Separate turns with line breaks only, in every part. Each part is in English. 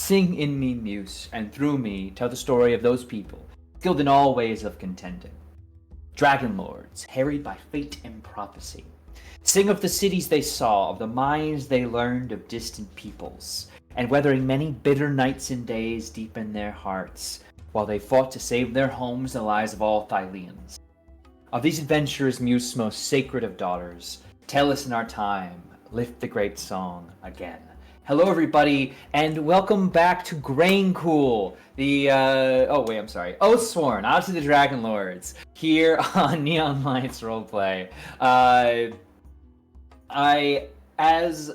Sing in me, muse, and through me tell the story of those people, skilled in all ways of contending. Dragonlords, harried by fate and prophecy. Sing of the cities they saw, of the minds they learned of distant peoples, and weathering many bitter nights and days deep in their hearts, while they fought to save their homes and the lives of all Thyleans. Of these adventurers, Muse, most sacred of daughters, tell us in our time, lift the great song again. Hello, everybody, and welcome back to Graincool, the, Oathsworn, Odyssey the Dragonlords, here on Neon Lights Roleplay. As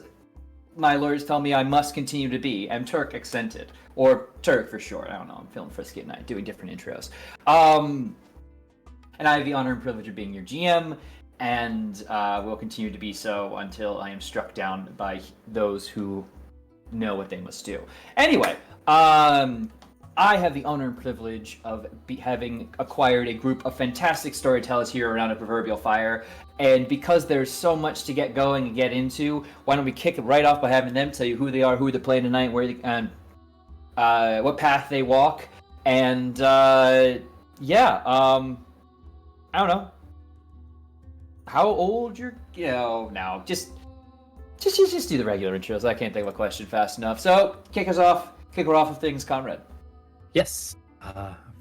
my lawyers tell me I must continue to be, am Turk accented, or Turk for short, I don't know, I'm feeling frisky at night, doing different intros. And I have the honor and privilege of being your GM, and will continue to be so until I am struck down by those who know what they must do. Anyway, I have the honor and privilege of having acquired a group of fantastic storytellers here around a proverbial fire, and because there's so much to get going and get into, why don't we kick it right off by having them tell you who they are, who they're playing tonight, where they, and what path they walk, and I don't know how old you're, now just do the regular intros. I can't think of a question fast enough. So, kick her off of things, Comrade.
Yes,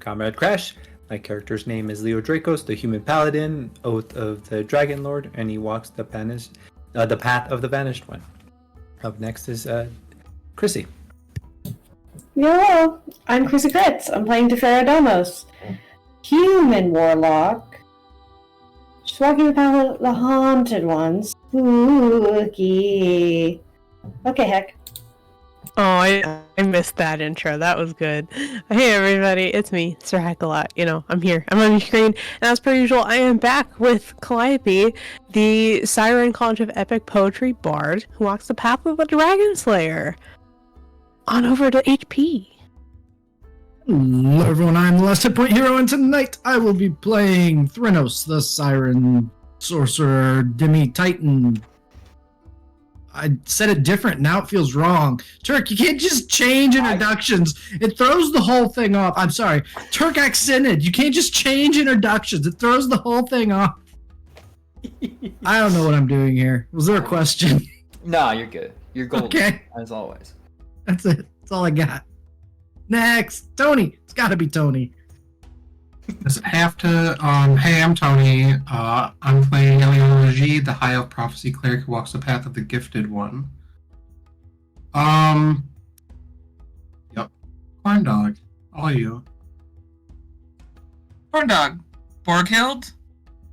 Comrade Crash. My character's name is Leo Dracos, the human paladin, oath of the Dragonlord, and he walks the path of the vanished one. Up next is Chrissy.
Hello, I'm Chrissy Kritz. I'm playing Teferadamos, human warlock. Just walking the path of the haunted ones. Spooky. Okay, heck.
Oh, I missed that intro. That was good. Hey everybody, it's me, Sir Hackalot. I'm here. I'm on your screen, and as per usual, I am back with Calliope, the Siren College of Epic Poetry Bard, who walks the path of a Dragon Slayer. On over to HP.
Hello everyone, I'm the Last Hit Point Hero, and tonight I will be playing Thrynos, the Siren Sorcerer Demi-Titan. I said it different, now it feels wrong. Turk, you can't just change introductions. It throws the whole thing off. I'm sorry. Turk accented. You can't just change introductions. It throws the whole thing off. I don't know what I'm doing here. Was there a question?
No, you're good. You're golden,
okay.
As always.
That's it. That's all I got. Next, Tony. It's got to be Tony.
Does it have to? Hey, I'm Tony. I'm playing Eleanor, the High Elf Prophecy Cleric who walks the path of the Gifted One. Yep. Corn Dog. All you.
Corn Dog. Borghild.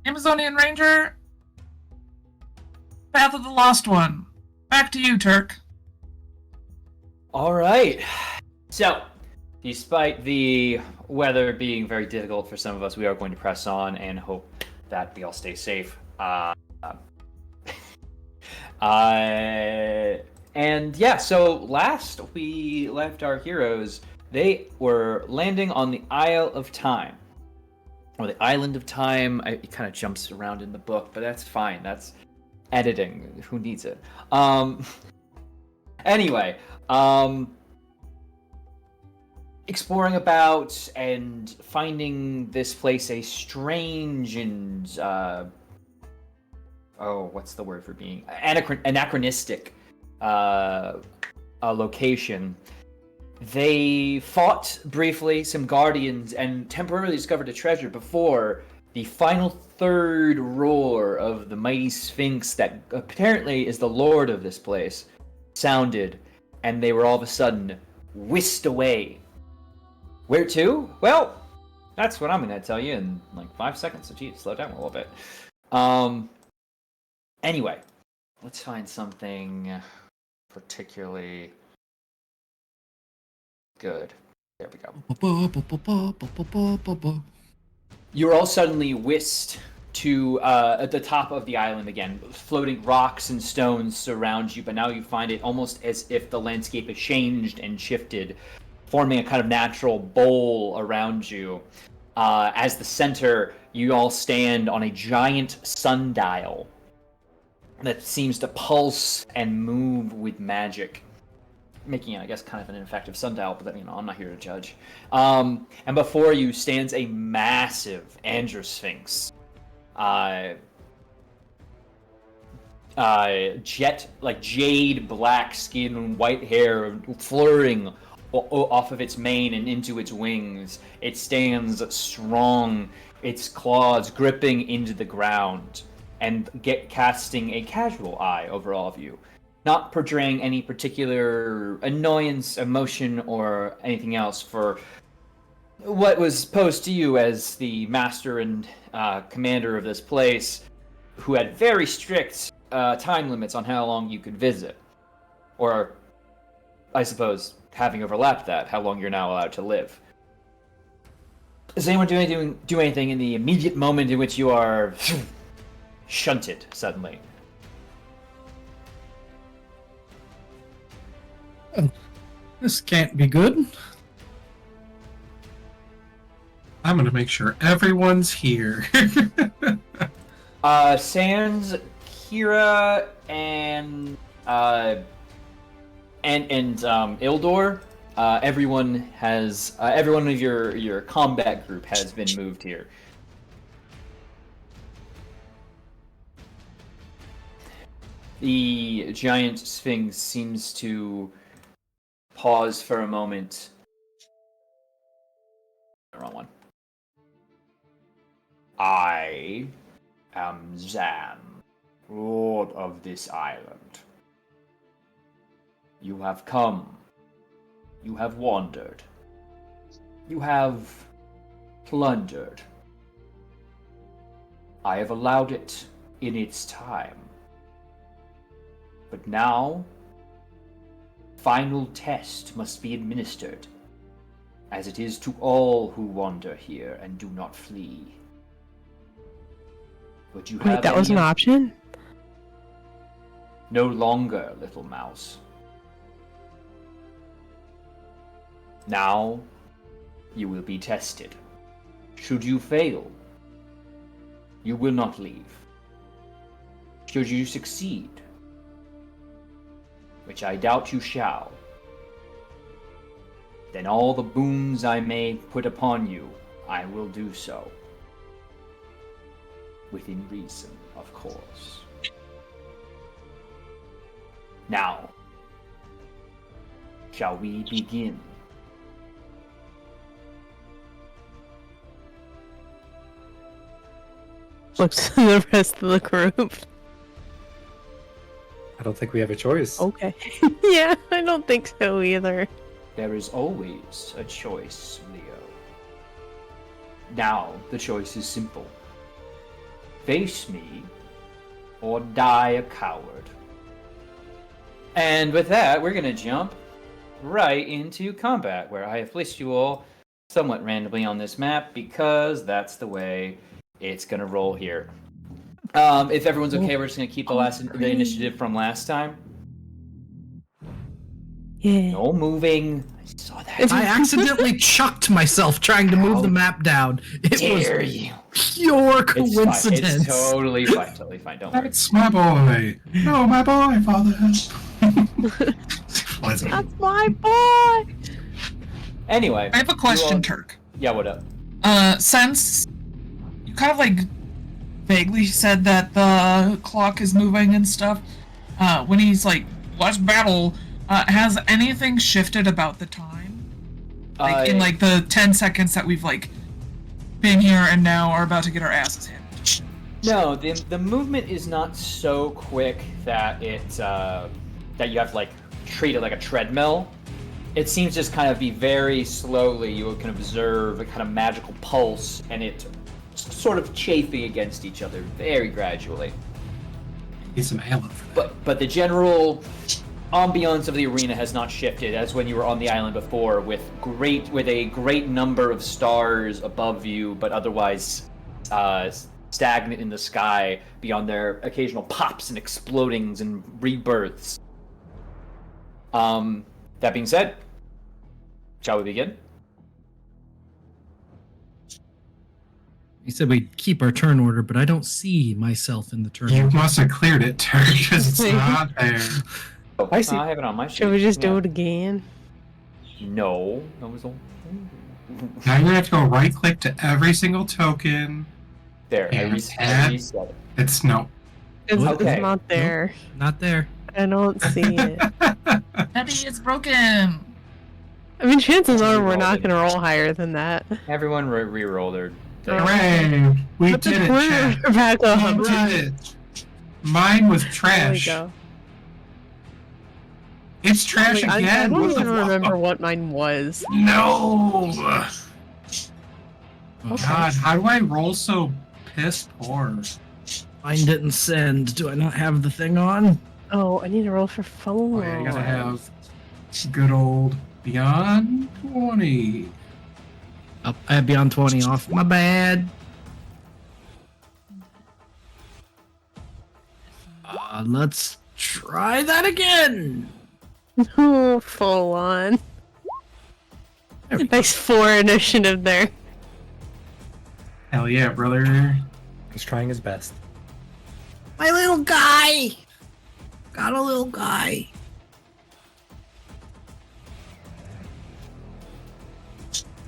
Amazonian Ranger. Path of the Lost One. Back to you, Turk.
All right. So, despite the weather being very difficult for some of us, we are going to press on and hope that we all stay safe. So last we left our heroes, they were landing on the Isle of Time. Or the Island of Time. It kind of jumps around in the book, but that's fine. That's editing. Who needs it? Anyway, exploring about and finding this place a strange and what's the word for being anachronistic location. They fought briefly some guardians and temporarily discovered a treasure before the final third roar of the mighty Sphinx that apparently is the lord of this place sounded, and they were all of a sudden whisked away. Where to? Well, that's what I'm going to tell you in like 5 seconds. So, geez, slow down a little bit. Anyway, let's find something particularly good. There we go. You're all suddenly whisked to at the top of the island again. Floating rocks and stones surround you, but now you find it almost as if the landscape has changed and shifted, forming a kind of natural bowl around you. As the center, you all stand on a giant sundial that seems to pulse and move with magic. making it, I guess, kind of an ineffective sundial, but I'm not here to judge. And before you stands a massive Andrew Sphinx. Jade black skin, white hair flurrying off of its mane and into its wings. It stands strong, its claws gripping into the ground and casting a casual eye over all of you, not portraying any particular annoyance, emotion, or anything else for what was posed to you as the master and commander of this place, who had very strict time limits on how long you could visit. Or, I suppose, having overlapped that, how long you're now allowed to live. Does anyone do anything in the immediate moment in which you are shunted suddenly?
This can't be good.
I'm gonna make sure everyone's here.
Sans, Kira, and Ildor. Everyone of your combat group has been moved here. The giant Sphinx seems to pause for a moment. Wrong one. I am Zan, lord of this island. You have come. You have wandered. You have plundered. I have allowed it in its time. But now, final test must be administered, as it is to all who wander here and do not flee. Would you have
Wait, that was an option?
No longer, little mouse. Now, you will be tested. Should you fail, you will not leave. Should you succeed, which I doubt you shall, then all the boons I may put upon you, I will do so. Within reason, of course. Now, shall we begin?
Looks to the rest of the group.
I don't think we have a choice.
Okay. Yeah, I don't think so either.
There is always a choice, Leo. Now, the choice is simple. Face me, or die a coward. And with that, we're gonna jump right into combat, where I have placed you all somewhat randomly on this map, because that's the way it's gonna roll here. If everyone's okay, we're just gonna keep the initiative from last time.
Yeah.
No moving. I saw that.
I accidentally chucked myself trying to move the map down. It
Dare
was
you?
pure coincidence.
It's totally fine. Totally fine. Don't worry.
That's my boy. No, my boy, father.
That's my boy!
Anyway.
I have a question, Turk.
Yeah, what up?
Since you kind of like vaguely said that the clock is moving and stuff, when he's like, let's battle, has anything shifted about the time? Like in like the 10 seconds that we've like been here and now are about to get our asses hit.
No, the movement is not so quick that that you have to like treat it like a treadmill. It seems just kind of be very slowly. You can observe a kind of magical pulse, and it sort of chafing against each other very gradually.
Need some ammo for that.
But the general ambiance of the arena has not shifted as when you were on the island before, with a great number of stars above you, but otherwise stagnant in the sky beyond their occasional pops and explodings and rebirths. That being said, shall we begin?
He said we'd keep our turn order, but I don't see myself in the turn
You
order.
must have cleared it, Turk, because it's not there.
Oh,
I see.
I have it on my sheet.
Should we just do
Yeah.
it again?
No, that was all.
Now you're gonna have to go right click to every single token.
There, I
And
reset
add-
it.
It's no.
It's,
Okay.
it's not there.
Not there.
I don't see it.
Daddy, it's broken.
I mean, chances are we're
Reroll
not
it.
going to roll higher than that.
Everyone re-roll their.
Hooray! We
Put the
did it,
corner
chat.
back up.
We did it. Mine was
There we
trash.
go.
It's trash
Wait, I
again.
don't
What the
even
fuck?
remember what mine was.
No.
Okay.
God, how do I roll so piss poor?
Mine didn't send. Do I not have the thing on?
Oh, I need to roll for phone.
Oh, yeah, I gotta have good old Beyond 20.
Oh, I have Beyond 20 off. My bad. Let's try that again.
Oh, full on.
There we go.
Nice 4 initiative there.
Hell yeah, brother.
He's trying his best.
My little guy. Got a little guy.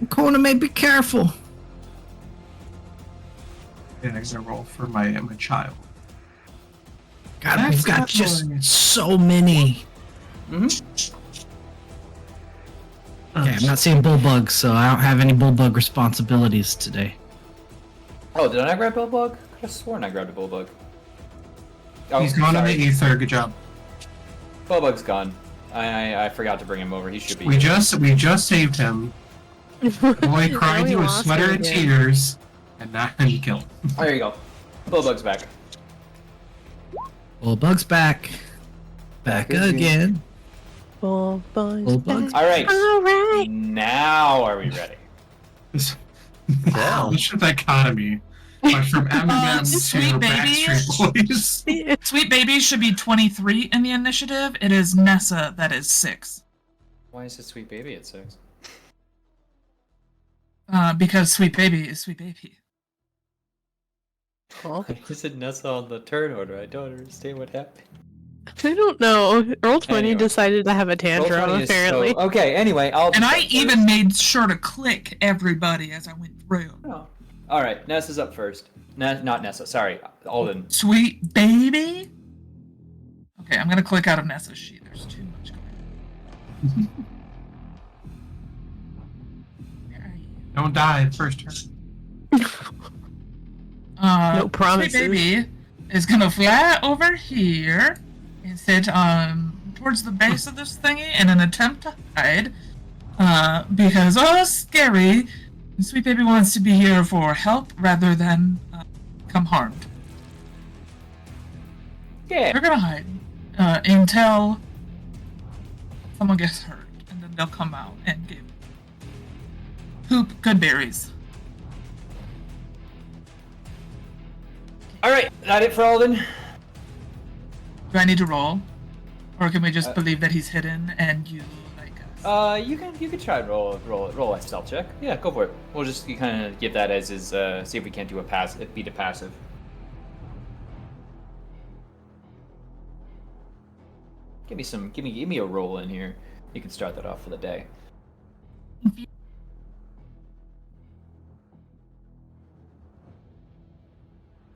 Kona may be careful.
Yeah, I gotta roll for my child.
God,
That's
we've got
not
just
going.
so many.
Mm-hmm.
Okay, I'm not seeing bullbugs, so I don't have any bullbug responsibilities today.
Oh, did I not grab Bullbug? I could have sworn I grabbed a Bullbug. Oh,
He's gone in the
sorry.
ether. Good job.
Bullbug's gone. I forgot to bring him over. He should be.
We just saved him. The boy
Now
cried
we
you a
lost
sweater
him
of
again.
tears, and now you killed him.
There you go. Bullbug's back.
Bullbug's back. Back again.
Bull bugs.
Bullbugs.
All right.
All right.
Now are we ready?
Wow.
What's the dichotomy? Like from Eminem to
Sweet Baby.
Backstreet Boys.
Sweet Baby should be 23 in the initiative. It is Nessa that is 6.
Why is it Sweet Baby at 6?
Because Sweet Baby is Sweet Baby.
Cool.
Is it Nessa on the turn order? I don't understand what happened.
I don't know. Roll20
Anyway.
decided to have a tantrum,
Roll20 is
apparently.
so- okay, anyway, I'll.
And I even made sure to click everybody as I went through.
Oh. All right, Nessa's up first. Not Nessa. Sorry, Alden.
Sweet Baby? Okay, I'm gonna click out of Nessa's sheet. There's too much going on. Where are you?
Don't die first turn.
No promises.
Sweet Baby is gonna fly over here and sit towards the base of this thingy in an attempt to hide. Because scary. And Sweet Baby wants to be here for help rather than come harmed.
Yeah.
They're gonna hide until someone gets hurt, and then they'll come out and give poop good berries.
All right, that it for Alden.
Do I need to roll, or can we just believe that he's hidden and you like us?
You can try and roll a stealth check. Yeah, go for it. We'll just kind of give that as his. See if we can't do a passive, beat a passive. Give me a roll in here. You can start that off for the day.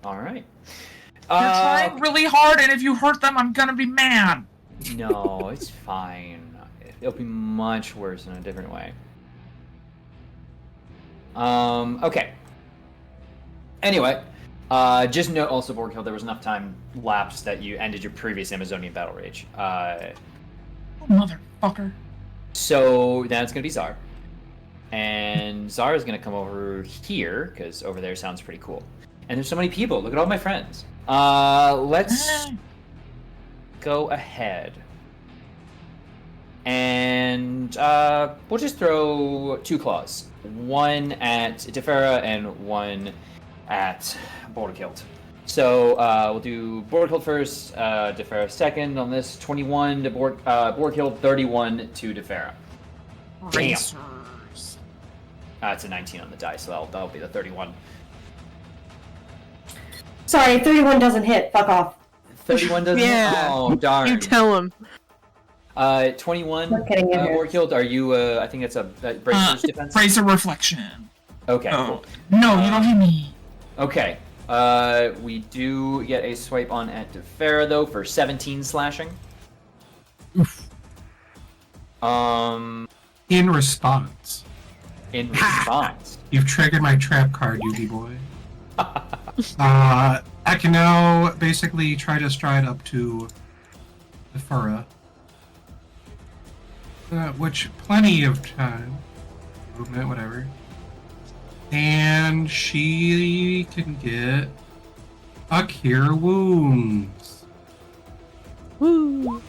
All right.
You're trying really hard, and if you hurt them, I'm gonna be mad.
No, it's fine. It'll be much worse in a different way. Okay. Anyway, just note also, Borghild, there was enough time lapsed that you ended your previous Amazonian battle rage.
Oh, motherfucker.
So that's gonna be Zar. And Zar is gonna come over here, because over there sounds pretty cool. And there's so many people. Look at all my friends. Let's go ahead. And we'll just throw 2 claws. One at Defera and one at Borghild. So we'll do Borghild first, Defera second on this. 21 to Borghild, 31 to Defera. Damn.
Racers.
It's a 19 on the die, so that'll be the 31.
Sorry, 31 doesn't hit. Fuck off.
31 doesn't.
Yeah.
Oh darn.
You tell him.
21.
Not kidding, it
War
hurts.
killed. Are you? I think it's a bracer's defense.
Bracer reflection.
Okay.
Oh.
Cool.
No, you don't hit me.
Okay. We do get a swipe on at Tefera though for 17 slashing.
Oof.
In response,
In response.
you've triggered my trap card, Yugi boy. I can now basically try to stride up to the Fura. Which plenty of time. Movement, whatever. And she can get a Cure Wounds
Woo!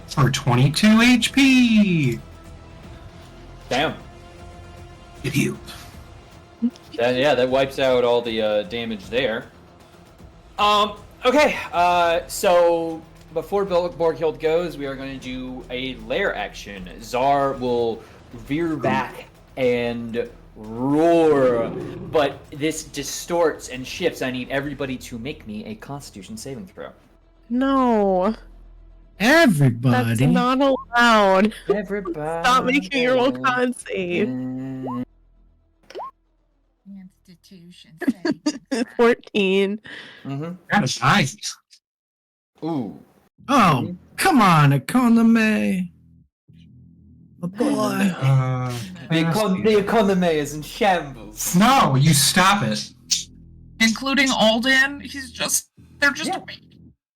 for 22 HP.
Damn.
It healed.
Yeah, that wipes out all the damage there. Okay. So before Borghild goes, we are going to do a lair action. Zar will veer back and roar, but this distorts and shifts. I need everybody to make me a Constitution saving throw.
No, that's
Everybody.
not allowed.
Everybody.
Stop making your own con save.
Institution saving.
14.
Mm-hmm.
That is nice.
Ooh.
Oh, come on, economy. Oh boy.
The economy is in shambles.
No, you stop it.
Including Alden, they're just
Yeah.
weak.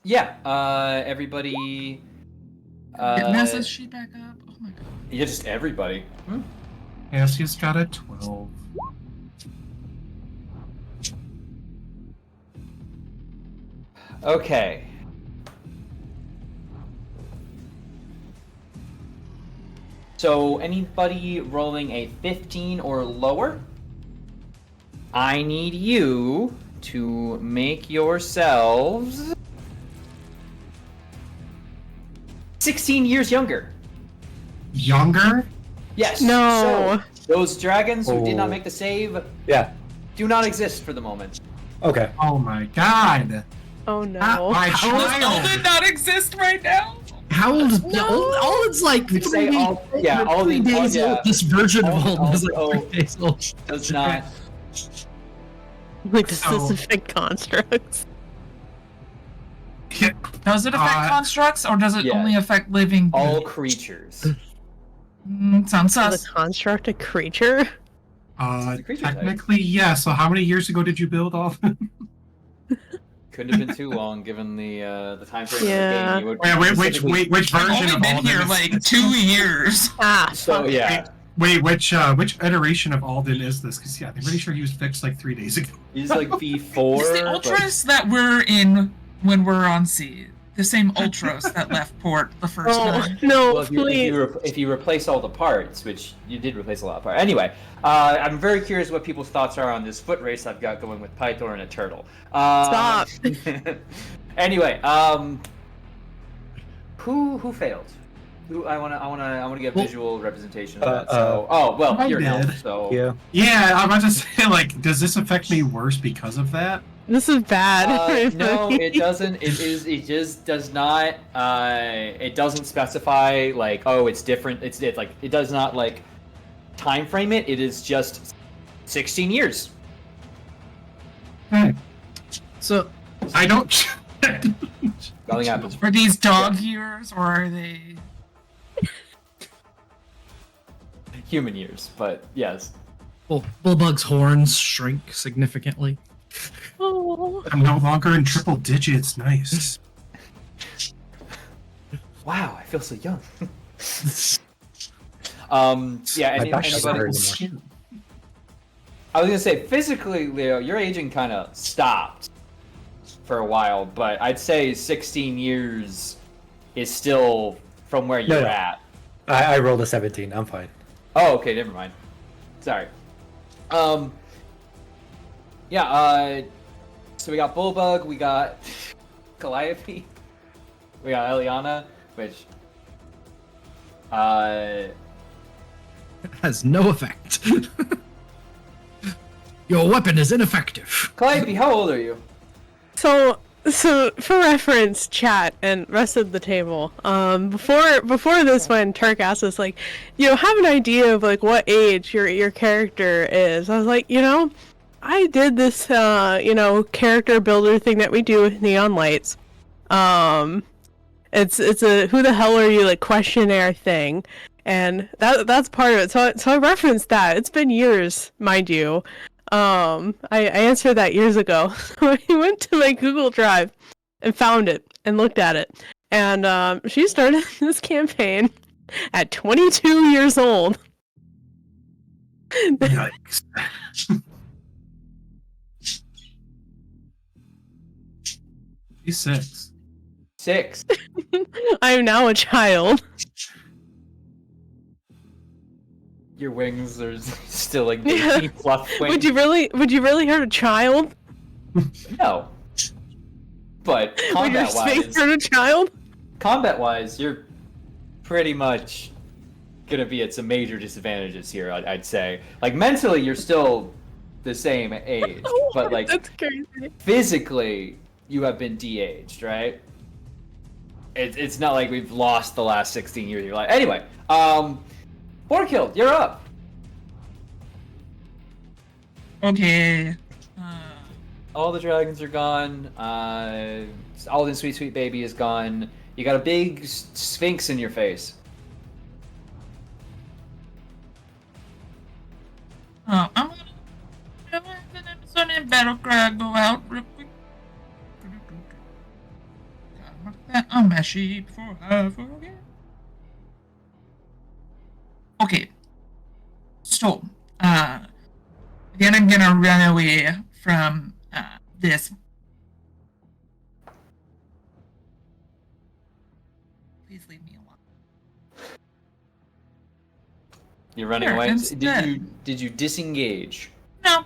Yeah. Everybody.
Messes she back up? Oh my god.
Yeah, just everybody.
Cassie's got a 12.
Okay. So anybody rolling a 15 or lower, I need you to make yourselves 16 years younger.
Younger?
Yes.
No.
So those dragons who did not
Oh.
make the save
Yeah.
do not exist for the moment.
Okay.
Oh my god.
Oh no.
My
Does
child.
Alden not exist right now?
How old is
No.
Alden's like
You say
3
all- yeah, Alden-
days
yeah.
old. This version of
Alden-
Alden is like
Alden-
3 days old.
Does not.
Like the
So-
specific constructs.
Does it affect constructs, or does it
yeah.
only affect living
All
beings?
creatures.
Sounds
Is
sus.
a construct a creature?
It's a creature type.
Technically, yeah. So how many years ago did you build all?
Couldn't have been too long given the time frame
Yeah.
of the game. You would
which
I've
version
only
of
been
Alden?
here
is
like
this?
2 years.
Ah,
So yeah,
Wait, which iteration of Alden is this? Because yeah, I'm pretty sure he was fixed like 3 days ago.
he's like V4.
It's the
but-
Ultras that we're in when we're on sea. The same Ultras that left port the first
oh
time.
no,
Well,
please.
if you replace all the parts, which you did replace a lot of parts. Anyway, I'm very curious what people's thoughts are on this foot race I've got going with Pythor and a turtle.
Stop.
Anyway, who failed? Who I wanna get visual representation of that. So, well,
I
you're an elf,
did.
so
Yeah.
Yeah, I'm about to say, like, does this affect me worse because of that?
This is bad.
no, it doesn't. It just does not. It doesn't specify like, oh, it's different. It's like it does not like time frame it. It is just 16 years.
So
I don't.
Nothing happens.
Are these dog years, or are they?
Human years, but yes.
Bullbug's horns shrink significantly.
Oh.
I'm no longer in triple digits. Nice.
Wow, I feel so young. Yeah.
My back doesn't
Anybody?
hurt anymore.
I was gonna say physically, Leo, your aging kind of stopped for a while, but I'd say 16 years is still from where you're
No.
at.
I rolled a 17. I'm fine.
Oh, okay, never mind. Sorry. Yeah, so we got Bullbug, we got Calliope, we got Eliana, which,
Has no effect. Your weapon is ineffective.
Calliope, how old are you?
So So for reference, chat and rest of the table. Before this, when Turk asked us, like, have an idea of like what age your character is. I was like, I did this, character builder thing that we do with Neon Lights. It's a who the hell are you like questionnaire thing, and that's part of it. So I referenced that. It's been years, mind you. I answered that years ago. So I went to my Google Drive and found it and looked at it. And she started this campaign at 22 years old.
Yikes. He's 6.
6.
I am now a child.
Your wings are still like dainty fluff wings.
Would you really hurt a child?
No. But
Would your Sphinx hurt a child?
combat-wise, you're pretty much gonna be at some major disadvantages here. I'd say, like mentally, you're still the same age, but like
That's crazy.
physically, you have been de-aged, right? It's not like we've lost the last 16 years of your life. Anyway, Borkild, you're up.
Okay.
All the dragons are gone. Alden Sweet Sweet Baby is gone. You got a big sphinx in your face.
I'm gonna have an episode in Battlecry go out real quick. Gotta mark that on my sheet before I forget. Okay. So, again, I'm gonna run away from this. Please leave me alone.
You're running
Sure,
away.
instead.
Did you disengage?
No.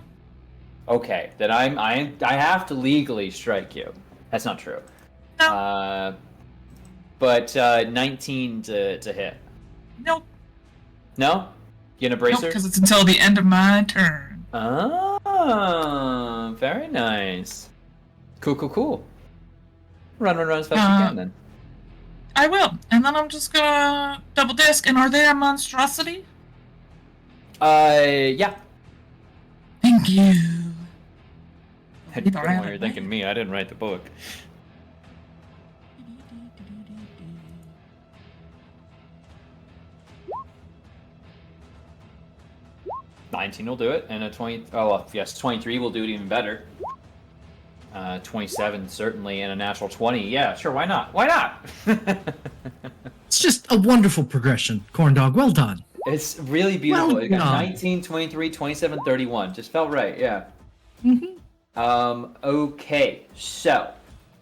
Okay, then I have to legally strike you. That's not true.
No.
But 19 to hit.
Nope.
No? You gonna brace
Nope,
her?
because it's until the end of my turn.
Oh, very nice. Cool. Run as fast as you can then.
I will, and then I'm just gonna double disc. And are they a monstrosity?
Yeah.
Thank you.
Depending on what you're thinking me, I didn't write the book. $19 will do it, and a 20. Oh, well, yes, 23 will do it even better. 27 certainly, and a natural 20. Yeah, sure. Why not? Why not?
It's just a wonderful progression, Corn Dog. Well done.
It's really beautiful.
Well
You got
done.
19, 23, 27, 31. Just felt right. Yeah.
Mm-hmm.
Okay, so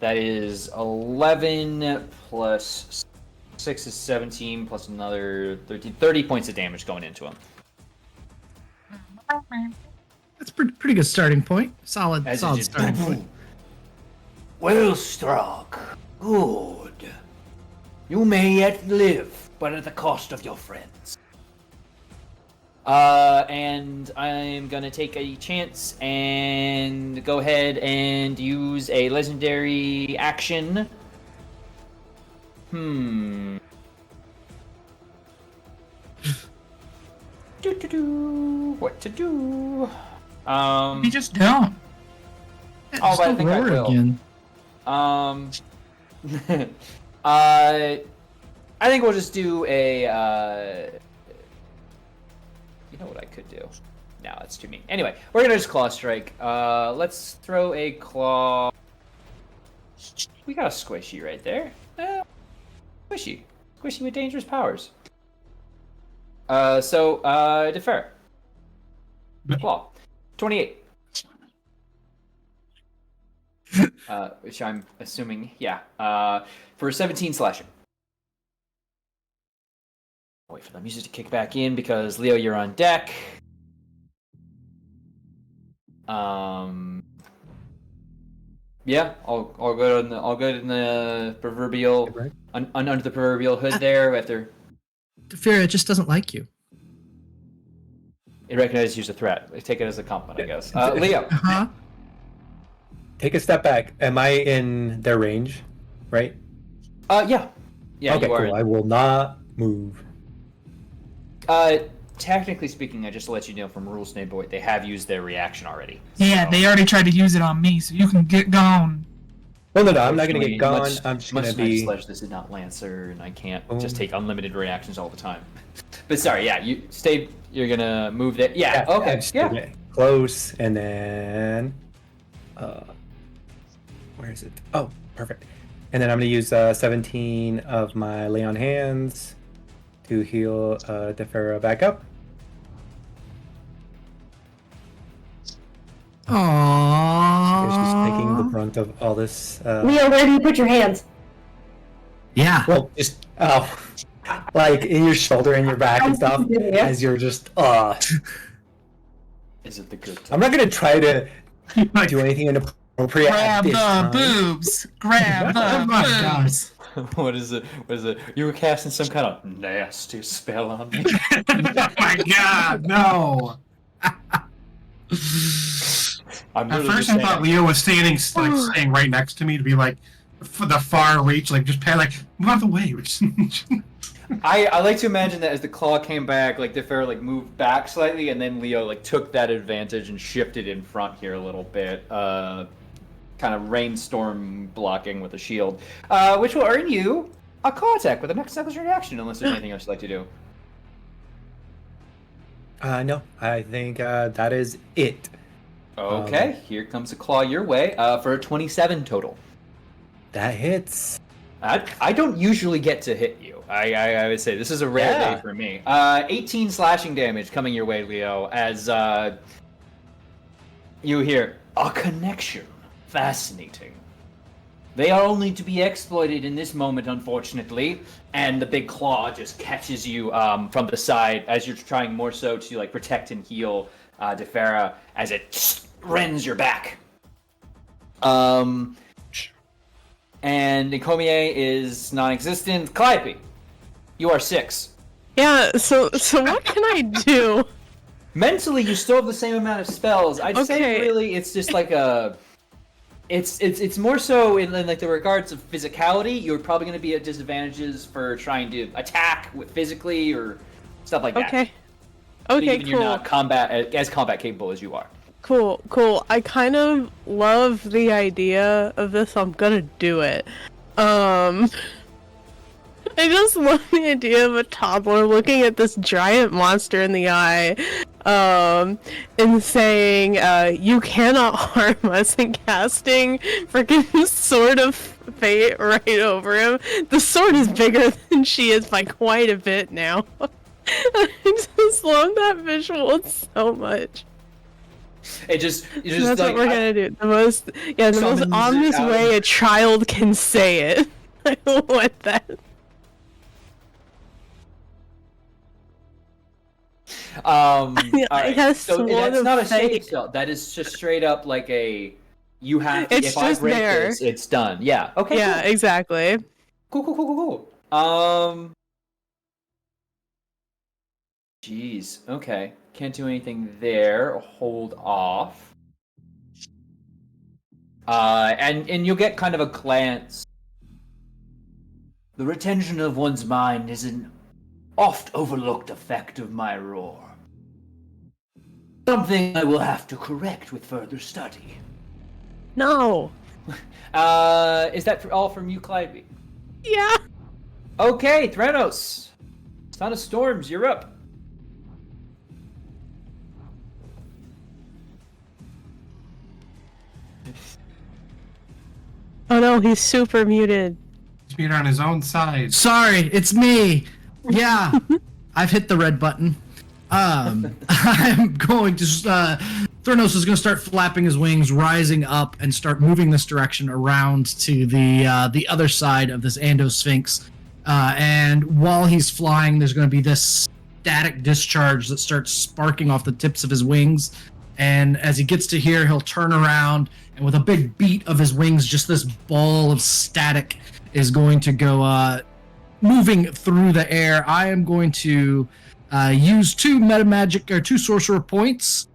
that is 11 plus 6 is 17 plus another 13. 30 points of damage going into him.
That's pretty good starting point. Solid
As it
solid
just-
starting point.
Well struck. Good. You may yet live, but at the cost of your friends. And I'm gonna take a chance and go ahead and use a legendary action. What to do?
You just don't.
Oh, but I
Just
think I
roar
will.
again.
I think we'll just do a. You know what I could do? No, that's too mean. Anyway, we're gonna just claw strike. Let's throw a claw. We got a squishy right there. Squishy with dangerous powers. So defer. Claw. 28. Which I'm assuming, yeah. For 17 slashing. Wait for the music to kick back in because Leo, you're on deck. Yeah, all good in the proverbial
Right.
under the proverbial hood there. After
Defira just doesn't like you.
it recognizes you as a threat, take it as a compliment, I guess. Leo,
Uh-huh.
take a step back. Am I in their range? Right?
Yeah. Yeah,
okay,
you are.
cool. I will not move.
Technically speaking, just to let you know from rules standpoint, they have used their reaction already.
Yeah,
So,
they already tried to use it on me, so you can get gone.
Well, no, I'm not gonna
unfortunately,
get gone.
much-
I'm just
much
gonna
to my
be.
displeasure, this is not Lancer, and I can't just
Oh.
take unlimited reactions all the time. But sorry, yeah, you stay. You're gonna move there. Yeah. Okay.
I'm just
Yeah.
gonna get close, and then. Where is it? Oh, perfect. And then I'm gonna use 17 of my lay on hands to heal Defera back up. Because she's taking the
Aww.
brunt of all this.
Leo, where do you put your hands?
Yeah.
Well, just like in your shoulder and your back and stuff,
Yeah.
as you're just
Is it the good
I'm
time?
not gonna try to do anything inappropriate at
Grab
this
the
time.
boobs. Grab
Oh
the
my God.
boobs.
What is it? What is it? You were casting some kind of nasty spell on me.
Oh my God, no!
I'm
At
literally
first,
just
I
saying
thought Leo was staying right next to me to be like for the far reach, like just like move out the way.
I like to imagine that as the claw came back, like the Pharaoh like moved back slightly, and then Leo like took that advantage and shifted in front here a little bit, kind of rainstorm blocking with a shield, which will earn you a claw attack with the next level's reaction, unless there's anything else you'd like to do.
No, I think that is it.
Okay, here comes a claw your way for a 27 total.
That hits.
I don't usually get to hit you. I would say this is a rare
Yeah.
day for me. 18 slashing damage coming your way, Leo, as you hear a connection. Fascinating. They are only to be exploited in this moment, unfortunately. And the big claw just catches you from the side as you're trying more so to like protect and heal Defera as it rends your back. And Nkomier is non-existent. Calliope, you are 6.
Yeah, so what can I do?
Mentally, you still have the same amount of spells. I'd say
Okay.
really it's just like a... It's more so in like the regards of physicality. You're probably going to be at disadvantages for trying to attack physically or stuff like that.
Okay. Okay,
Even you're
cool.
not as combat capable as you are.
Cool. I kind of love the idea of this, so I'm gonna do it. I just love the idea of a toddler looking at this giant monster in the eye, and saying, you cannot harm us, and casting freaking Sword of Fate right over him. The sword is bigger than she is by quite a bit now. I just love that visual so much.
It just
That's
like,
what we're gonna do. The most
Summons
honest
it out.
way a child can say it. I want that.
All
It
right.
has
So
Sword
that's
of
not a save
Fate.
spell. That is just straight up like a you have to,
It's
if I
just
break
there.
this, it's done. Yeah. Okay.
Yeah, exactly.
Cool. Jeez. Okay. Can't do anything there. Hold off. And you'll get kind of a glance. The retention of one's mind is an oft overlooked effect of my roar. Something I will have to correct with further study.
No.
Is that all from you, Calliope?
Yeah.
Okay, Thranos. Son of Storms, you're up.
Oh no, he's super muted.
He's being on his own side.
Sorry, it's me. Yeah, I've hit the red button. I'm going to. Thranos is going to start flapping his wings, rising up, and start moving this direction around to the other side of this Ando Sphinx. And while he's flying, there's going to be this static discharge that starts sparking off the tips of his wings. And as he gets to here, he'll turn around, and with a big beat of his wings, just this ball of static is going to go moving through the air. I am going to use two sorcerer points,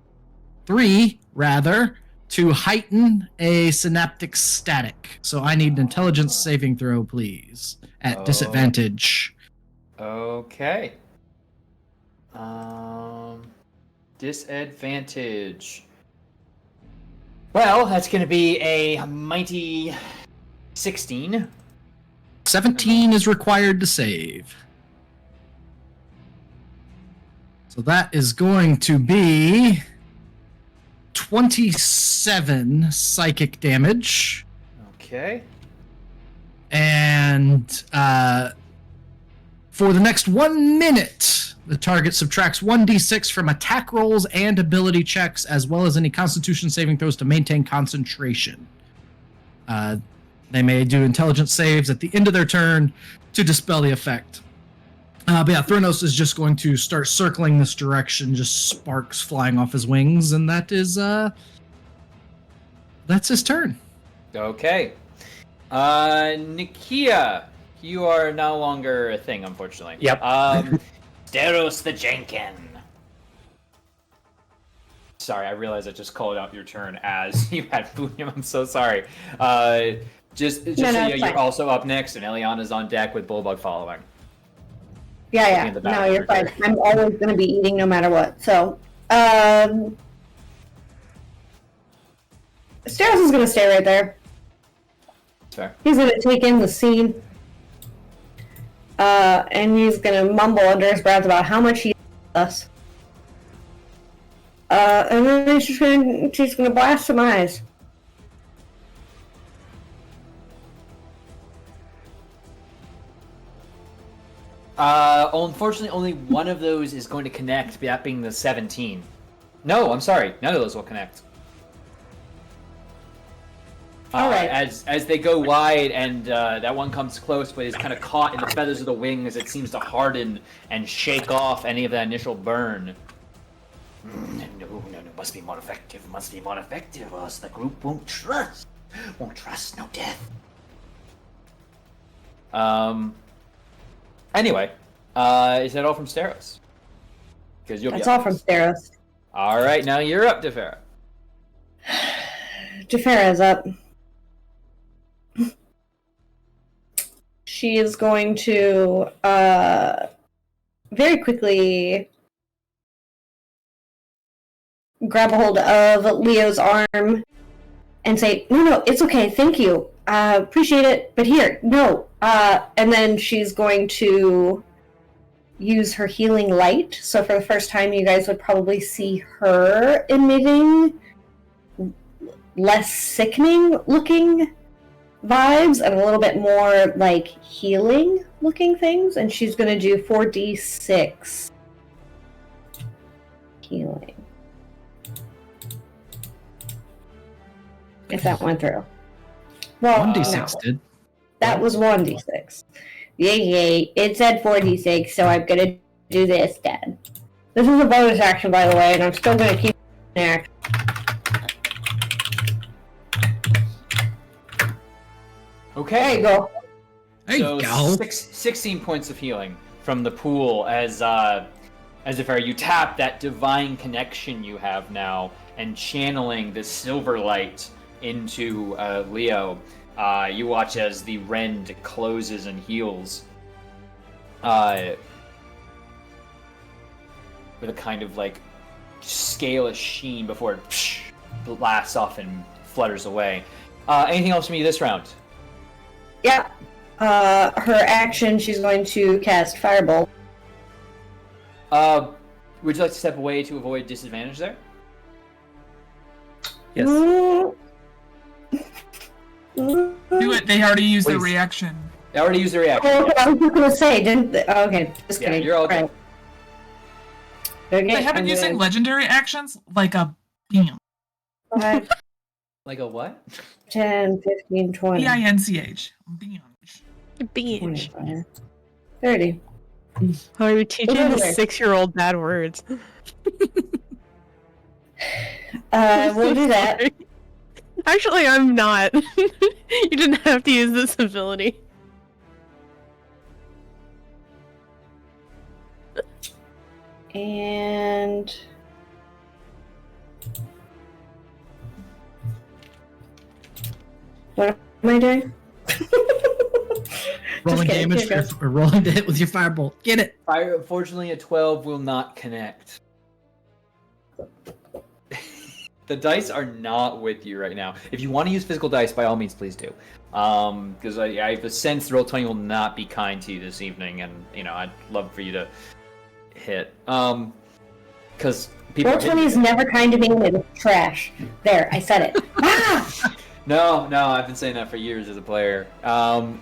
3 rather, to heighten a synaptic static. So I need an intelligence saving throw, please, at disadvantage.
Okay. Disadvantage. Well, that's going to be a mighty 16.
17 is required to save. So that is going to be 27 psychic damage.
Okay.
And for the next 1 minute, the target subtracts 1d6 from attack rolls and ability checks, as well as any constitution saving throws to maintain concentration. They may do intelligence saves at the end of their turn to dispel the effect. But yeah, Thrynos is just going to start circling this direction, just sparks flying off his wings, and that is that's his turn.
Okay. Nikia, you are no longer a thing, unfortunately.
Yep.
Steros the Jenkin. Sorry, I realized I just called out your turn as you had Boonium. I'm so sorry. Just so you're also up next, and Eliana's on deck with Bulldog following.
Yeah. No, you're fine. I'm always going to be eating no matter what. So, Steros is going to stay right there.
Fair.
He's going to take in the scene. And he's going to mumble under his breath about how much he loves us. And then she's going to blast some eyes.
Unfortunately, only one of those is going to connect, that being the 17. No, I'm sorry. None of those will connect.
All right.
As they go wide, and that one comes close, but is kind of caught in the feathers of the wing as it seems to harden and shake off any of that initial burn. No, must be more effective, or else the group won't trust no death. Anyway, is that all from Steros? Because you'll
That's
be
all
up
from
next.
Steros.
All right, now you're up, Defera.
Defera's up. She is going to very quickly grab a hold of Leo's arm and say, No, it's okay, thank you. Appreciate it, but here, no. And then she's going to use her healing light. So for the first time, you guys would probably see her emitting less sickening looking vibes and a little bit more like healing looking things. And she's going to do 4d6 healing. If that went through. Well,
1d6
no.
did.
That was 1d6. Yay. It said 4d6, so I'm gonna do this then. This is a bonus action, by the way, and I'm still gonna keep an action.
Okay.
There you go.
There you go.
16 points of healing from the pool as if you tap that divine connection you have now and channeling this silver light into Leo. You watch as the rend closes and heals. With a kind of like scaleless sheen before it blasts off and flutters away. Anything else from you this round?
Yeah. Her action, she's going to cast Firebolt.
Would you like to step away to avoid disadvantage there?
Yes.
Do it. They already used their
Please.
reaction.
They already used the reaction.
Oh, okay, I was just gonna say, didn't they? Oh, okay, just
Yeah,
kidding.
you're all good.
Right. Okay,
They have been
I'm
using
gonna-
legendary actions like a bam.
5,
Like a what?
10, 15, 20,
B-I-N-C-H. Bam.
Beach.
25, 30.
How are you teaching
Over
a
there.
6-year-old bad words?
We'll do that.
Sorry. Actually, I'm not. You didn't have to use this ability.
And What am I doing?
Rolling
kidding,
damage
here
or rolling to hit with your firebolt. Get it.
Unfortunately, a 12 will not connect. The dice are not with you right now. If you want to use physical dice, by all means, please do. Because I have a sense the Roll20 will not be kind to you this evening, and I'd love for you to hit. Because people.
Roll20 is never kind to me, and it's trash. There, I said it. Ah!
No, I've been saying that for years as a player.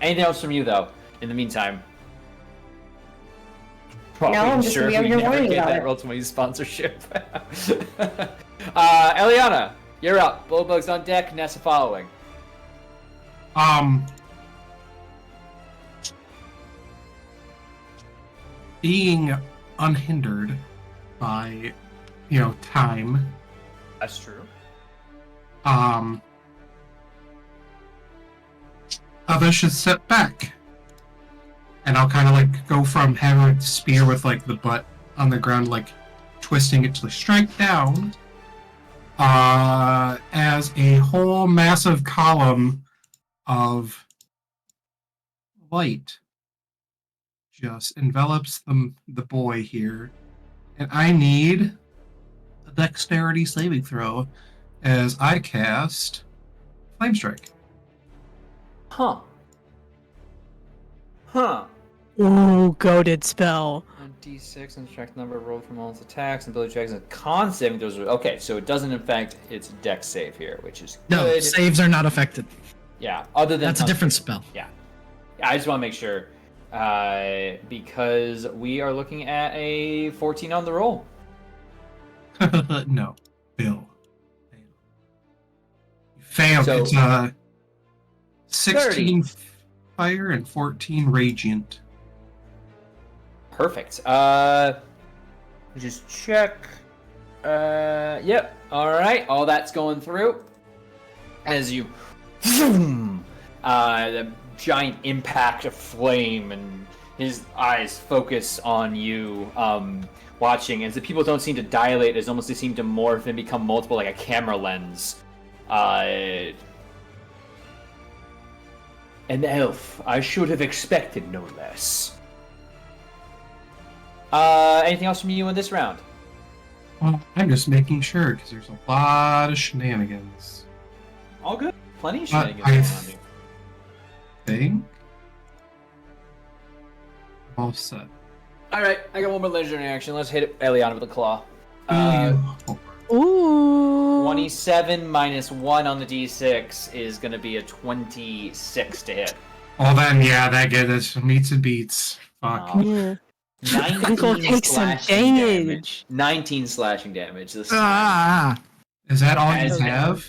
Anything else from you, though, in the meantime? Probably
No, I'm just gonna be over here worrying about it.
Roll20 sponsorship. Eliana, you're up. Bullbugs on deck, Nessa following.
Being unhindered by, time.
That's true.
Others should step back. And I'll kind of go from having a spear with the butt on the ground, twisting it to strike down, as a whole massive column of light just envelops the boy here. And I need a dexterity saving throw as I cast Flame Strike.
Huh.
Ooh, goated spell.
D6 and subtract the number rolled from all its attacks and ability checks and con saving throws. Okay, so it doesn't affect its dex save here, which is
No,
good.
saves are not affected.
Yeah, other than
That's a different spell.
Yeah, I just want to make sure because we are looking at a 14 on the roll.
No, Bill. You failed.
So-
It's 16 fire and 14 radiant.
Perfect. Just check. Yep. All right. All that's going through. As you, the giant impact of flame, and his eyes focus on you, watching. As the people don't seem to dilate, as almost they seem to morph and become multiple, like a camera lens. An elf. I should have expected no less. Anything else from you in this round?
Well, I'm just making sure because there's a lot of shenanigans.
All good. Plenty of shenanigans
I
going on here.
think I'm all set.
All right, I got one more legendary action. Let's hit Eliana with a claw.
Ooh.
27 minus 1 on the d6 is going to be a 26 to hit.
Well then, yeah, that gets us meets and beats. Fuck.
Yeah.
19
Go take some
slashing
damage.
19 slashing damage this time.
Ah,
Is that all you
As-
have?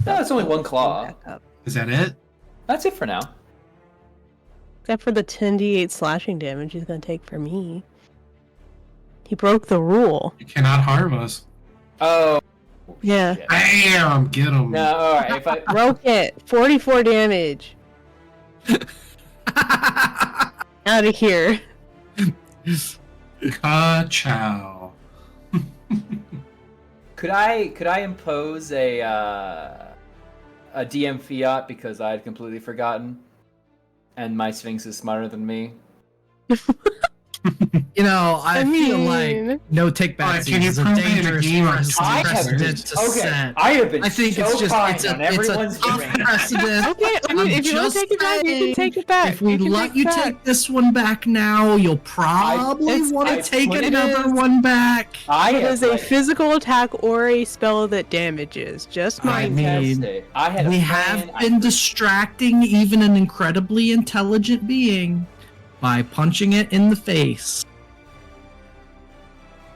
No, it's only one claw.
Back up.
Is that it?
That's it for now.
Except for the 10d8 slashing damage he's gonna take for me. He broke the rule.
You cannot harm us.
Oh.
Yeah.
Shit.
Bam! Get him.
No, all right. If I
Broke it. 44 damage. Out of here.
Ka-chow.
could I impose a DM fiat because I had completely forgotten, and my Sphinx is smarter than me.
I feel
mean-
like no take
Alright,
backsies
can you
is a
prove it in a
dangerous
game or
precedent to
Okay,
set.
I have been
I think
so
it's just
kind
it's
on
a
everyone's
tough
brain.
precedent.
Okay, I mean,
I'm
if you want
just
to take it back, you can
saying,
take it back.
If we
can
let
take
you
it back.
take this one back now, you'll probably
it's-
want
I
to take
put it
another
is-
one back.
I
It
have
is a
like,
physical attack or a spell that damages. Just
I
mind
mean,
that.
fantastic. I had a
We
plan,
have
I-
been distracting even an incredibly intelligent being by punching it in the face.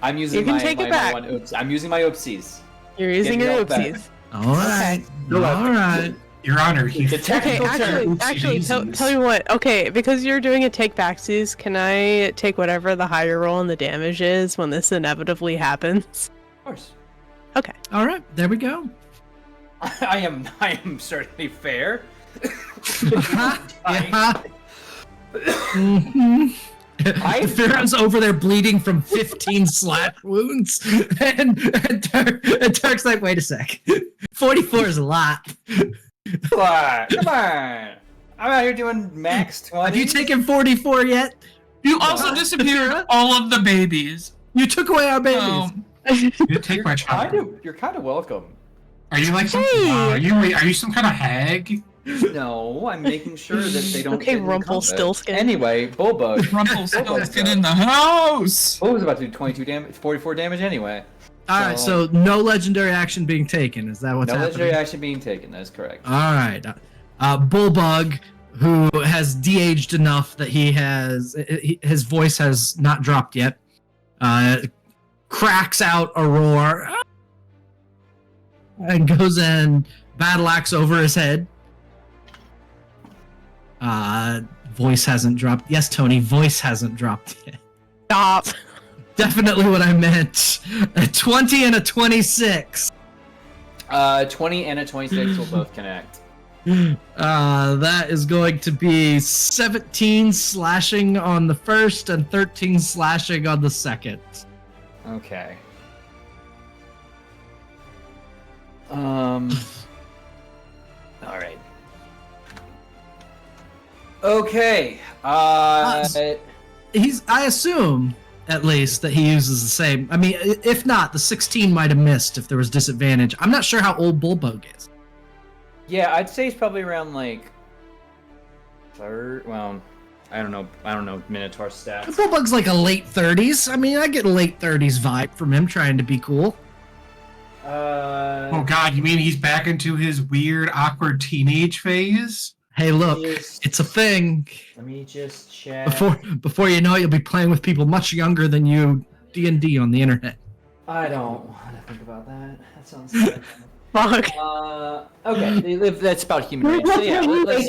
I'm using
You can
my,
take
my,
it
my
back.
one oops. I'm using my oopsies.
You're using
Get
your
me all back.
oopsies.
All right,
No,
all right.
Your Honor, he
The
Okay,
technical term.
actually, tell
Oopsie-daisies.
me what. Okay, because you're doing a take backsies, can I take whatever the higher roll and the damage is when this inevitably happens?
Of course.
Okay.
All right, there we go.
I am certainly fair.
Yeah. Mhm. Farron's over there bleeding from 15 slash wounds, and Turk's like, wait a sec, 44 is a lot.
Come on, come on. I'm out here doing max 20.
Have you taken 44 yet?
You also disappeared all of the babies.
You took away our babies.
You take my child.
You're kind of welcome.
Are you like some? Wow, are you some kind of hag?
No, I'm making sure that they don't.
Okay,
get in combat.
Rumpelstiltskin.
Anyway, Bullbug.
Rumpelstiltskin in the house.
What was about to do 22 damage, 44 damage anyway.
All right, so no legendary action being taken. Is that what's
No
happening?
legendary action being taken. That is correct.
All right. Bullbug, who has de-aged enough that his voice has not dropped yet, cracks out a roar and goes in, battle axe over his head. Voice hasn't dropped. Yes, Tony, voice hasn't dropped yet.
Stop.
Definitely what I meant. A 20 and a 26.
20 and a 26 will both connect.
That is going to be 17 slashing on the first and 13 slashing on the second.
Okay. All right. Okay.
I assume, at least, that he uses the same. I mean, if not, the 16 might have missed if there was disadvantage. I'm not sure how old Bullbug is.
Yeah, I'd say he's probably around like third. Well, I don't know Minotaur stats.
Bullbug's like a late 30s. I mean, I get a late 30s vibe from him trying to be cool.
Oh God, you mean he's back into his weird, awkward teenage phase?
Hey, look, it's a thing.
Let me just check.
Before you know it, you'll be playing with people much younger than you, D&D on the internet.
I don't want to think about that. That sounds sad.
Fuck.
Okay, that's about human range. So yeah, let's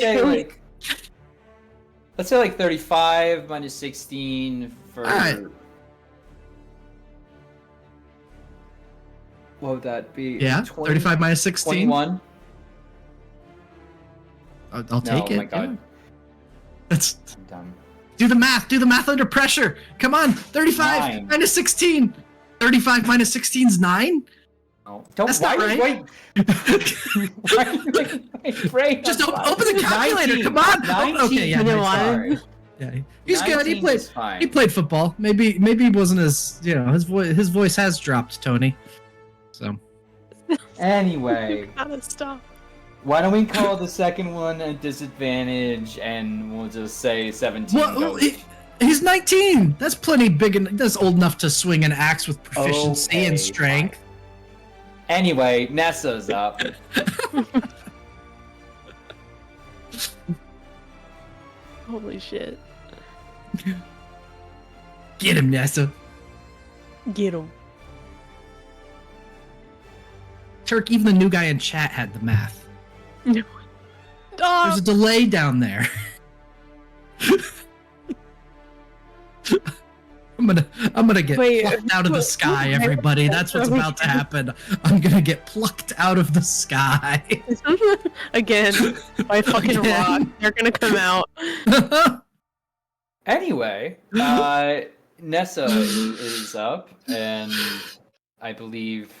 say like 35 minus 16 for.
All right.
What would that be?
Yeah,
20,
35 minus 16.
21.
I'll take it.
Oh my god.
Yeah. That's.
I'm done.
Do the math under pressure. Come on, 35
9.
minus 16. 35 minus 16 is 9?
Oh, don't.
That's
why
not right.
Why are you making my brain?
Just open the calculator.
19.
Come on.
19.
Okay, yeah.
You know what?
Sorry.
Yeah, he's good. He
19 is fine.
played football. Maybe he wasn't as, his voice has dropped, Tony. So.
Anyway,
Gotta stop.
why don't we call the second one a disadvantage and we'll just say 17.
Well, he's 19. That's plenty big and that's old enough to swing an axe with proficiency
Okay,
and strength.
fine. Anyway, Nessa's up.
Holy shit.
Get him, Nessa.
Get him.
Turk, even the new guy in chat had the math. There's
Stop.
a delay down there. I'm gonna get plucked out of the sky, everybody. That's what's about to happen. I'm gonna get plucked out of the sky.
Again, by fucking
Again.
rock. They're gonna come out.
Anyway, Nessa is up, and I believe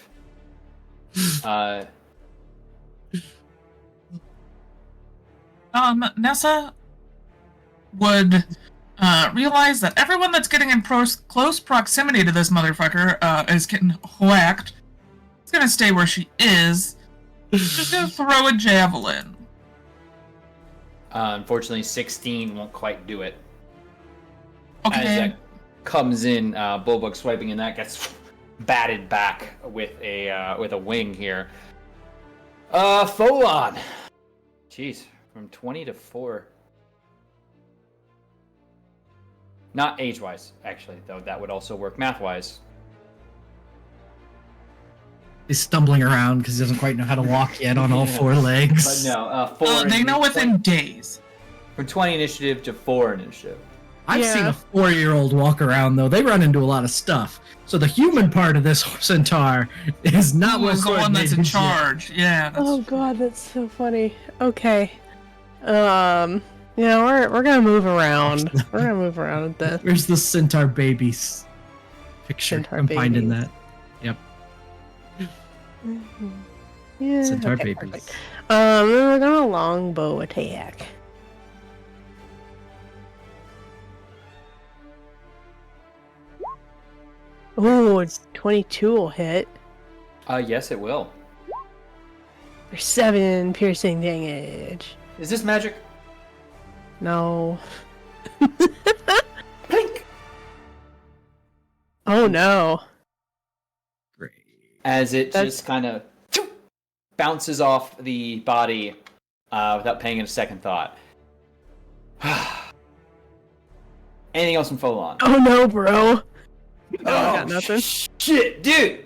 Nessa would realize that everyone that's getting in close proximity to this motherfucker is getting whacked. She's gonna stay where she is. She's gonna throw a javelin.
unfortunately 16 won't quite do it. As
Okay.
that comes in, Bulbug swiping, and that gets batted back with a wing here. Folon. Jeez, from 20 to 4. Not age-wise, actually, though that would also work math-wise.
He's stumbling around because he doesn't quite know how to walk yet on all four legs.
But no, 4.
They know within days.
From 20 initiative to 4 initiative.
I've
Yeah.
seen a 4-year-old walk around though. They run into a lot of stuff. So the human part of this centaur is not
Who is the one that's in
coordinated yet.
charge? Yeah. That's...
Oh god, that's so funny. Okay. Yeah, we're gonna move around. We're gonna move around with this.
Where's the centaur babies picture?
Centaur
I'm finding
babies.
that. Yep.
Yeah.
Centaur
okay,
babies.
perfect. We're gonna longbow attack. Ooh, it's 22 will hit.
Yes, it will.
For 7 piercing damage.
Is this magic?
No.
Blink!
Oh no.
Great.
As it
That's-
just kind of bounces off the body without paying it a second thought. Anything else from Folon?
Oh no, bro. I got nothing.
Shit, dude!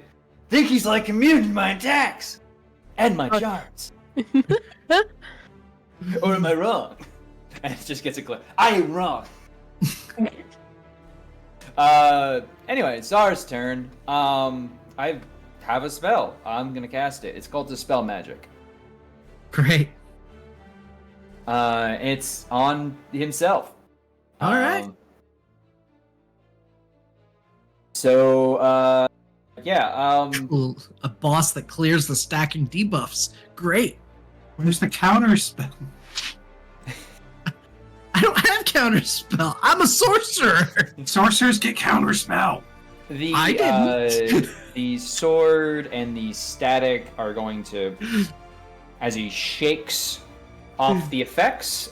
Think he's like immune to my attacks! And my charms. Or am I wrong? And it just gets a clip. I am wrong. Anyway, it's Zara's turn. I have a spell. I'm gonna cast it. It's called Dispel Magic.
Great.
It's on himself.
All right.
So, yeah,
Cool. A boss that clears the stacking debuffs. Great.
Where's the counter spell?
I don't have counter spell. I'm a sorcerer.
Sorcerers get counter spell.
I didn't.
The sword and the static are going to, as he shakes off the effects.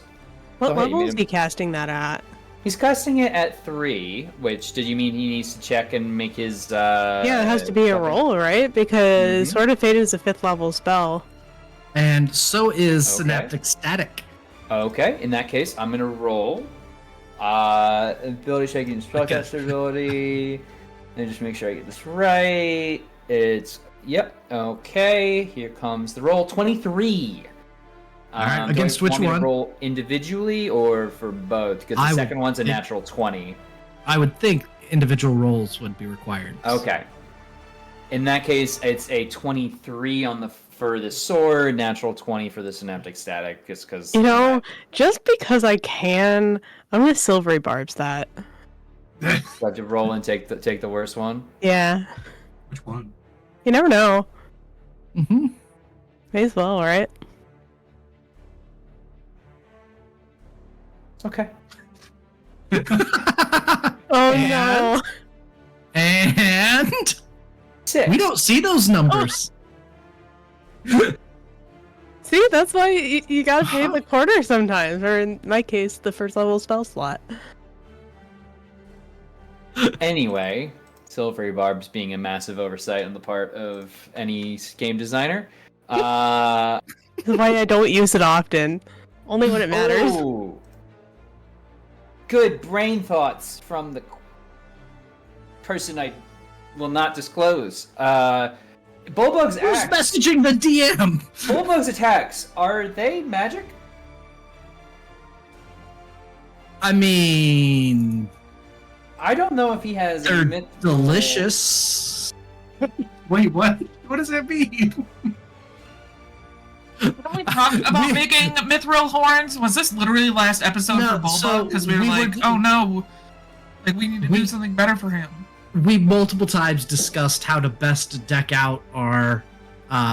What
Go ahead, you
level is
made
he
him-
casting that at?
He's casting it at 3, which, did you mean he needs to check and make his,
Yeah, it has to be a
something?
roll, right? Because
Mhm.
Sword of Fate is a 5th level spell.
And so is
Okay.
synaptic static.
Okay, in that case, I'm gonna roll. Ability shaking spellcaster ability. And just make sure I get this right. It's yep. Okay, here comes the roll. 23.
All right,
do
against
I
which
want me to
one?
roll individually or for both? Because the
I would
second one's a
pick-
natural 20.
I would think individual rolls would be required.
Okay. In that case, it's a 23 for the sword, natural 20 for the synaptic static, just because.
You know, just because I can, I'm gonna silvery barbs that.
Have to roll and take the worst one.
Yeah.
Which one?
You never know.
Mm-hmm.
May as well, right?
Okay.
Oh
And-
no.
And
6.
we don't see those numbers.
See, that's why you gotta pay the quarter sometimes, or in my case, the first level spell slot.
Anyway, silvery barbs being a massive oversight on the part of any game designer.
That's why I don't use it often. Only when it matters.
Ooh. Good brain thoughts from the person I will not disclose. Bulbug's
Who's
axe.
messaging the DM?
Bulbug's attacks, are they magic?
I mean,
I don't know if he has
they're
myth-
delicious.
Wait, what? What does that mean?
Didn't we talk about making mithril horns? Was this literally last episode
No,
for
so
Bulba? Because we were
we
like,
were-
oh no, like we need to do something better for him.
We multiple times discussed how to best deck out our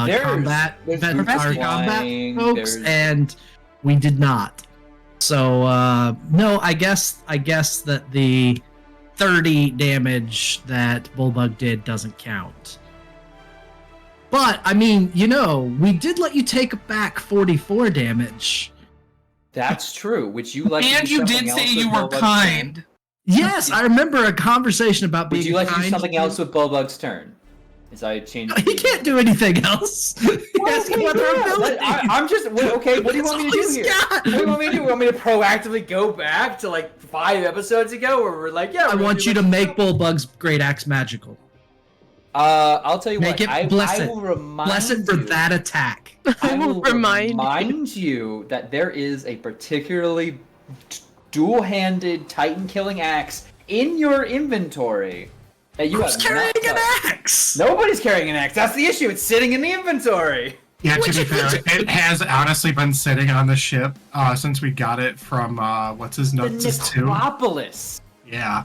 There's
combat
roots
combat
flying,
folks,
there's-
and we did not. So no, I guess that the 30 damage that Bullbug did doesn't count. But I mean, we did let you take back 44 damage.
That's true, which you like to
And
do
you
something
did
else
say
with
you were
Bulbug's
kind.
turn.
Yes, I remember a conversation about being
Would you like to do
kind
something else with Bulbug's turn? As I change.
He can't do anything else. Ask him about their ability.
I'm just okay. What do you want me to do
That's all
here?
he's got.
What do you want me to do? Want me to proactively go back to like 5 episodes ago, where we're like, yeah,
I
we're
want
gonna
you
do
to
this
make
now?
Bullbug's Great Axe magical.
I'll tell you
Make
what.
it bless
I
it.
will remind
Bless it for
you,
that attack.
I will
Remind you.
remind you that there is a particularly dual-handed Titan-killing axe in your inventory that you
Who's
have
carrying
not
an
touched.
axe?
Nobody's carrying an axe. That's the issue. It's sitting in the inventory.
Yeah, to be fair, it has honestly been sitting on the ship since we got it from what's his
The
nuts' tomb.
necropolis.
Yeah.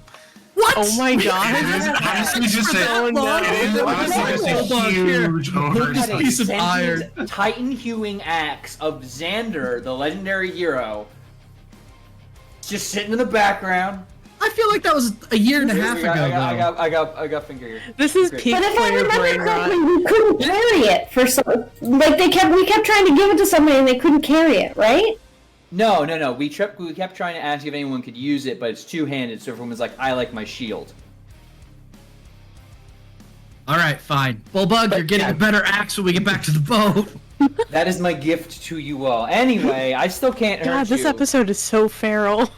What?
Oh my god.
It is honestly just
Oh,
a,
no.
it is honestly just
Hold
a
on, here.
huge
Look at
oversight.
this piece of iron.
Titan hewing axe of Xander, the legendary hero, just sitting in the background.
I feel like that was a year and a half ago.
I got finger here.
This is
Great.
peak
But if I
player brain
remember
rot.
correctly, we couldn't carry it for some. Like we kept trying to give it to somebody and they couldn't carry it, right?
No. We kept trying to ask if anyone could use it, but it's two-handed, so everyone was like, I like my shield.
All right, fine. Bullbug, you're getting a better axe when we get back to the boat.
That is my gift to you all. Anyway, I still can't hurt
God, this
you.
episode is so feral.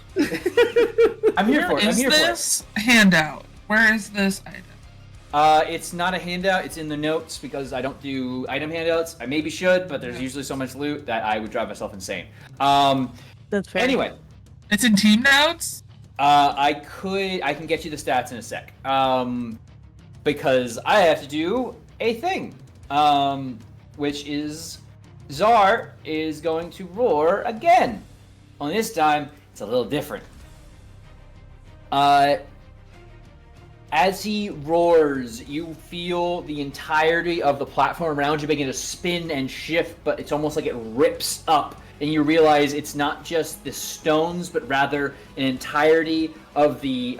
I'm here for
Where
it. I'm
is
here for it.
this handout? Where is this item?
It's not a handout. It's in the notes because I don't do item handouts. I maybe should, but there's usually so much loot that I would drive myself insane.
That's fair.
Anyway,
It's in team notes?
I can get you the stats in a sec. Because I have to do a thing. Which is Czar is going to roar again. Only this time, it's a little different. As he roars, you feel the entirety of the platform around you begin to spin and shift, but it's almost like it rips up, and you realize it's not just the stones, but rather an entirety of the,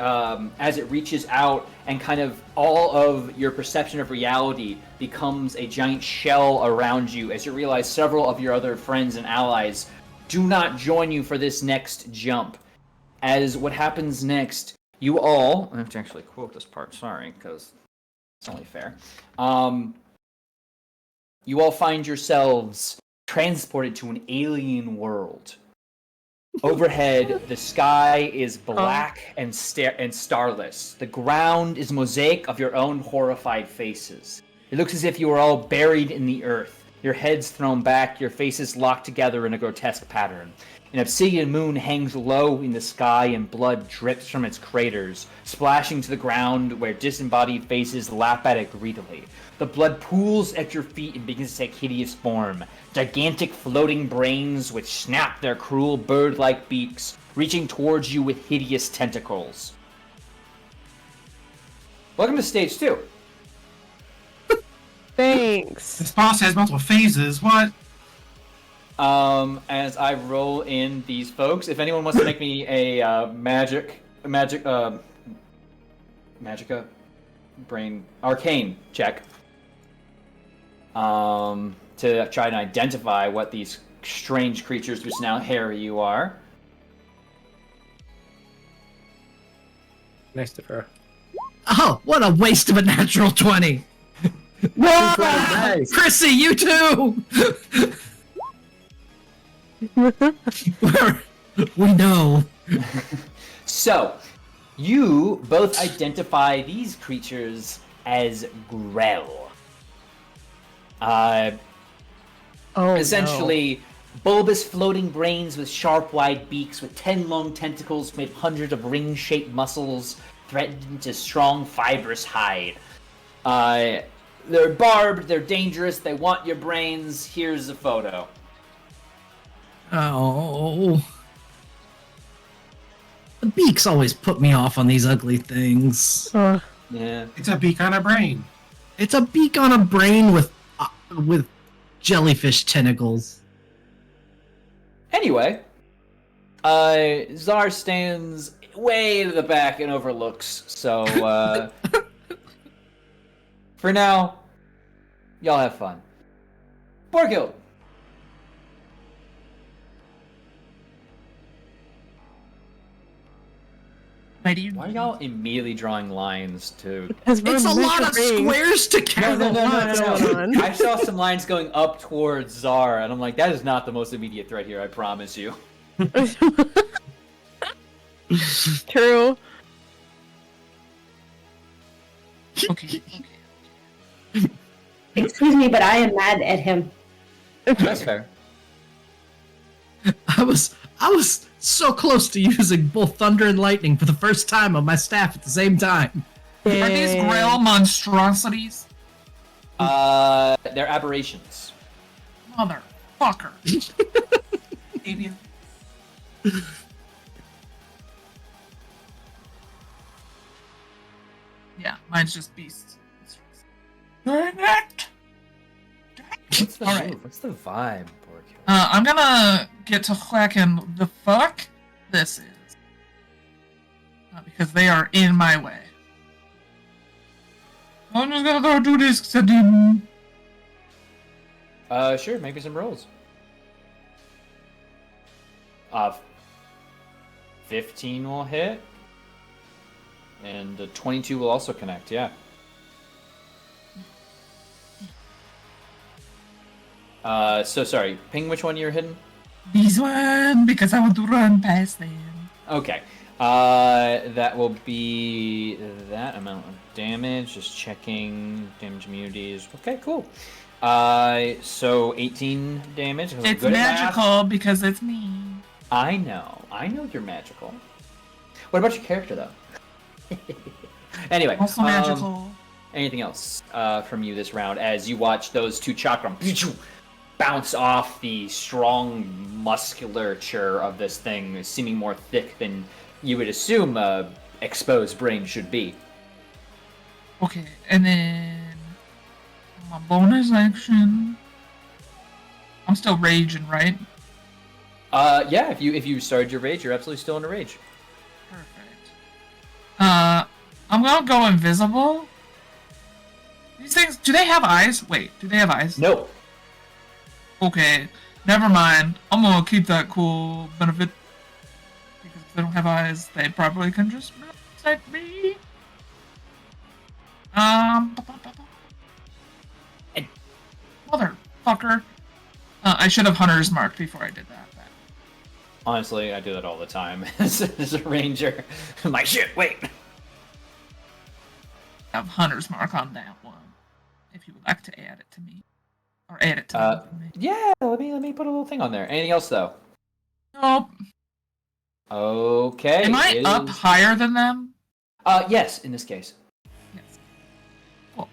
as it reaches out, and kind of all of your perception of reality becomes a giant shell around you, as you realize several of your other friends and allies do not join you for this next jump. As what happens next, you all, I have to actually quote this part, sorry, because it's only fair. You all find yourselves transported to an alien world. Overhead, the sky is black and starless. The ground is a mosaic of your own horrified faces. It looks as if you are all buried in the earth, your heads thrown back, your faces locked together in a grotesque pattern. An obsidian moon hangs low in the sky and blood drips from its craters, splashing to the ground where disembodied faces lap at it greedily. The blood pools at your feet and begins to take hideous form. Gigantic floating brains which snap their cruel bird-like beaks, reaching towards you with hideous tentacles. Welcome to stage 2.
Thanks.
This boss has multiple phases. What?
As I roll in these folks, if anyone wants to make me a Magica brain arcane check, to try and identify what these strange creatures which now harry you are.
Nice to her.
Oh, what a waste of a natural 20.
Nice.
Chrissy, you too. We know.
So, you both identify these creatures as Grell. Essentially, bulbous floating brains with sharp, wide beaks, with 10 long tentacles made hundreds of ring-shaped muscles threatened into strong, fibrous hide. They're barbed, they're dangerous, they want your brains. Here's a photo.
Oh. The beaks always put me off on these ugly things.
Yeah.
It's a beak on a brain.
It's a beak on a brain with jellyfish tentacles.
Anyway, Czar stands way to the back and overlooks, so, for now, y'all have fun. Borghild. Why are y'all immediately drawing lines to...
It's a lot of squares to count.
No.
on.
I saw some lines going up towards Czar, and I'm like, that is not the most immediate threat here, I promise you.
True.
Okay.
Excuse me, but I am mad at him.
That's fair.
I was so close to using both thunder and lightning for the first time on my staff at the same time.
Are these Grail monstrosities?
They're aberrations.
Motherfucker. Idiot. it's just beasts. Dang it!
What's the
Alright.
move? What's the vibe, Bork?
I'm gonna get to whacking the fuck this is. Because they are in my way. I'm just gonna throw 2 discs at him.
Sure, maybe some rolls. 15 will hit. And 22 will also connect, yeah. So sorry, ping which one you're hitting?
This one, because I want to run past them.
Okay. That will be that amount of damage. Just checking damage immunities. Okay, cool. So 18 damage.
It's
good at math.
magical because it's me.
I know you're magical. What about your character, though? Anyway.
Also magical.
Anything else from you this round as you watch those 2 chakram bounce off the strong musculature of this thing, seeming more thick than you would assume a exposed brain should be.
Okay, and then my bonus action. I'm still raging, right?
Yeah. If you started your rage, you're absolutely still in a rage.
Perfect. I'm gonna go invisible. These things, do they have eyes? Wait, do they have eyes?
No.
Okay, never mind. I'm gonna keep that cool benefit. Because if they don't have eyes, they probably can just protect me. Motherfucker. I should have Hunter's Mark before I did that.
Honestly, I do that all the time as a ranger. I'm like, shit, wait.
I have Hunter's Mark on that one. If you would like to add it to me. Or add it to me.
Yeah, let me put a little thing on there. Anything else, though?
Nope.
Okay.
Am I up higher than them?
Yes, in this case.
Yes. Cool.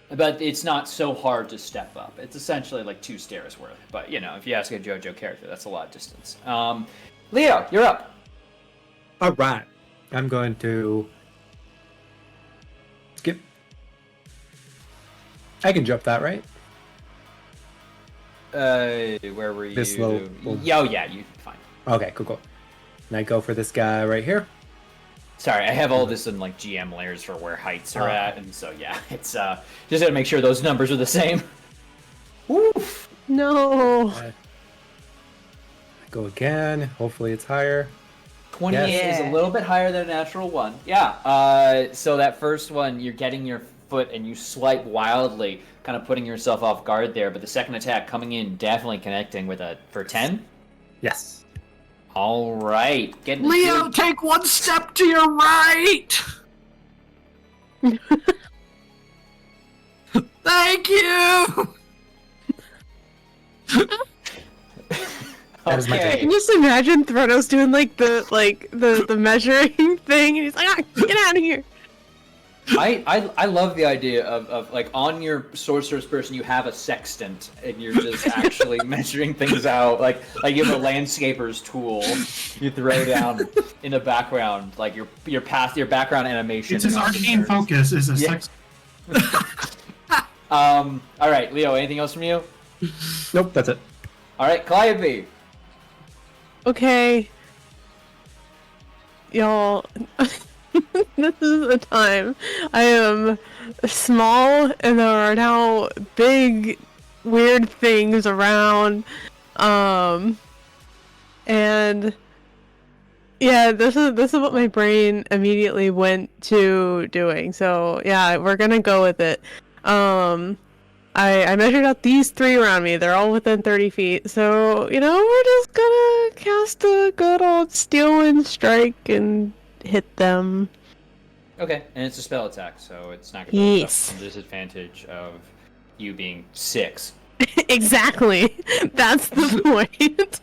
But it's not so hard to step up. It's essentially like 2 stairs worth. But, if you ask a JoJo character, that's a lot of distance. Leo, you're up.
All right. I'm going to skip. I can jump that, right?
Where were you?
This low.
Oh, yeah, you fine.
Okay, cool. And I go for this guy right here.
Sorry, I have all this in like GM layers for where heights are at, and so yeah, it's just gotta make sure those numbers are the same. Oof.
No.
I go again. Hopefully it's higher.
28
Yes.
is a little bit higher than a natural one. Yeah. So that first one, you're getting your foot and you swipe wildly, kind of putting yourself off guard there. But the second attack coming in, definitely connecting with for 10.
Yes.
All right.
Leo, take 1 step to your right! Thank you!
That is my
Okay.
take.
Can you just imagine Thronos doing like the measuring thing, and he's like, get out of here.
I love the idea of like on your sorcerer's person you have a sextant and you're just actually measuring things out like you have a landscaper's tool you throw down in the background like your background animation.
It's his arcane focus is a sex.
All right, Leo. Anything else from you?
Nope, that's it.
All right, Calliope.
Okay. Y'all, this is the time. I am small and there are now big weird things around. And yeah, this is what my brain immediately went to doing. So yeah, we're gonna go with it. I measured out these 3 around me. They're all within 30 feet. So, we're just gonna cast a good old Steel Wind Strike and hit them.
Okay, and it's a spell attack, so it's not gonna be
Yes.
a disadvantage of you being 6.
Exactly. That's the point.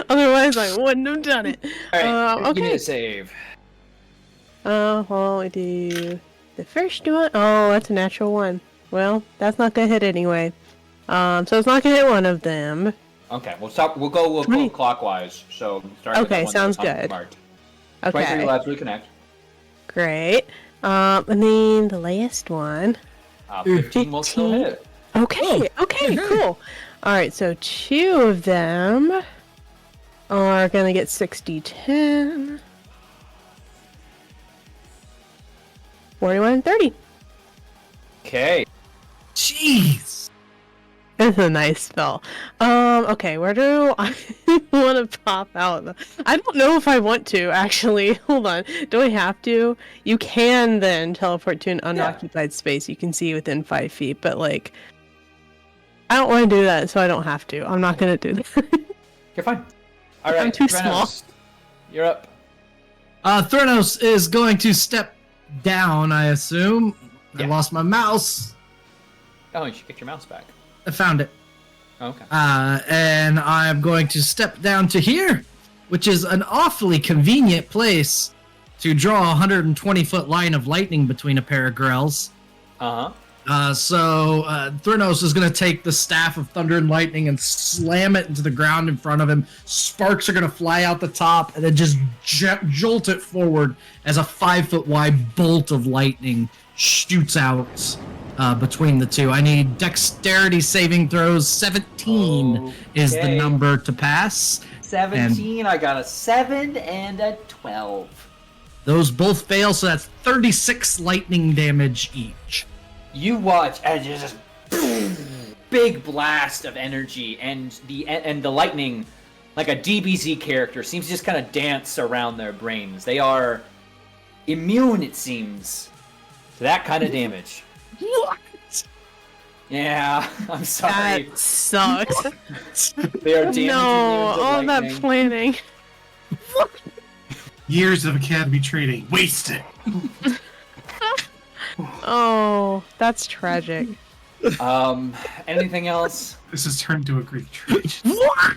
Otherwise, I wouldn't have done it.
All right,
Okay.
give me a save.
Well, we do the first one. Oh, that's a natural 1. Well, that's not gonna hit anyway. So it's not gonna hit one of them.
Okay, we'll go clockwise. So start with the
Okay,
one
sounds
that's
good.
marked. 23
Okay,
lives reconnect.
great. And then the last one.
15 will still hit.
Okay, cool. Alright, so 2 of them are gonna get 60-10. 41 and 30.
Okay.
Jeez.
That's a nice spell. Okay, where do I want to pop out? I don't know if I want to, actually. Hold on. Do I have to? You can then teleport to an unoccupied space you can see within 5 feet, but, like, I don't want to do that, so I don't have to. I'm not going to do that.
You're fine. All right,
I'm too
Threnos,
small.
You're up.
Threnos is going to step down, I assume. I
Yeah.
lost my mouse.
Oh, you should get your mouse back.
I found it.
Okay.
And I'm going to step down to here, which is an awfully convenient place to draw a 120-foot line of lightning between a pair of grells. So Threnos is going to take the Staff of Thunder and Lightning and slam it into the ground in front of him. Sparks are going to fly out the top and then just jolt it forward as a 5-foot wide bolt of lightning shoots out between the two. I need dexterity saving throws. 17 is the
Okay.
number to pass.
17, I got a 7 and a 12.
Those both fail, so that's 36 lightning damage each.
You watch as there's just big blast of energy, and the lightning, like a DBZ character, seems to just kind of dance around their brains. They are immune, it seems, to that kind of damage.
What?
Yeah, I'm sorry.
That sucks.
They are damaging
No, all that
lightning.
planning.
Years of academy training wasted.
Oh, that's tragic.
Anything else?
This has turned to a Greek tragedy.
What?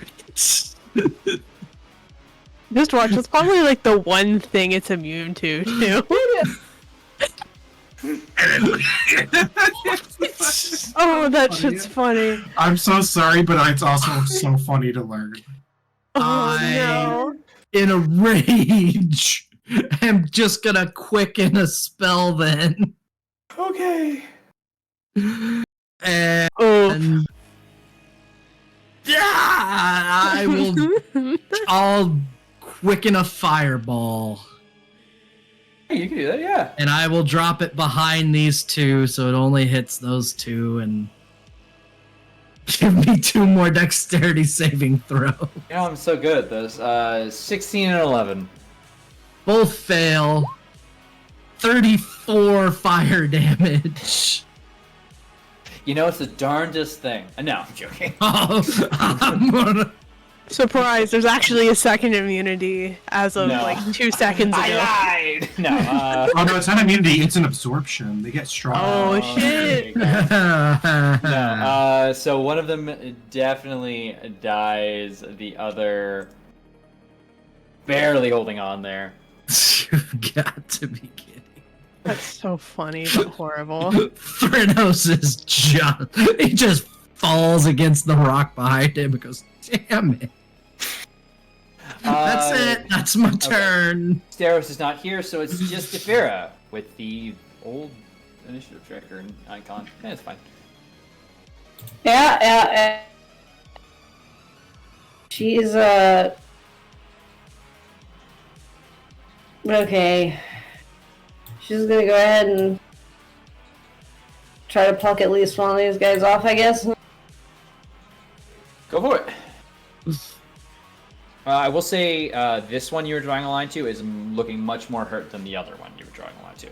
Just watch. It's probably like the one thing it's immune to, too. Oh, that shit's funny.
I'm so sorry, but it's also so funny to learn.
Oh, no.
In a rage, am just gonna quicken a spell then.
Okay.
And
Oh.
I will. I'll quicken a fireball,
Hey, you can do that, yeah.
and I will drop it behind these two, so it only hits those two, and give me 2 more dexterity saving throw.
You know, I'm so good at those. 16 and 11.
Both fail. 34 fire damage.
You know, it's the darndest thing. No, I'm joking.
Oh, I'm gonna...
Surprise, there's actually a second immunity as of
No.
like 2 seconds ago.
I lied! No,
Oh no, it's not immunity, it's an absorption. They get strong.
Oh,
there
shit.
you go. No, so one of them definitely dies, the other barely holding on there.
You've got to be kidding.
That's so funny but horrible.
Threnos is he just falls against the rock behind him and goes, damn it. That's it. That's my turn.
Steros is not here, so it's just Ifira with the old initiative tracker and icon. Yeah, it's fine.
Yeah. She's, okay. She's gonna go ahead and try to pluck at least one of these guys off, I guess.
Go for it. I will say this one you were drawing a line to is looking much more hurt than the other one you were drawing a line to.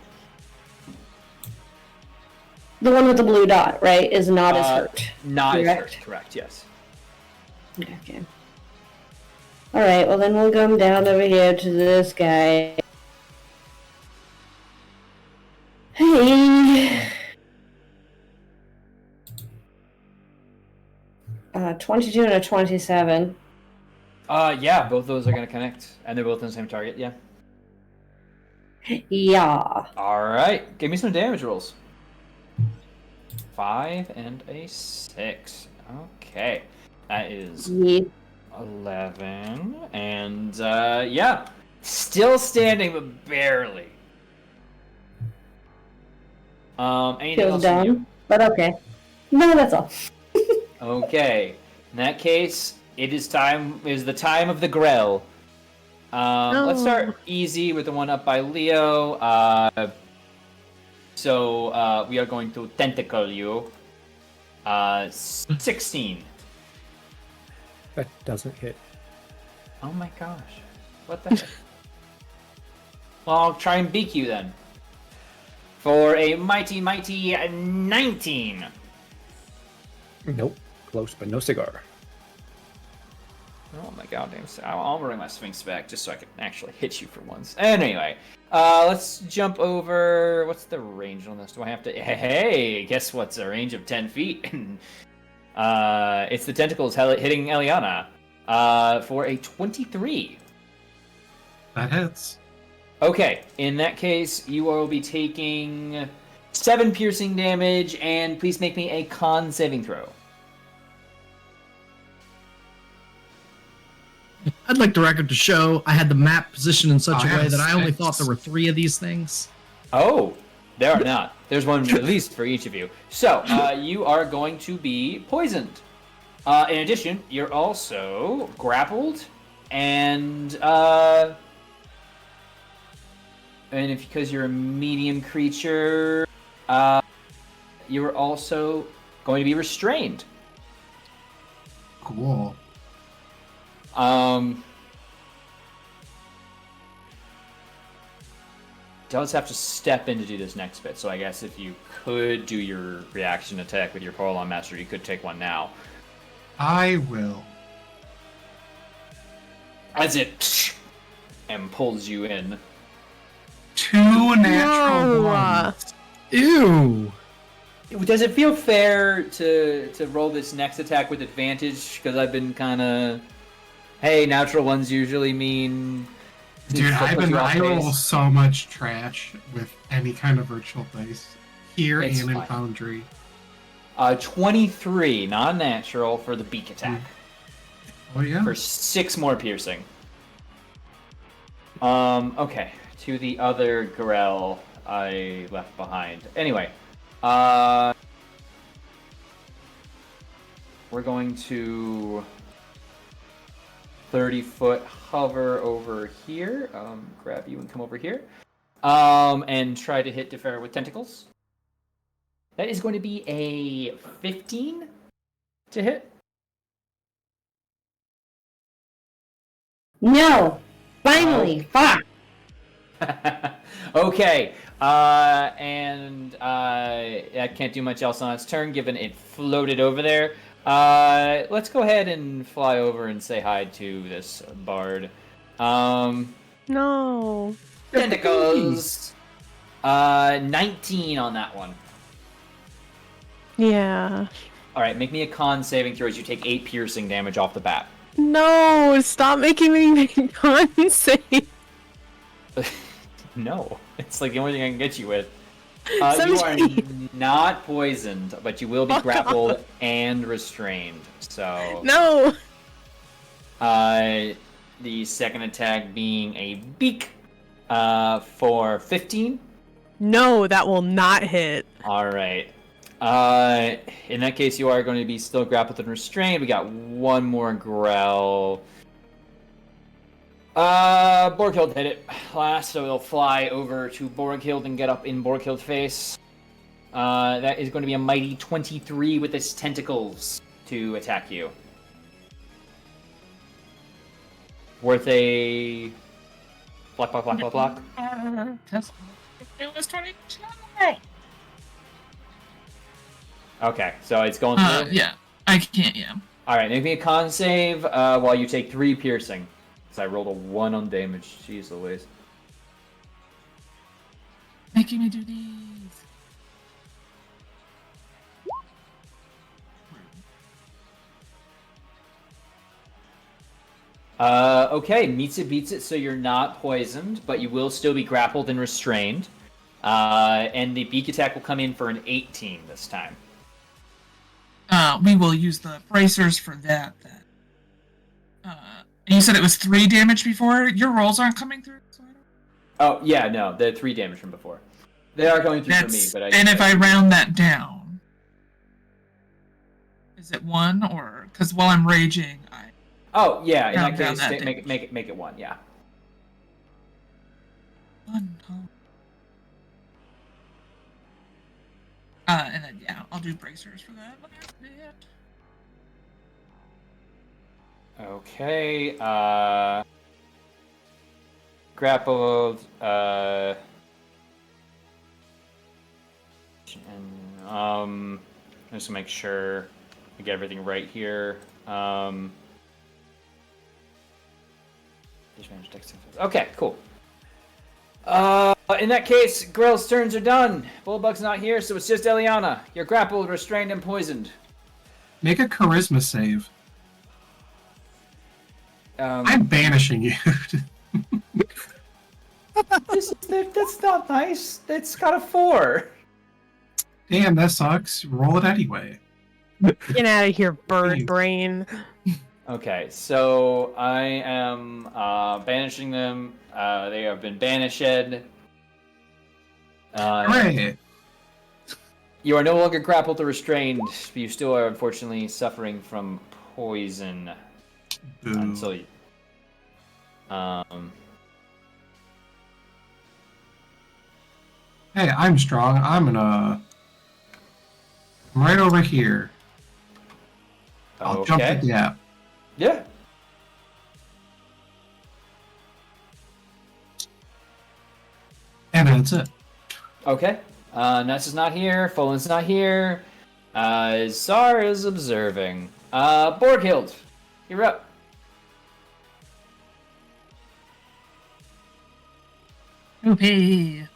The one with the blue dot, right, is not as hurt.
Not as
Correct.
hurt, correct, yes.
Okay. Alright, well then we'll come down over here to this guy. Hey! 22 and a 27.
Yeah, both those are going to connect, and they're both on the same target, yeah.
Yeah.
Alright, give me some damage rolls. 5 and a 6. Okay. That is
Yeah.
11. And, yeah. Still standing, but barely. Anything
Feels
else from you?
dumb, but okay. No, that's all.
Okay. In that case, it is the time of the Grell. Let's start easy with the one up by Leo. So we are going to tentacle you. 16.
That doesn't hit.
Oh my gosh. What the heck? Well, I'll try and beak you then. For a mighty 19.
Nope. Close, but no cigar.
Oh my goddamn! I'll bring my Sphinx back just so I can actually hit you for once. Anyway, let's jump over. What's the range on this? Do I have to? Hey, guess what's a range of 10 feet? It's the tentacles hitting Eliana. For a 23.
That hits.
Okay, in that case, you will be taking 7 piercing damage, and please make me a con saving throw.
I'd like the record to show I had the map positioned in such
I
a way
have
that I only
six.
thought there were 3 of these things.
Oh, there are not. There's one at least for each of you. So, you are going to be poisoned. In addition, you're also grappled, and because you're a medium creature, you're also going to be restrained.
Cool.
Does have to step in to do this next bit, so I guess if you could do your reaction attack with your Portalon Master, you could take one now.
I will.
As it and pulls you in.
2 natural
No.
ones.
Ew!
Does it feel fair to roll this next attack with advantage? Because I've been kind of, hey, natural ones usually mean.
Dude, I roll
base.
so much trash with any kind of virtual dice. Here
It's
and in
fine.
Foundry.
23 non-natural for the beak attack
Oh yeah.
for 6 more piercing. Okay, to the other Grell I left behind. Anyway, we're going to 30-foot hover over here. Grab you and come over here. And try to hit Defer with tentacles. That is going to be a 15 to hit.
No! Finally! Fuck!
Okay, and I can't do much else on its turn, given it floated over there. Let's go ahead and fly over and say hi to this bard.
No.
Tentacles. 19 on that one.
Yeah.
All right, make me a con saving throw as you take 8 piercing damage off the bat.
No, stop making me make con save.
No, it's like the only thing I can get you with. You are
17.
not poisoned, but you will be
Fuck
grappled
off.
and restrained. So,
No.
the second attack being a beak for 15.
No, that will not hit.
All right. In that case, you are going to be still grappled and restrained. We got one more growl. Borghild hit it last, so it'll fly over to Borghild and get up in Borghild's face. That is going to be a mighty 23 with its tentacles to attack you. Worth a block.
It was 22.
Okay, so it's going through.
Yeah, I can't. Yeah.
All right, make me a con save while you take 3 piercing. Because I rolled a 1 on damage. Jeez Louise.
Making me do these.
Okay, meets it, beats it, so you're not poisoned, but you will still be grappled and restrained. And the beak attack will come in for an 18 this time.
We will use the bracers for that then. And you said it was 3 damage before? Your rolls aren't coming through? So I don't...
Oh, yeah, no, the 3 damage from before. They are going through for me, but
and if I round that down, is it 1 or because while I'm raging, I.
Oh yeah, in that
round down
case,
that
make it 1. Yeah.
1. And then yeah, I'll do bracers for that.
Okay. Grappled. Just to make sure I get everything right here. Okay, cool. In that case, Grill's turns are done. Bullbug's not here, so it's just Eliana. You're grappled, restrained, and poisoned.
Make a charisma save. I'm banishing you.
That's not nice. It's got a 4.
Damn, that sucks. Roll it anyway.
Get out of here, bird brain.
Okay, so I am banishing them. They have been banished.
Hooray!
You are no longer grappled or restrained, but you still are unfortunately suffering from poison.
Boo.
Until you.
Hey, I'm strong. I'm right over here. I'll jump the gap.
Yeah.
And that's it.
Okay. Ness is not here. Folan's not here. Zar is observing. Borghild, you're up.
Oopie.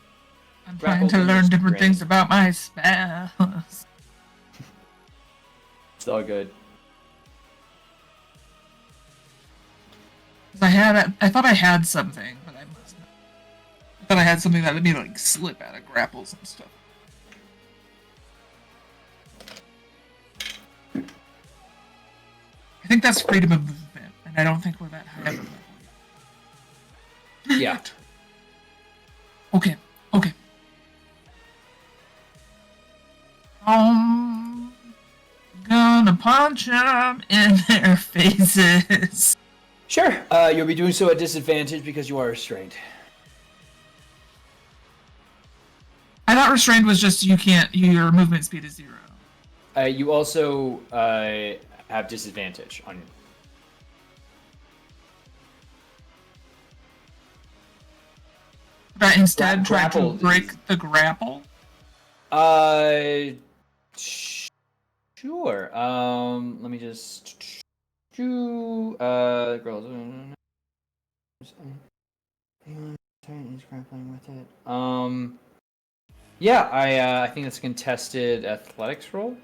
I'm trying to learn different things about my spells.
It's all good.
I thought I had something, but I must not. I thought I had something that let me like slip out of grapples and stuff. I think that's freedom of movement, and I don't think we're that high up a level yet.
Yeah.
Okay. Gonna punch them in their faces.
Sure. You'll be doing so at disadvantage because you are restrained.
I thought restrained was just your movement speed is 0.
You also have disadvantage on.
But instead try to
Grapple
break the grapple.
Sure. Let me just girls. He's grappling with it. Yeah, I think it's a contested athletics roll.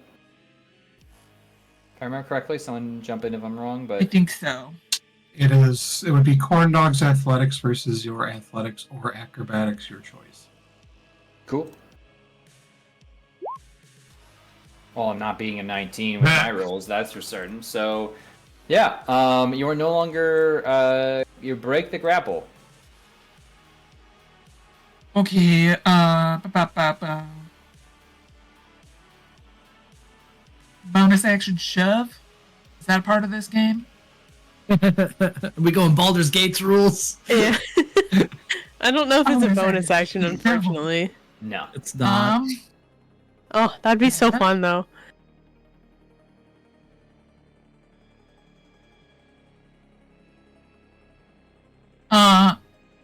If I remember correctly, someone jump in if I'm wrong, but
I think so.
It would be Corn Dog's athletics versus your athletics or acrobatics, your choice.
Cool. Well, I'm not being a 19 with my rolls, that's for certain. So, yeah, you are no longer, you break the grapple.
Okay, bonus action shove? Is that a part of this game?
We going Baldur's Gates rules?
Yeah. I don't know if it's a
Bonus
bonus action,
action.
unfortunately.
No.
It's not.
Oh, that'd be so fun, though.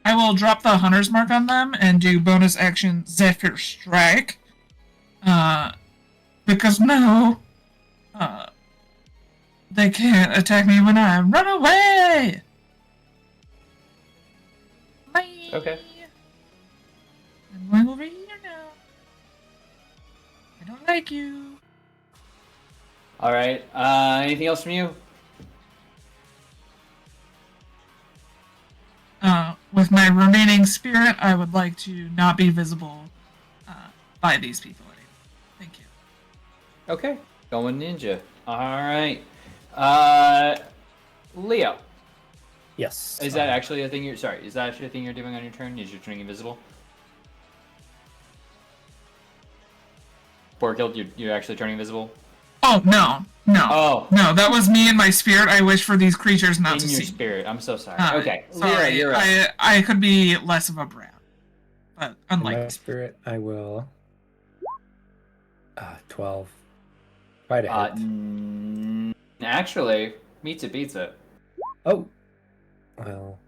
I will drop the hunter's mark on them and do bonus action Zephyr Strike. Because no, they can't attack me when I run away. Bye.
Okay.
I'm going over here now. I don't like you.
All right. Anything else from you?
With my remaining spirit, I would like to not be visible by these people anymore. Thank you.
Okay. Going ninja. All right. Leo.
Yes.
Is that actually a thing you're? Sorry. Is that actually a thing you're doing on your turn? Is your turning invisible? Borkild, you're actually turning invisible?
Oh, no.
Oh.
No, that was me and my spirit. I wish for these creatures not
In
to
your
see.
spirit. I'm so sorry. Okay.
Sorry,
You're right.
I could be less of a brat. But
In my
unlike
spirit, I will. 12. Right ahead.
Actually, meets it beats it.
Oh. Well.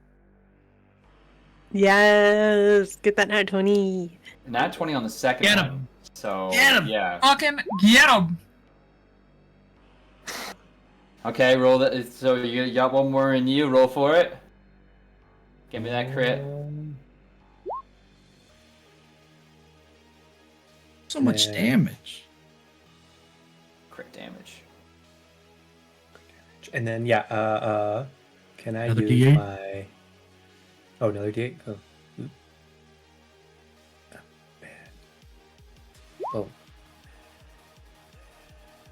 Yes, get that nat 20.
Nat 20 on the second
Get
one.
him.
So,
Get him.
yeah.
fucking get 'em.
Okay, roll that. So you got one more in you. Roll for it. Give me that crit.
So much
Yeah.
damage.
Crit damage.
And then can I
Another
use
D8?
my? Oh, another D8. Oh. Oop. Oh, man. Oh.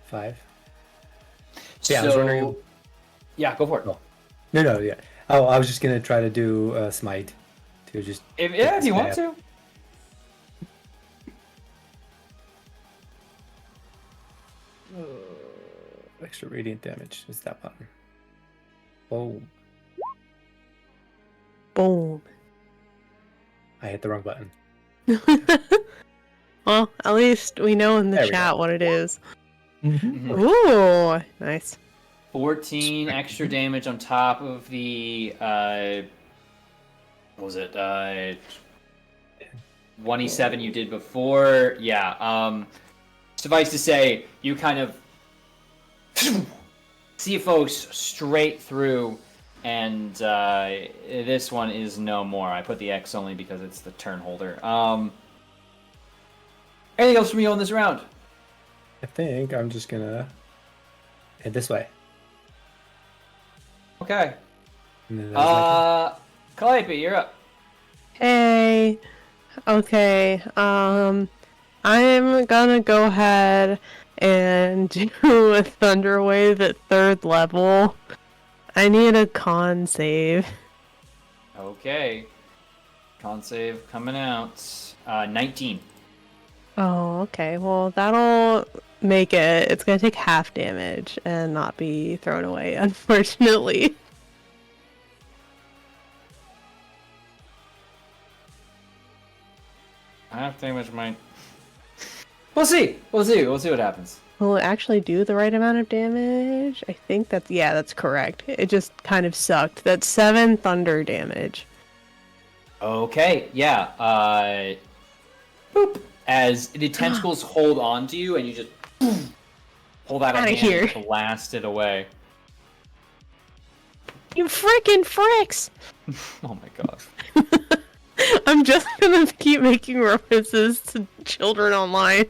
5. Yeah, I was wondering.
Yeah, go for it.
Oh. No, yeah. Oh, I was just gonna try to do smite to just.
If
get
if
this
you
guy
want
up.
to.
Extra radiant damage. Is that button? Oh,
Boom.
I hit the wrong button.
Well, at least we know in the
There we
chat
go.
what it is.
Mm-hmm.
Ooh, nice.
14 extra damage on top of the what was it? 27 you did before. Yeah. Suffice to say, you kind of see folks straight through, and this one is no more. I put the X only because it's the turn holder. Anything else from you on this round?
I think I'm just gonna head this way.
Okay.
And then that was my turn.
Calliope, you're up.
Hey. Okay. I'm gonna go ahead and do a Thunder Wave at 3rd level. I need a con save.
Okay. Con save coming out. 19.
Oh, okay. Well, that'll make it. It's gonna take half damage and not be thrown away, unfortunately.
Half damage might. We'll see. We'll see what happens.
Will it actually do the right amount of damage? I think that's correct. It just kind of sucked. That's 7 thunder damage.
Okay. Yeah. Boop. As the tentacles hold on to you, and you just pull that
Outta
hand
here.
and blast it away.
You freaking fricks!
Oh my god.
I'm just gonna keep making references to children online.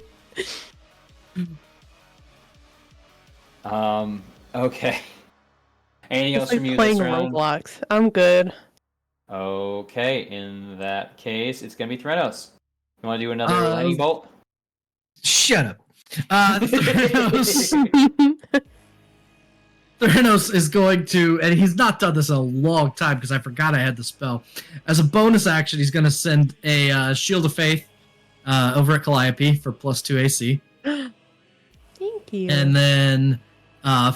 Okay. Anything
It's
else
like
from you
playing
this round?
Roblox. I'm good.
Okay. In that case, it's gonna be Threnos. You want to do another
Uh,
lightning bolt?
Shut up. Theranos is going to, and he's not done this in a long time because I forgot I had the spell. As a bonus action, he's going to send a Shield of Faith over at Calliope for +2 AC.
Thank you.
And then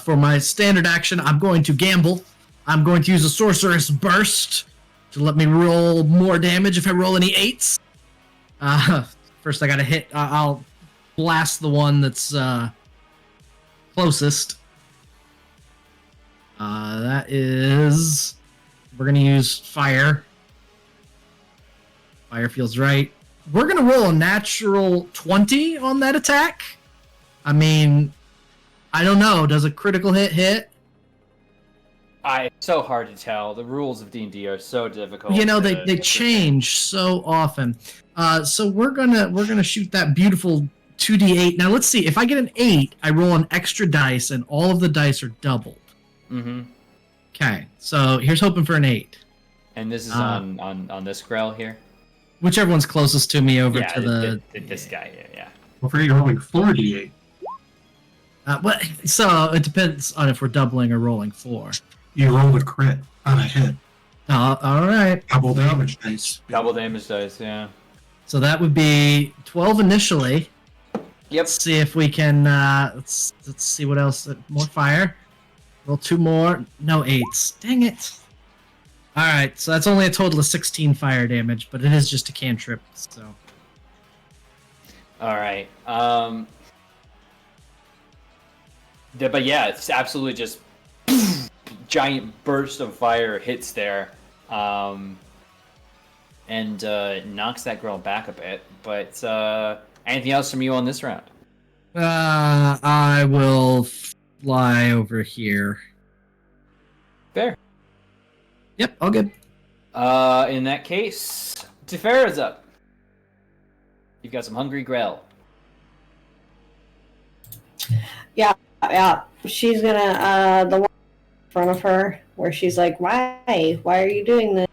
for my standard action, I'm going to gamble. I'm going to use a Sorceress Burst to let me roll more damage if I roll any 8s. First, I got to hit. I'll blast the one that's closest. That is. We're gonna use fire. Fire feels right. We're gonna roll a natural 20 on that attack. I mean, I don't know. Does a critical hit?
It's so hard to tell. The rules of D&D are so difficult.
You know, they
to
change so often. So we're gonna shoot that beautiful 2d8. Now let's see. If I get an 8, I roll an extra dice, and all of the dice are doubled.
Mm-hmm.
Okay, so here's hoping for an 8.
And this is on this Grell here.
Whichever one's closest to me over
Yeah,
to the.
this guy. Yeah.
Well, for you, rolling 4d8.
So it depends on if we're doubling or rolling 4.
You roll a crit on a hit.
All right.
Double damage dice.
Double damage dice. Yeah.
So that would be 12 initially.
Yep.
Let's see if we can. Let's see what else. More fire. Roll 2 more. No 8s. Dang it. All right, so that's only a total of 16 fire damage, but it is just a cantrip. So.
All right. But yeah, it's absolutely just giant burst of fire hits there, and knocks that girl back a bit. But anything else from you on this round?
I will fly over here.
Fair.
Yep, all good.
In that case, Tefera's up. You've got some hungry Grell.
Yeah. She's gonna the one in front of her where she's like, "Why? Why are you doing this?"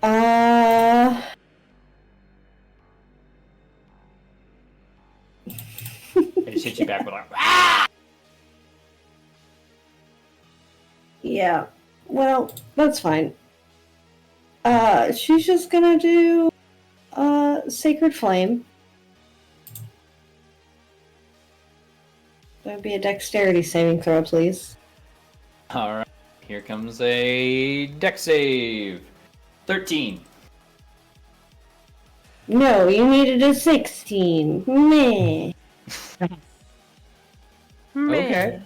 I
just hit you back with like, ah!
Yeah. Well, that's fine. She's just gonna do Sacred Flame. That'd be a dexterity saving throw, please.
Alright, here comes a dex save. 13.
No, you needed a 16. Meh.
Okay.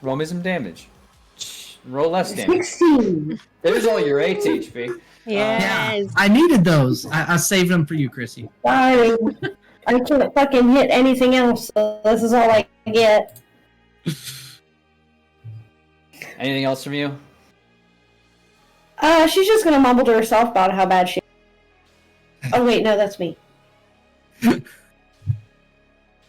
Roll me some damage. Roll less damage.
16.
There's all your 8 HP.
Yes.
I needed those. I saved them for you, Chrissy.
Sorry. I can't fucking hit anything else, so this is all I get.
Anything else from you?
She's just gonna mumble to herself about how bad she. Oh wait, no, that's me.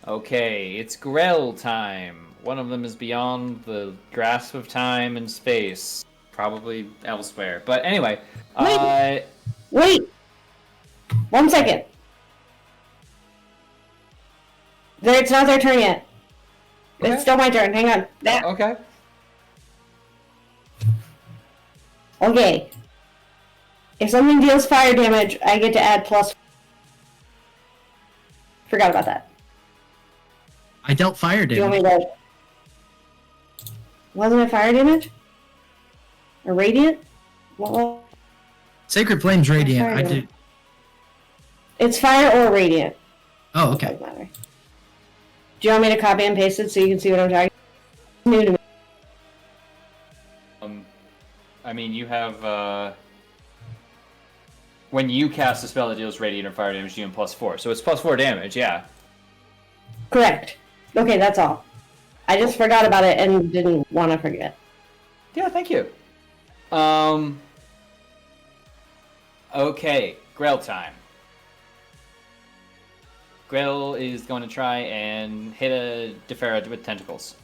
Okay, it's Grell time. One of them is beyond the grasp of time and space. Probably elsewhere. But anyway,
Wait! 1 second. It's not their turn yet.
Okay.
It's still my turn. Hang on.
Okay.
Okay. If something deals fire damage, I get to add plus. Forgot about that.
I dealt fire
Do you want
damage.
me to? Wasn't it fire damage? Or radiant? What was...
Sacred Flame's radiant.
Fire
I
damage.
did.
It's fire or radiant.
Oh, okay.
Doesn't matter. Do you want me to copy and paste it so you can see what I'm talking about? It's new to me.
I mean, you have, when you cast a spell that deals radiant or fire damage, you do +4. So it's +4 damage, yeah.
Correct. Okay, that's all. I just forgot about it and didn't want to forget.
Yeah, thank you. Okay, Grell time. Grell is going to try and hit a Tefera with tentacles.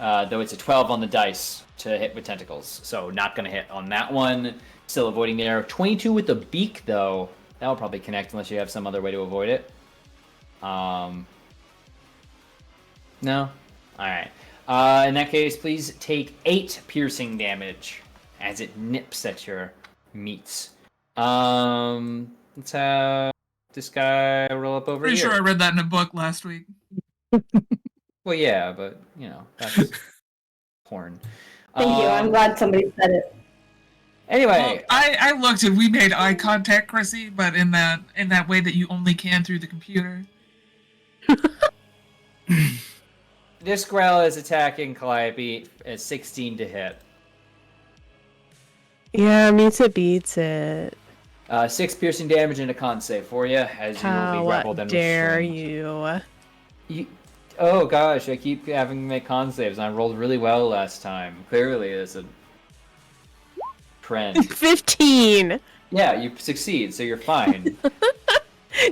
Though it's a 12 on the dice to hit with tentacles. So not going to hit on that one. Still avoiding the arrow. 22 with the beak, though. That will probably connect unless you have some other way to avoid it. No? Alright. In that case, please take 8 piercing damage as it nips at your meats. Let's have this guy roll up over
Pretty
here.
sure I read that in a book last week.
Well, yeah, but, you know, that's porn.
Thank you. I'm glad somebody said it.
Anyway.
Well, I looked and we made eye contact, Chrissy, but in that way that you only can through the computer.
This Grell is attacking Calliope at 16 to hit.
Yeah, meets it, beats it.
6 piercing damage and a con save for you, as you will be grappled and
dare
restrained.
you?
Oh gosh, I keep having to make con saves, and I rolled really well last time. Clearly, it's a trend.
15!
Yeah, you succeed, so you're fine.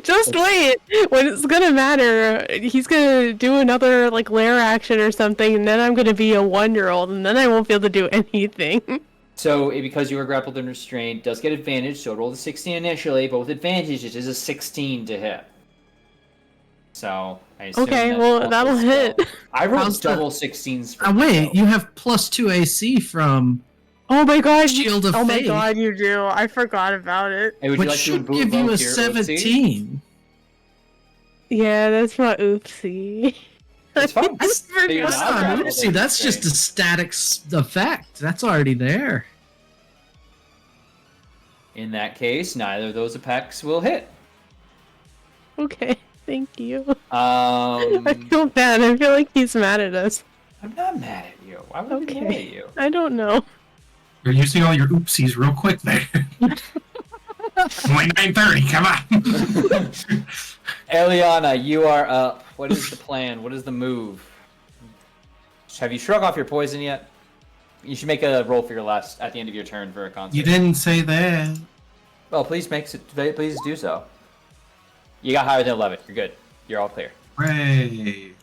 Just wait! When it's gonna matter, he's gonna do another, like, lair action or something, and then I'm gonna be a 1-year-old, and then I won't be able to do anything.
So, because you are grappled and restrained, does get advantage, so roll the 16 initially, but with advantage, it is a 16 to hit. So, I assume
Okay,
that's
well,
also
that'll hit.
I rolled
How's
double 16s for
Wait,
you.
you have +2 AC from
Oh my god,
Shield of
oh my
Faith.
god, you do. I forgot about it.
Hey, would you
which
like to
should
invoke
give you a
your
17.
Yeah, that's my oopsie.
It's fine.
That's,
You're
that's
not
not
grappled,
Odyssey. That's
great.
just a static effect. That's already there.
In that case, neither of those attacks will hit.
Okay, thank you.
Um,
I feel bad. I feel like he's mad at us.
I'm not mad at you. Why would I be mad at
Okay.
you?
I don't know.
You're using all your oopsies real quick there. Only 9:30. Come on.
Eliana, you are up. What is the plan? What is the move? Have you shrug off your poison yet? You should make a roll for your last at the end of your turn for a concert.
You didn't say that.
Well, please please do so. You got higher than 11. You're good. You're all clear.
Hooray.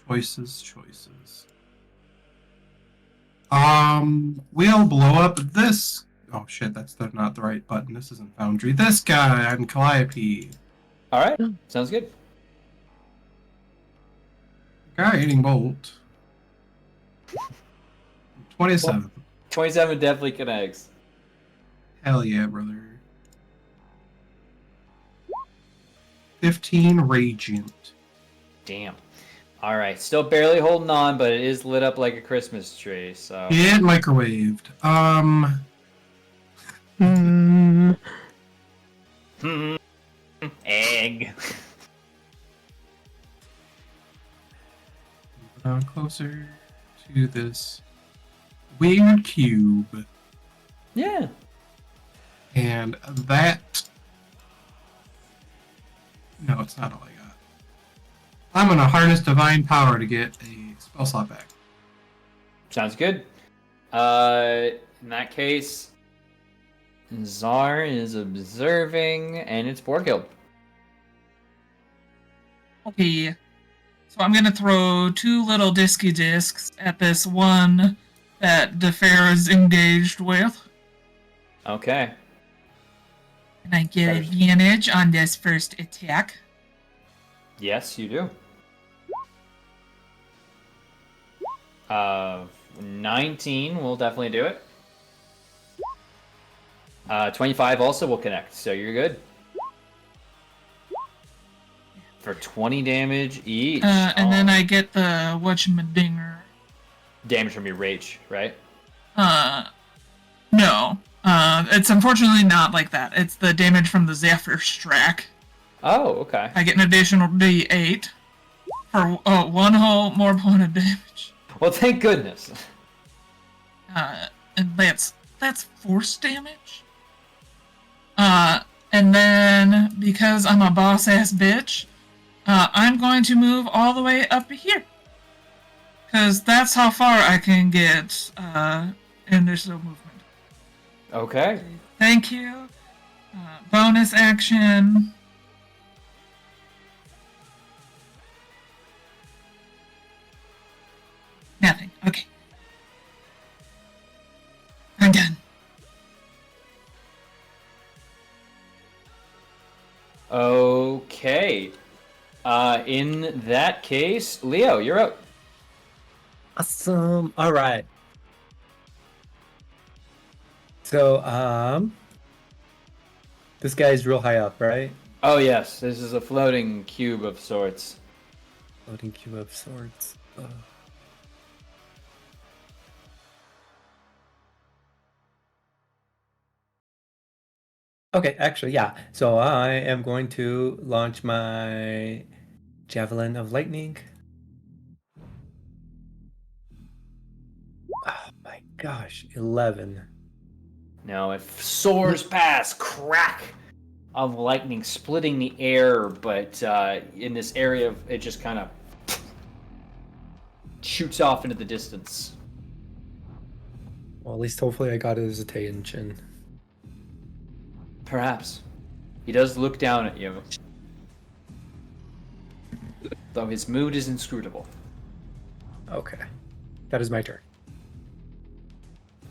Choices. We'll blow up this. Oh shit, that's not the right button. This isn't Foundry. This guy on Calliope.
All right. Sounds good.
Guiding bolt. 27.
27 definitely connects.
Hell yeah, brother. 15 radiant.
Damn. All right. Still barely holding on, but it is lit up like a Christmas tree. So.
Get microwaved.
Egg.
Closer to this weird cube.
Yeah.
And that... No, it's not all I got. I'm gonna harness divine power to get a spell slot back.
Sounds good. In that case, Czar is observing, and it's Borghild.
Okay. So I'm gonna throw 2 little disky discs at this one that Defer is engaged with.
Okay.
And I get advantage on this first attack.
Yes, you do. 19 will definitely do it. 25 also will connect, so you're good. For 20 damage each.
And then I get the whatchamadinger.
Damage from your rage, right?
No. It's unfortunately not like that. It's the damage from the Zephyr Strack.
Oh, okay.
I get an additional D8 for 1 whole more point of damage.
Well, thank goodness.
And that's force damage. And then because I'm a boss ass bitch, I'm going to move all the way up here. Because that's how far I can get in this little movement.
Okay.
Thank you. Bonus action. Nothing. Okay. I'm done.
Okay. In that case, Leo, you're up.
Awesome. All right. So, this guy's real high up, right?
Oh yes, this is a floating cube of sorts.
Floating cube of sorts. Okay, actually, yeah. So I am going to launch my Javelin of Lightning. Oh my gosh, 11.
Now, it soars past, crack of lightning splitting the air, but in this area, it just kind of shoots off into the distance.
Well, at least hopefully I got his attention.
Perhaps. He does look down at you. Though his mood is inscrutable.
Okay. That is my turn.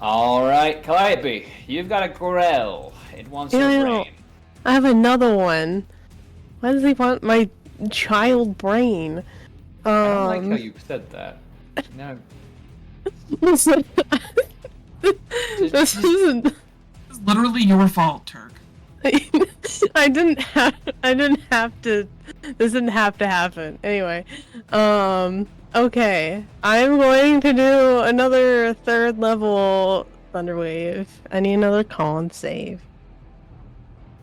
Alright, Calliope, you've got a Grell. It wants your
Ew.
brain.
I have another one. Why does he want my child brain?
I don't like how you said that. No.
Listen, This isn't.
It's literally your fault, Turk.
I didn't have to. This didn't have to happen. Anyway, okay. I'm going to do another 3rd level Thunderwave. I need another con save.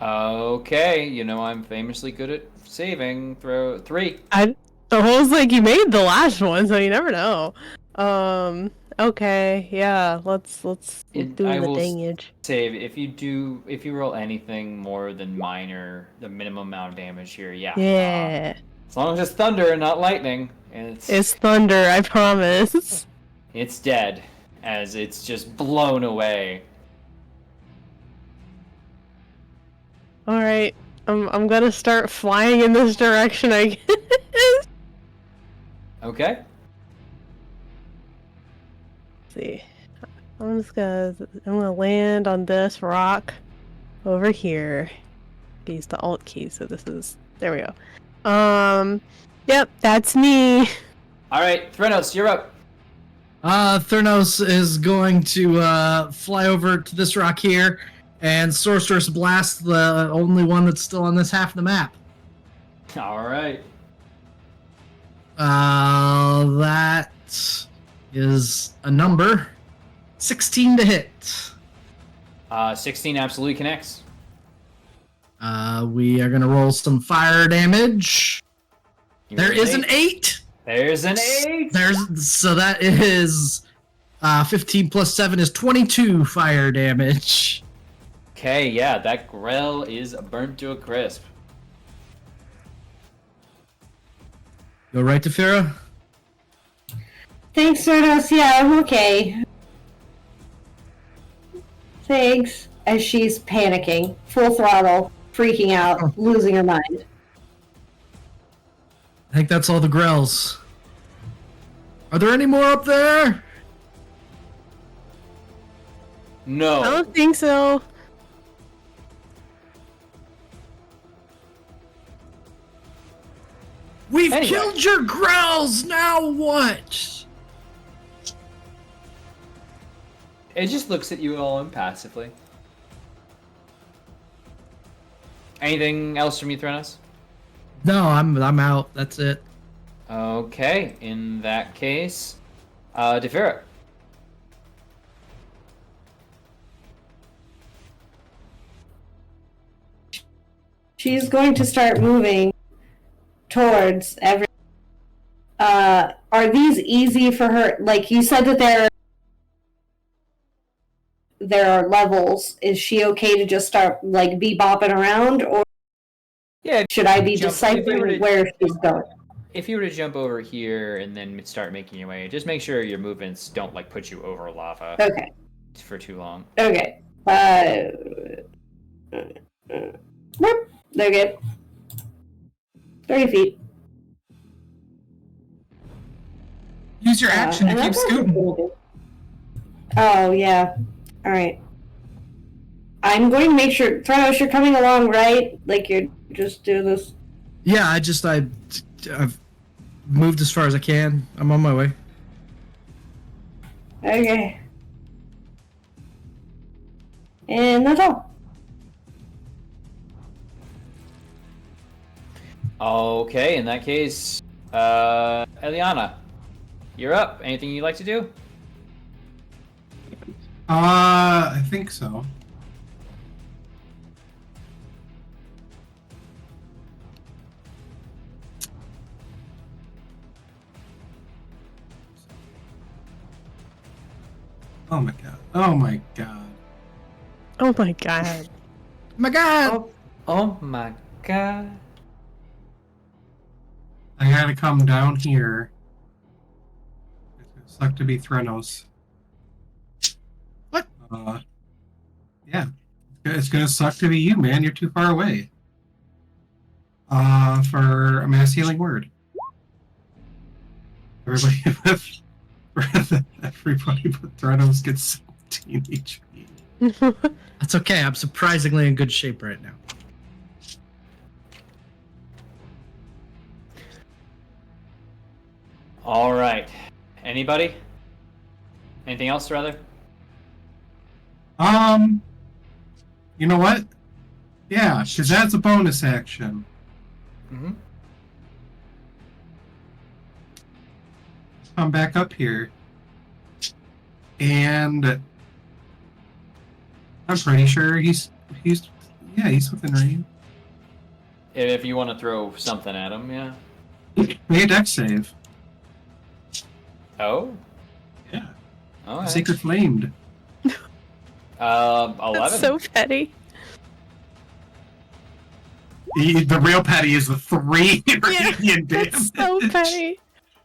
Okay, you know I'm famously good at saving. Throw 3.
I was like, you made the last one, so you never know. Okay, yeah. Let's do
I
the
will
damage.
save. If you roll anything more than minor, the minimum amount of damage here, yeah.
Yeah.
As long as it's thunder and not lightning, and
It's thunder, I promise.
it's dead, as it's just blown away.
Alright. I'm gonna start flying in this direction, I guess.
Okay.
See. I'm gonna land on this rock over here. Use the alt key, so this is there we go. Yep, that's me.
Alright, Threnos, you're up.
Thurnos is going to fly over to this rock here and Sorceress Blast the only one that's still on this half of the map.
Alright.
That is a number 16 to hit.
16 absolutely connects.
We are gonna roll some fire damage.
You
There
rolled
is an 8.
There's an 8!
So that is 15 plus 7 is 22 fire damage.
Okay, yeah, that Grell is burnt to a crisp.
Go right to Fira.
Thanks, Cerdos. Yeah, I'm okay. Thanks. As she's panicking, full throttle, freaking out, losing her mind.
I think that's all the Grells. Are there any more up there?
No.
I don't think so.
We've
Anyway.
killed your Grells, now what?
It just looks at you all impassively. Anything else from you, Threnos?
No, I'm out. That's it.
Okay, in that case, Defira.
She's going to start moving towards every. Are these easy for her? Like you said that there are levels. Is she okay to just start like bebopping around, or
Yeah.
should I be
Jump- if you were
deciphering
to-
where she's going?
If you were to jump over here and then start making your way, just make sure your movements don't like put you over lava
Okay.
for too long.
Okay. Whoop. They're good. 30 feet.
Use your action to
and
keep
that's
scooting.
good. Oh, yeah. Alright. I'm going to make sure, Threnos, you're coming along, right? Like, you're just doing this.
Yeah, I've moved as far as I can. I'm on my way.
Okay. And that's all.
Okay, in that case, Eliana, you're up. Anything you'd like to do?
I think so. Oh my god. Oh my god.
Oh my god.
My God!
Oh my god.
I gotta come down here. It's gonna suck to be Threnos.
What?
Yeah. It's gonna suck to be you, man. You're too far away. For a mass healing word. Everybody everybody but Threnos gets 17 HP.
That's okay. I'm surprisingly in good shape right now.
All right. Anybody? Anything else, rather?
You know what? Yeah, because that's a bonus action.
Mm-hmm.
Come back up here. And I'm pretty sure he's within range.
If you want to throw something at him, yeah.
Make a dex save.
Oh?
Yeah.
All right.
Sacred Flamed.
11.
That's so petty.
The real petty is the 3 radiant damage.
That's so petty.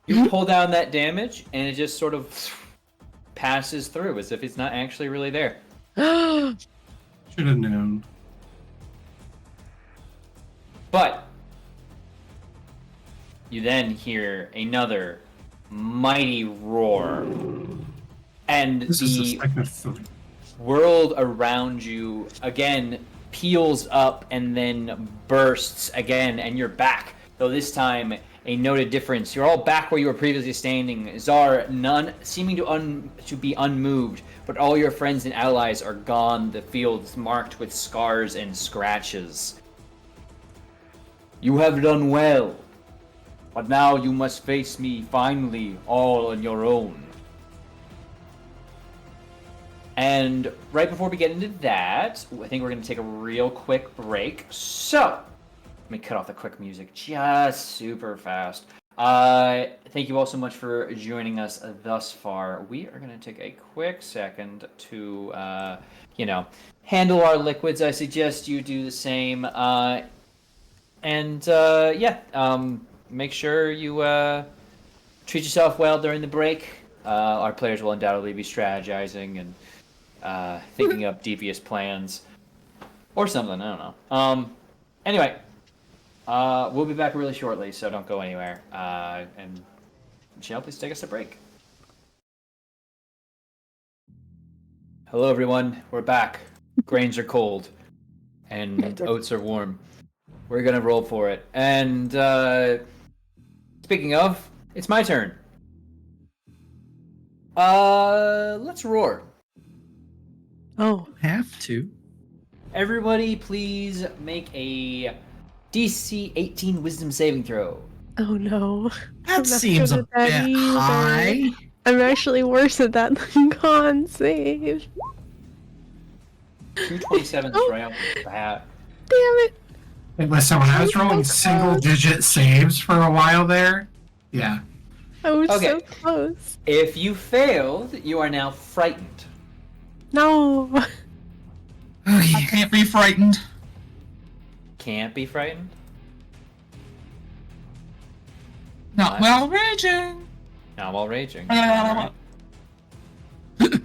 You pull down that damage, and it just sort of passes through as if it's not actually really there.
Should have known.
But you then hear another mighty roar, and
This is the
the
second 3.
world around you again peels up and then bursts again, and you're back. Though this time, a noted difference. You're all back where you were previously standing. Zar, none seeming to be unmoved, but all your friends and allies are gone. The field's marked with scars and scratches. You have done well, but now you must face me finally all on your own. And right before we get into that, I think we're going to take a real quick break. So, let me cut off the quick music just super fast. Thank you all so much for joining us thus far. We are going to take a quick second to, handle our liquids. I suggest you do the same. Make sure you treat yourself well during the break. Our players will undoubtedly be strategizing and thinking up devious plans or something. I don't know. Anyway, we'll be back really shortly, so don't go anywhere. And Michelle, please take us a break. Hello, everyone. We're back. Grains are cold, and oats are warm. We're gonna roll for it. And speaking of, it's my turn. Let's roar.
Oh,
Have to.
Everybody, please make a DC 18 Wisdom saving throw.
oh no. I'm
That
not
seems
good
a
at that
bit
either.
high.
I'm actually worse at that than con save.
227s
Oh.
right off the bat.
Damn it.
Listen, when I was rolling
so
single-digit saves for a while there, yeah.
I was
Okay.
so close.
If you failed, you are now frightened.
No.
I can't be frightened.
Can't be frightened?
Not
What?
while raging.
Now while raging.
Uh,
Alright.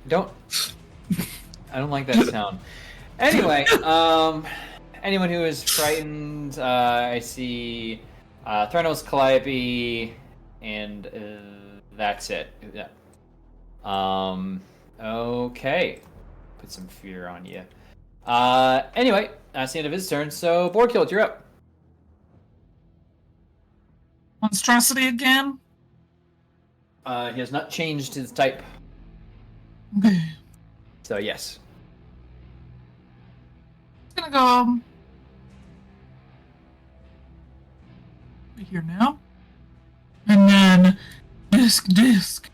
Don't. I don't like that sound. Anyway, anyone who is frightened, I see Thranos, Calliope, and that's it. Yeah. Okay. Put some fear on you. Anyway, that's the end of his turn. So, Borkilt, you're up.
Monstrosity again.
He has not changed his type,
Okay.
so yes.
Gonna go right here now. And then disc.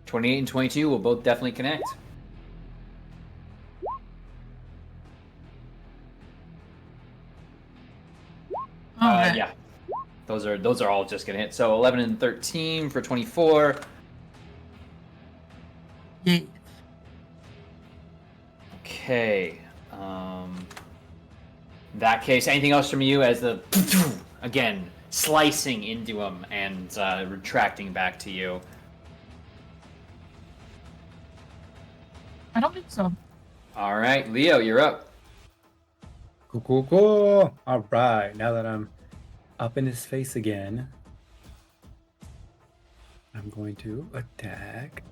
28 and 22 will both definitely connect.
Alright.
Yeah. Those are all just gonna hit. So 11 and 13 for 24.
Yeah.
Okay. In that case, anything else from you as the again slicing into him and retracting back to you?
I don't think so.
All right, Leo, you're up.
Cool. All right, now that I'm up in his face again, I'm going to attack.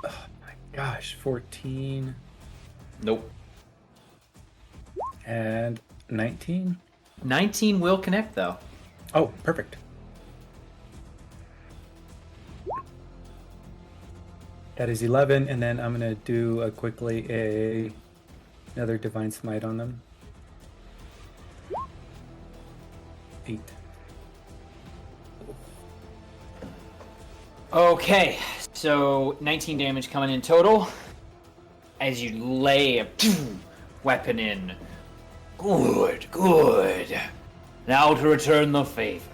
Oh my gosh, 14.
Nope.
And 19.
19 will connect though.
Oh, perfect. That is 11, and then I'm gonna do another divine smite on them. 8.
Okay, so 19 damage coming in total. As you lay a weapon in. Good. Now to return the favor.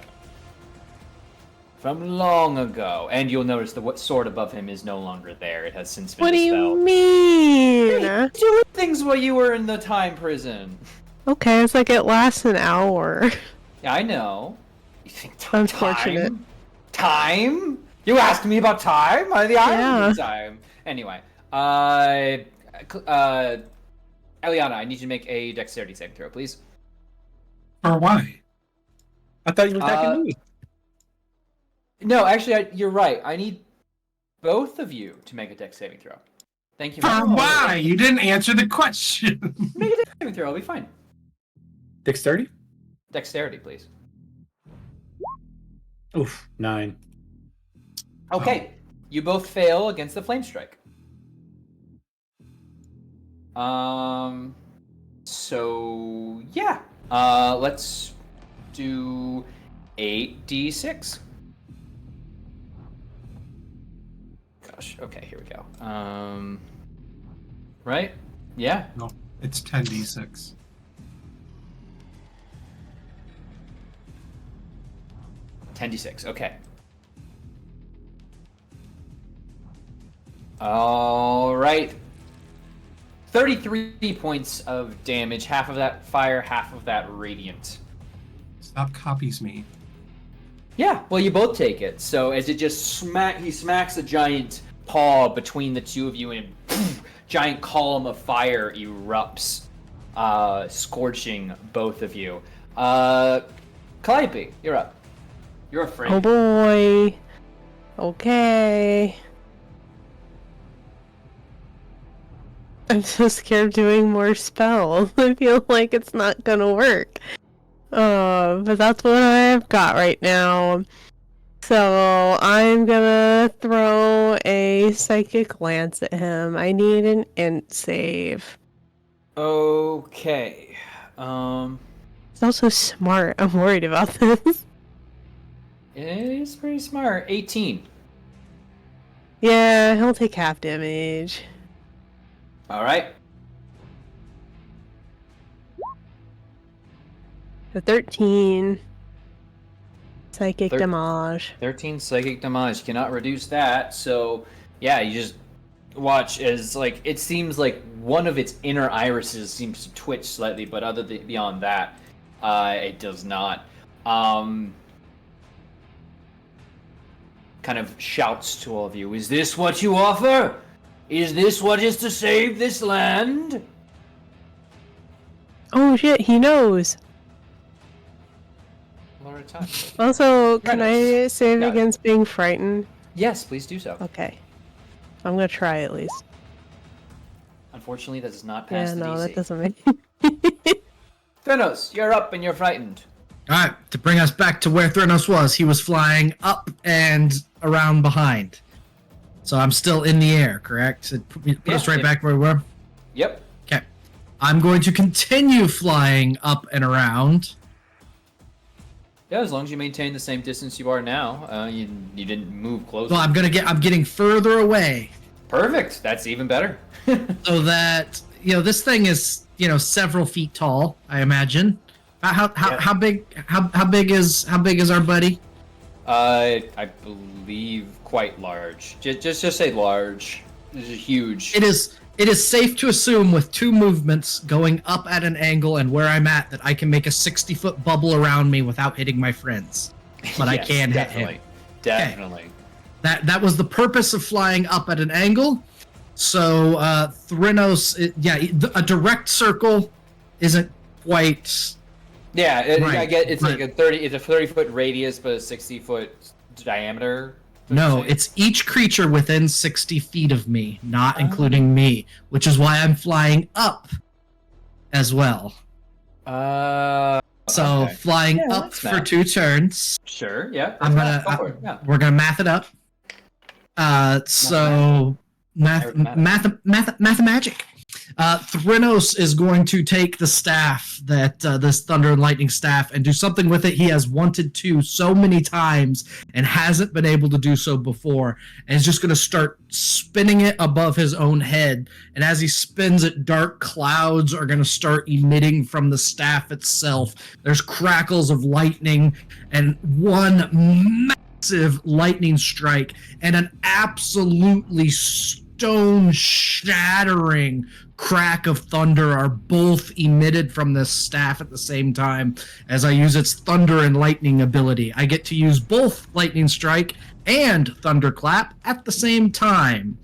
From long ago. And you'll notice the sword above him is no longer there. It has since been
What do you
dispelled.
mean?
Hey, doing things while you were in the time prison.
Okay, it's like it lasts an hour.
Yeah, I know. You think
Unfortunate.
Time? You asked me about time?
Yeah.
Time. Anyway, Eliana, I need you to make a dexterity saving throw, please.
Or why?
I thought you were attacking me.
No, actually, you're right. I need both of you to make a dex saving throw. Thank you.
For why? You didn't answer the question.
Make a dex saving throw. I'll be fine.
Dexterity?
Dexterity, please.
Oof, 9.
Okay, you both fail against the flame strike. So yeah. Let's do 8d6. Gosh. Okay, here we go. Right? Yeah.
No, it's 10d6.
Ten d6. Okay. All right. 33 points of damage. Half of that fire, half of that radiant.
Stop copies me.
Yeah, well, you both take it. So as it just he smacks a giant paw between the two of you, and giant column of fire erupts, scorching both of you. Calliope, you're up. You're afraid.
Oh boy. Okay. I'm so scared of doing more spells. I feel like it's not gonna work. But that's what I've got right now. So I'm gonna throw a psychic lance at him. I need an int save.
Okay.
He's also smart. I'm worried about this.
It's pretty smart. 18.
Yeah, he'll take half damage.
All right.
The 13. Psychic damage.
13 psychic damage. You cannot reduce that. So, yeah, you just watch as, like, it seems like one of its inner irises seems to twitch slightly, but beyond that, it does not. Kind of shouts to all of you, "Is this what you offer? Is this what is to save this land?"
Oh shit, he knows. Also, can I save
Got it.
against being frightened?
Yes, please do so.
Okay. I'm gonna try at least.
Unfortunately, that does not pass
Yeah,
the
no,
DC.
that doesn't make
Threnos, you're up and you're frightened.
Alright, to bring us back to where Thrynos was, he was flying up and around behind. So I'm still in the air, correct? It put us right back where we were?
Yep.
Okay. I'm going to continue flying up and around.
Yeah, as long as you maintain the same distance you are now, you didn't move closer.
Well, I'm getting further away.
Perfect. That's even better.
So that, this thing is, several feet tall, I imagine. How big is our buddy?
I believe quite large. Just say large. This is huge.
It is safe to assume with two movements going up at an angle and where I'm at that I can make a 60-foot bubble around me without hitting my friends. But I can hit him.
Definitely.
That was the purpose of flying up at an angle. So Thrynos, a direct circle isn't quite.
Yeah,
Right,
I get it's
right.
like a 30. It's a 30-foot radius, but a 60-foot diameter.
No, it's each creature within 60 feet of me, not including me, which is why I'm flying up as well. So
Okay.
flying
Yeah,
up
that's
for
math.
2 turns.
Sure. Yeah.
I'm
that's
gonna.
math. Go for it, yeah.
We're gonna math it up. So math magic. Thrynos is going to take the staff that this thunder and lightning staff and do something with it he has wanted to so many times and hasn't been able to do so before, and is just going to start spinning it above his own head. And as he spins it, dark clouds are going to start emitting from the staff itself. There's crackles of lightning and one massive lightning strike and an absolutely stone shattering crack of thunder are both emitted from this staff at the same time as I use its thunder and lightning ability. I get to use both lightning strike and thunderclap at the same time.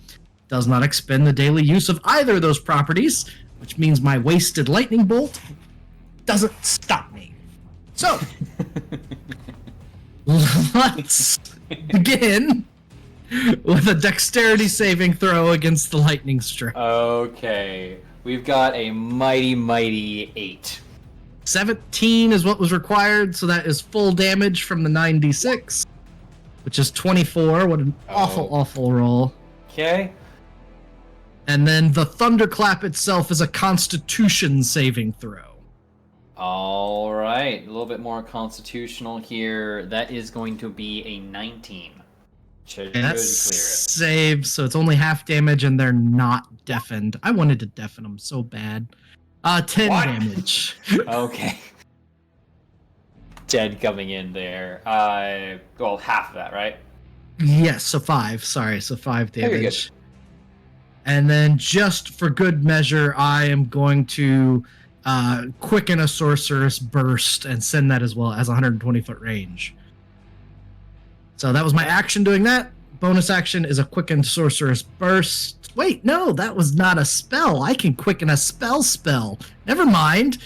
Does not expend the daily use of either of those properties, which means my wasted lightning bolt doesn't stop me. So let's begin with a dexterity saving throw against the lightning strike.
Okay. We've got a mighty 8.
17 is what was required, so that is full damage from the 9d6, which is 24. What an awful roll.
Okay.
And then the thunderclap itself is a constitution saving throw.
All right. A little bit more constitutional here. That is going to be a 19. Should
And
clear
that's
it.
save, so it's only half damage and they're not deafened. I wanted to deafen them so bad. 10
What?
damage.
Okay. Jed coming in there. Well, half of that, right?
Yes, so 5. Sorry, so 5
Very good.
damage. And then just for good measure, I am going to quicken a sorceress burst and send that as well as 120-foot range. So that was my action doing that. Bonus action is a quickened sorceress burst. Wait, no, that was not a spell. I can quicken a spell. Never mind.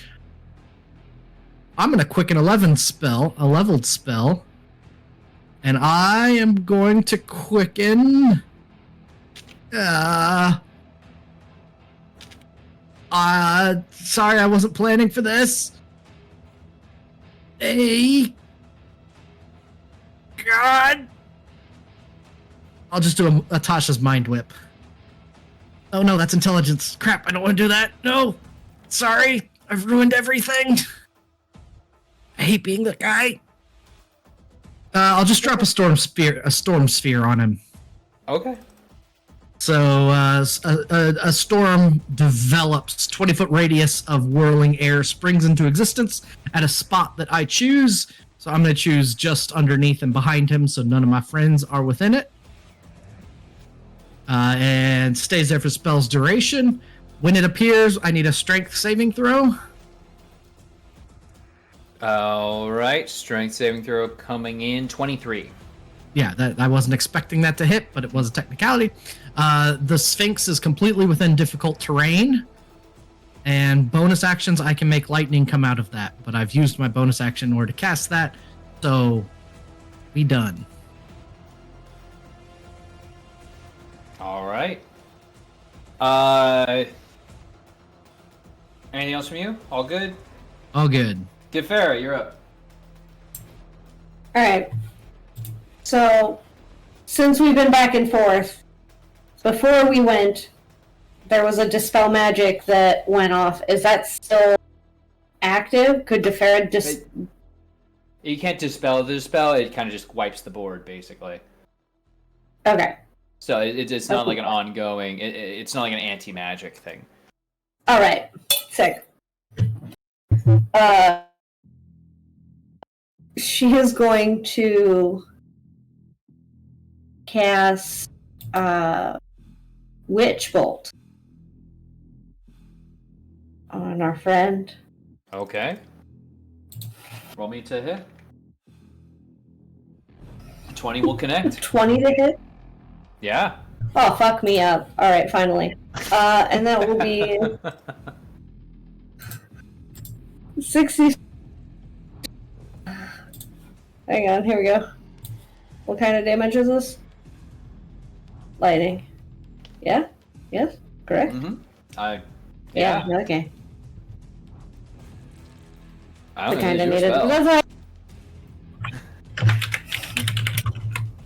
I'm going to quicken a leveled spell. And I am going to quicken... sorry, I wasn't planning for this. God. I'll just do a Tasha's Mind Whip. Oh no, that's intelligence. Crap, I don't want to do that. No. Sorry, I've ruined everything. I hate being the guy. I'll just drop a storm sphere on him.
Okay.
So a storm develops, 20-foot radius of whirling air springs into existence at a spot that I choose. So I'm going to choose just underneath and behind him so none of my friends are within it. And stays there for spell's duration. When it appears, I need a strength saving throw.
All right. Strength saving throw coming in 23.
Yeah, I wasn't expecting that to hit, but it was a technicality. The Sphinx is completely within difficult terrain. And bonus actions, I can make lightning come out of that. But I've used my bonus action in order to cast that. So, be done.
All right. Anything else from you? All good?
All good.
Gifera, you're up.
Alright. So, since we've been back and forth, before we went, there was a Dispel Magic that went off. Is that still active? Could Gifera just...
You can't dispel the dispel, it kind of just wipes the board, basically.
Okay.
So it's not like an ongoing, it's not like an anti-magic thing.
Alright. Sick. She is going to cast Witch Bolt on our friend.
Okay. Roll me to hit. 20 will connect.
20 to hit?
Yeah.
Oh, fuck me up. Alright, finally. And that will be 60. Hang on, here we go. What kind of damage is this? Lightning. Yeah? Yes? Correct?
Mm-hmm.
Yeah, okay.
I
I
don't know.
kind of
Use
needed.
your spell.
That's why.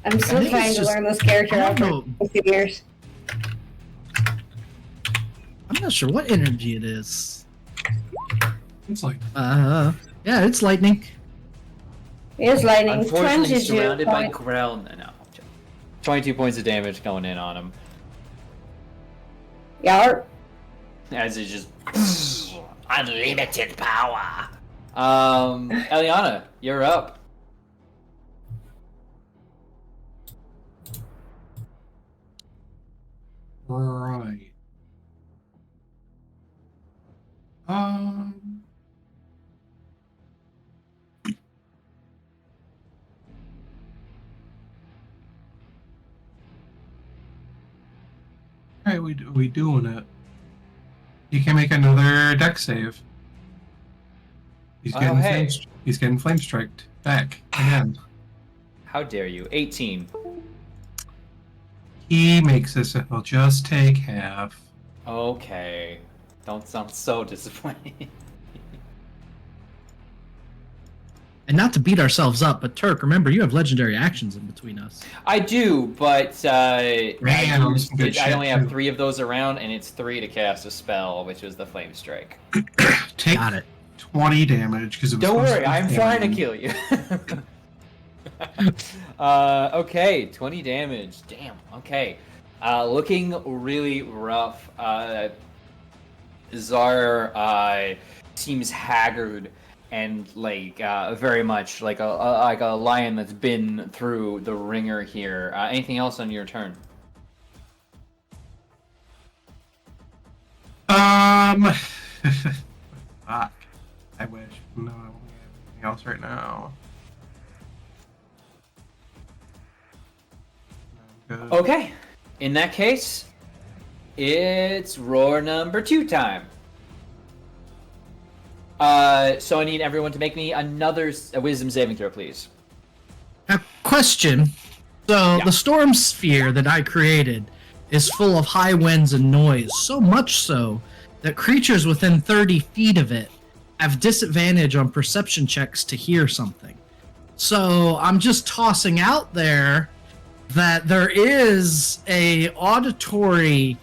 I'm still
think
trying
it's
to
just-
learn this character
I
after
don't know.
a few years.
I'm not sure what energy it is.
It's like
Yeah, it's lightning.
It's lightning.
Unfortunately,
22
surrounded by
point-
ground. No. 22 points of damage going in on him.
Yarp.
As it just unlimited power. Eliana, you're up.
right. Alright, we doing it. He can make another deck save. He's
Oh,
getting
hey.
he's getting flame striked back again.
How dare you? 18.
He makes this, so he'll just take half.
Okay. Don't sound so disappointed.
And not to beat ourselves up, but Turk, remember you have legendary actions in between us.
I do, but I
some good shit,
only have
too.
3 of those around, and it's 3 to cast a spell, which is the Flame Strike.
Take
Got it.
20 damage because it was
Don't
supposed
worry,
to be
I'm trying to
40.
kill you. Okay, 20 damage. Damn. Okay. Looking really rough. Zar seems haggard and very much like a lion that's been through the ringer here. Anything else on your turn?
Fuck. I wish. No, I don't have anything else right now. No, I'm good.
Okay. In that case, it's roar number 2 time. So I need everyone to make me another wisdom saving throw, please.
A question. So
Yeah.
the storm sphere that I created is full of high winds and noise, so much so that creatures within 30 feet of it have disadvantage on perception checks to hear something. So I'm just tossing out there that there is a auditory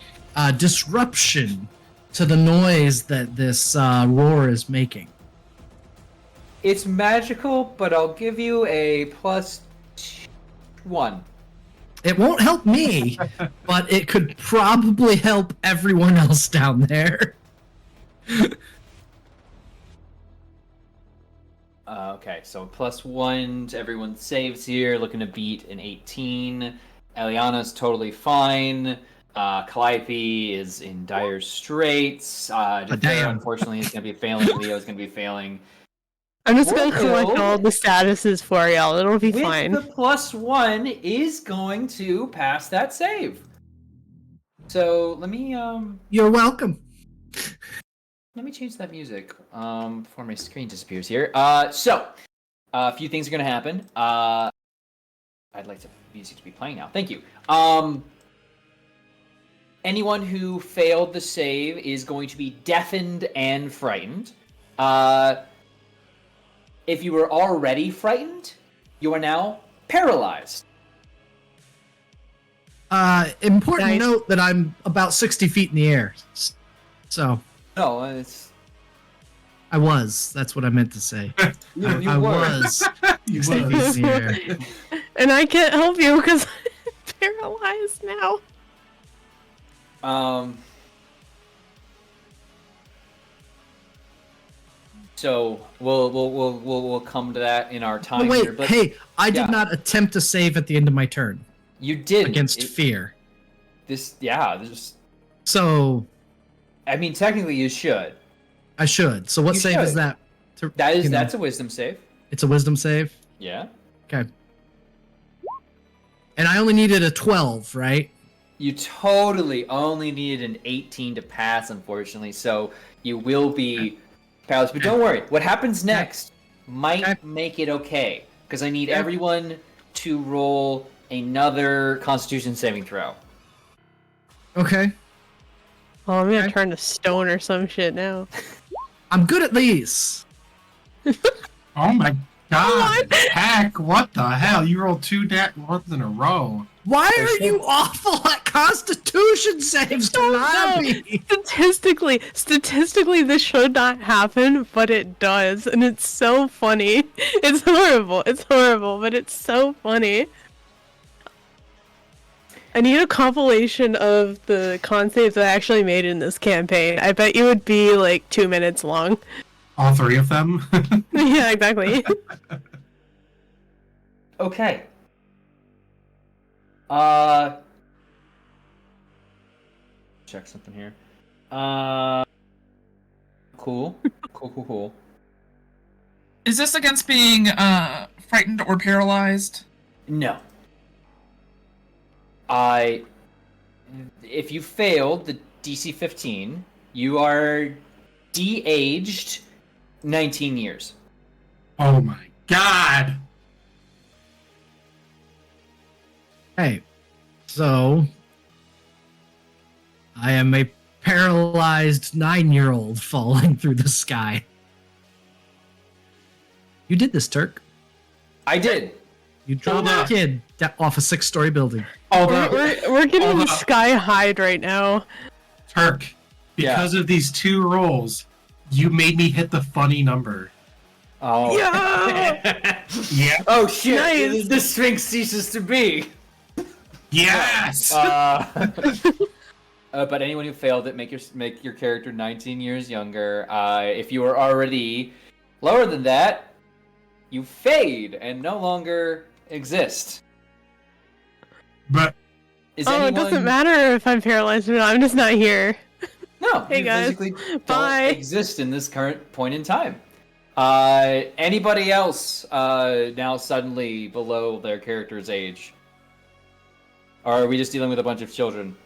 disruption to the noise that this roar is making.
It's magical, but I'll give you a +1.
It won't help me, but it could probably help everyone else down there.
Okay, so +1 to everyone's saves here. Looking to beat an 18. Eliana's totally fine. Calliope is in dire straits. Jafar,
damn.
unfortunately, is going to be failing. Leo's going to be failing.
I'm just gonna
Well,
collect all the statuses for y'all. It'll be
With
fine.
the +1 is going to pass that save. So let me
You're welcome.
change that music before my screen disappears here. So a few things are going to happen. I'd like the music to be playing now. Thank you. Anyone who failed the save is going to be deafened and frightened. If you were already frightened, you are now paralyzed.
Important
Nice.
note that I'm about 60 feet in the air. So,
No, it's
I was. That's what I meant to say.
you
I
were.
was
You
60 feet
was.
in the air.
And I can't help you because I'm paralyzed now.
So we'll come to that in our
Oh,
time
wait,
here. But
hey, I did
yeah.
not attempt to save at the end of my turn
you did
against fear.
This.
So,
I mean, technically, you should.
I should. So, what
You
save is
should.
that?
That's a wisdom save.
It's a wisdom save?
Yeah.
Okay. And I only needed a 12, right?
You totally only needed an 18 to pass, unfortunately. So you will be paralyzed. But don't worry. What happens next might
Okay.
make it okay. Because I need
Okay.
everyone to roll another Constitution saving throw.
Okay.
Oh, I'm gonna
Okay.
turn to stone or some shit now.
I'm good at these.
Oh my god!
What?
Heck, what the hell? You rolled 2 nat ones in a row.
Why are you awful at Constitution saves,
No,
Konami?
statistically, this should not happen, but it does, and it's so funny. It's horrible. It's horrible, but it's so funny. I need a compilation of the con saves that I actually made in this campaign. I bet you would be like 2 minutes long.
All 3 of them.
Yeah, exactly.
Okay. Check something here. Cool. Cool.
Is this against being frightened or paralyzed?
No. If you failed the DC 15, you are de-aged 19 years.
Oh my god!
Hey, so I am a paralyzed 9-year-old falling through the sky. You did this, Turk.
I did.
You dropped a kid off a 6-story building.
We're getting sky-high right now.
Turk, because of these 2 rolls, you made me hit the funny number.
Oh.
Yeah!
Yeah.
Oh shit!
Nice.
The Sphinx ceases to be.
Yes!
But anyone who failed it, make your character 19 years younger. If you are already lower than that, you fade and no longer exist.
But
Is
Oh,
anyone...
it doesn't matter if I'm paralyzed or not. I'm just not here.
No,
Hey,
you
guys.
physically
Bye.
don't exist in this current point in time. Anybody else now suddenly below their character's age? Or are we just dealing with a bunch of children?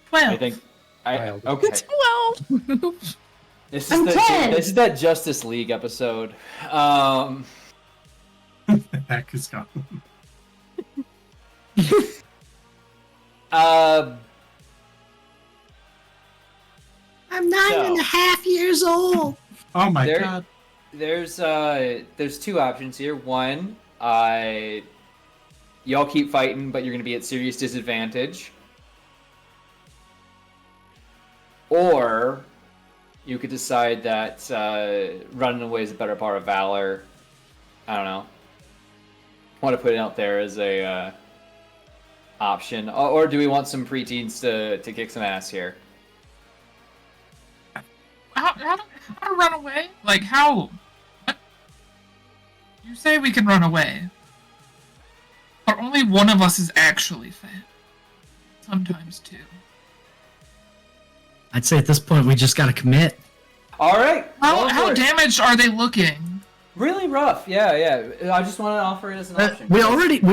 12.
I think.
Wild.
Okay.
Well,
This
I'm
is
10.
this is that Justice League episode.
the heck is gone.
I'm 9.5 years old.
Oh my
There-
god.
There's 2 options here. One, y'all keep fighting, but you're gonna be at serious disadvantage. Or you could decide that running away is a better part of valor. I don't know. I want to put it out there as a option. Or do we want some preteens to kick some ass here?
How to run away? Like, how? What? You say we can run away. But only one of us is actually fat. Sometimes 2.
I'd say at this point we just gotta commit.
All right. go
How
for it.
damaged are they looking?
Really rough. Yeah. I just want to offer it as an option.
We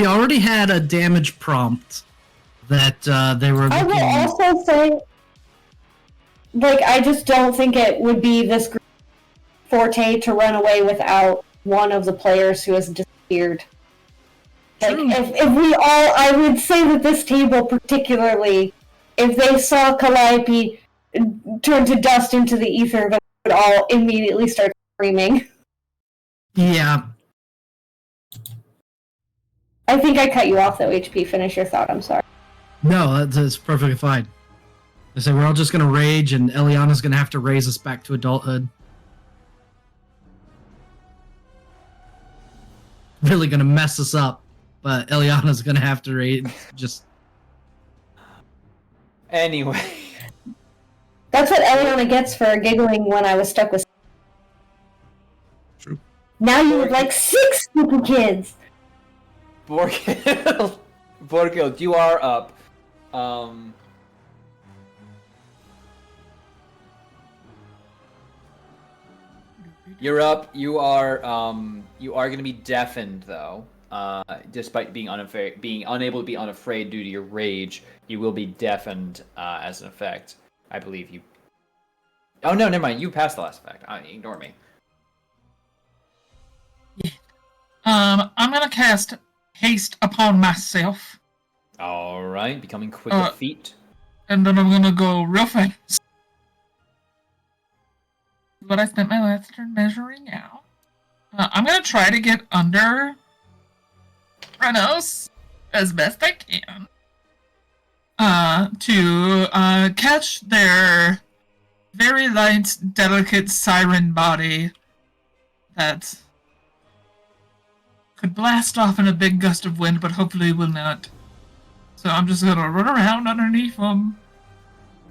already had a damage prompt that they were
I will
looking.
also say, like, I just don't think it would be this forte to run away without one of the players who has disappeared. Like,
True.
if we all, I would say that this table particularly, if they saw Calliope turn to dust into the ether, they would all immediately start screaming.
Yeah.
I think I cut you off though, HP. Finish your thought, I'm sorry.
No, that's perfectly fine. I say we're all just gonna rage, and Eliana's gonna have to raise us back to adulthood. Really gonna mess us up, but Eliana's gonna have to rage. Just
Anyway.
That's what Eliana gets for giggling when I was stuck with.
True.
Now you have like 6 stupid kids.
Borghild, you are up. You're up. You are going to be deafened though. Despite being unable to be unafraid due to your rage, you will be deafened as an effect. I believe you. Oh no, never mind. You passed the last effect. Ignore me.
I'm gonna cast haste upon myself.
All right, becoming quick of feet.
And then I'm gonna go real fast. But I spent my last turn measuring out. I'm gonna try to get under Kronos as best I can. To catch their very light, delicate siren body that could blast off in a big gust of wind, but hopefully will not. So I'm just gonna run around underneath them,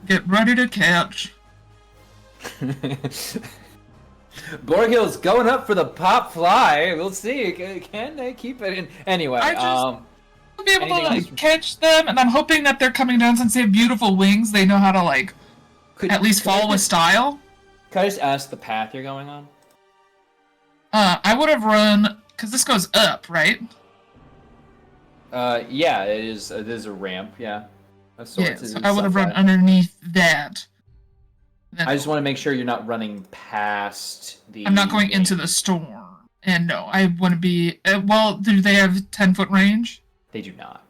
get ready to catch.
Borgil's going up for the pop fly. We'll see. Can they keep it in? Anyway,
I'll be able to
else?
catch them, and I'm hoping that they're coming down since they have beautiful wings. They know how to at least fall with style.
Could I just ask the path you're going on?
I would have run because this goes up, right?
Yeah, it is. It is a ramp. Yeah. Of sorts.
Yeah, so I would have run underneath that. Then
I just want to make sure you're not running past the.
I'm not going into the storm. And no, I wouldn't be. Well, do they have 10-foot range?
They do not.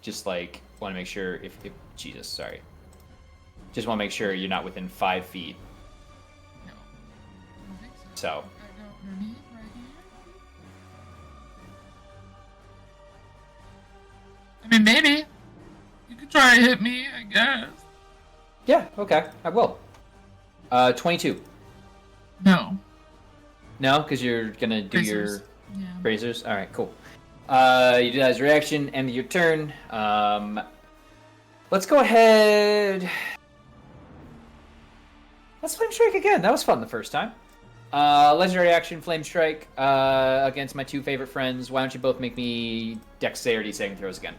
Just want to make sure if Jesus, sorry. Just want to make sure you're not within 5 feet.
No. I don't think
So.
I go underneath right here. I mean, maybe. You could try to hit me, I guess.
Yeah. Okay. I will. 22.
No.
No, because you're gonna do your
Bracers. Yeah.
bracers. All right. Cool. You did that as a reaction. End of your turn. Let's go ahead. Let's Flame Strike again. That was fun the first time. Legendary action, Flame Strike, against my two favorite friends. Why don't you both make me Dexterity saving throws again?